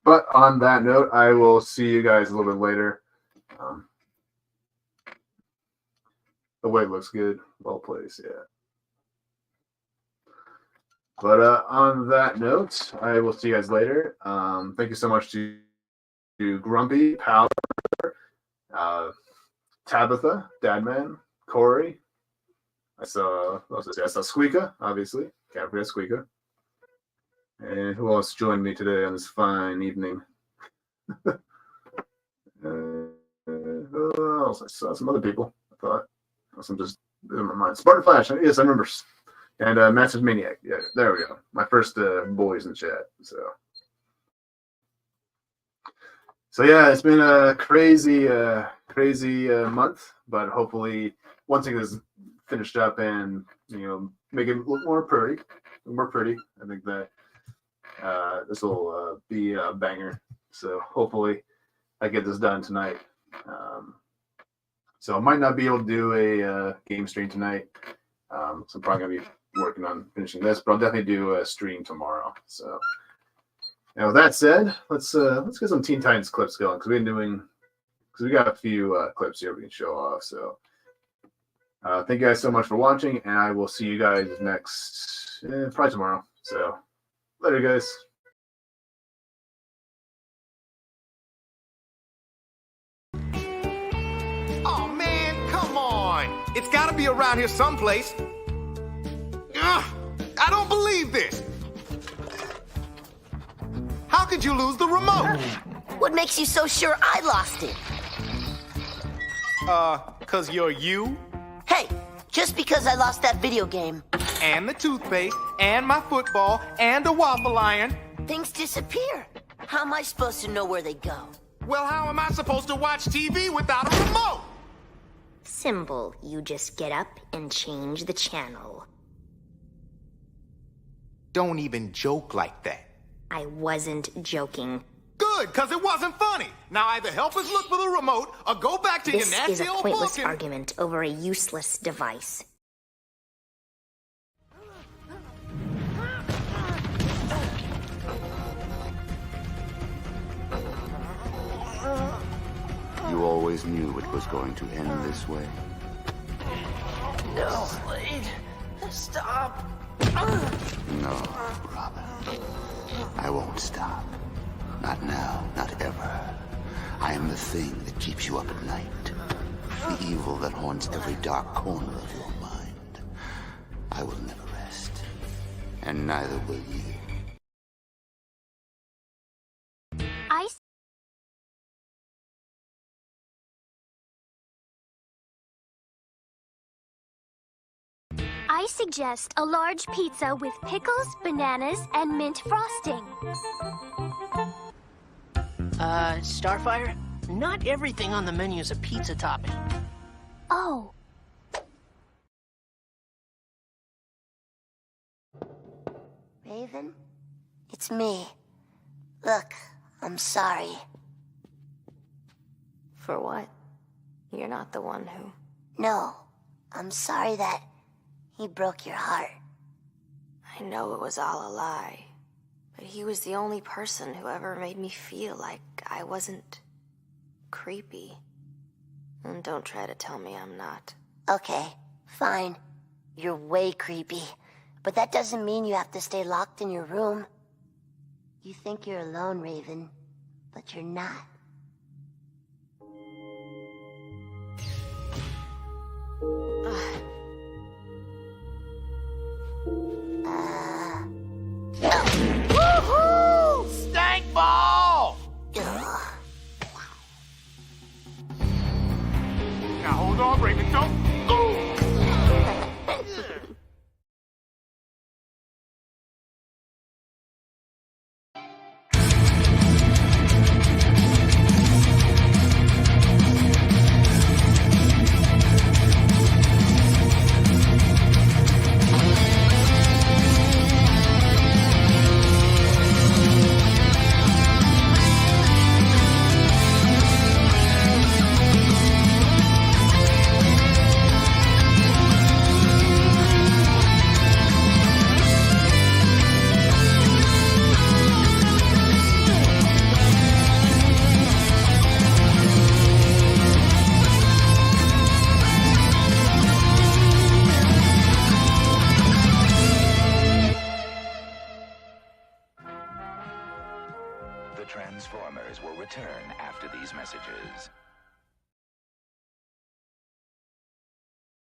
but on that note, I will see you guys a little bit later. The way it looks good, well placed, yeah. But on that note, I will see you guys later. Thank you so much to Grumpy, Power, Tabitha, Dadman, Corey. I saw Squeaka, obviously. Can't forget Squeaka. And who else joined me today on this fine evening? Who else? I saw some other people. I thought. I'm just in my mind. Spartan Flash. Yes, I remember. And Masters Maniac. Yeah, there we go. My first boys in chat. So yeah, it's been a crazy month, but hopefully once it is finished up and make it look more pretty, I think that this will be a banger. So hopefully I get this done tonight. So I might not be able to do a game stream tonight. So I'm probably gonna be working on finishing this, but I'll definitely do a stream tomorrow. So. Now, with that said, let's get some Teen Titans clips going because we got a few clips here we can show off. So, thank you guys so much for watching, and I will see you guys next, probably tomorrow. So, later, guys.
Oh man, come on! It's got to be around here someplace. Ugh, I don't believe this. How could you lose the remote?
What makes you so sure I lost it?
'Cause you're you,
Hey, just because I lost that video game,
and the toothpaste, and my football, and the waffle iron.
things disappear. How am I supposed to know where they go?
Well, how am I supposed to watch TV without a remote?
Simple. You just get up and change the channel.
Don't even joke like that.
I wasn't joking.
Good, 'cause it wasn't funny. Now either help us look for the remote or go back to
This
your nasty
is a
old
pointless
book and...
argument over a useless device.
You always knew it was going to end this way.
No, Slade. Stop.
No, Robin. I won't stop. Not now, not ever. I am the thing that keeps you up at night. The evil that haunts every dark corner of your mind. I will never rest. And neither will you.
I suggest a large pizza with pickles, bananas, and mint frosting.
Starfire? Not everything on the menu is a pizza topping.
Oh.
Raven? It's me. Look, I'm sorry.
For what? You're not the one who...
No, I'm sorry that he broke your heart.
I know it was all a lie, but he was the only person who ever made me feel like I wasn't creepy. And don't try to tell me I'm not.
Okay, fine. You're way creepy. But that doesn't mean you have to stay locked in your room. You think you're alone, Raven, but you're not.
Woohoo! Stank ball! Now hold on, Raven, don't...
Transformers will return after these messages.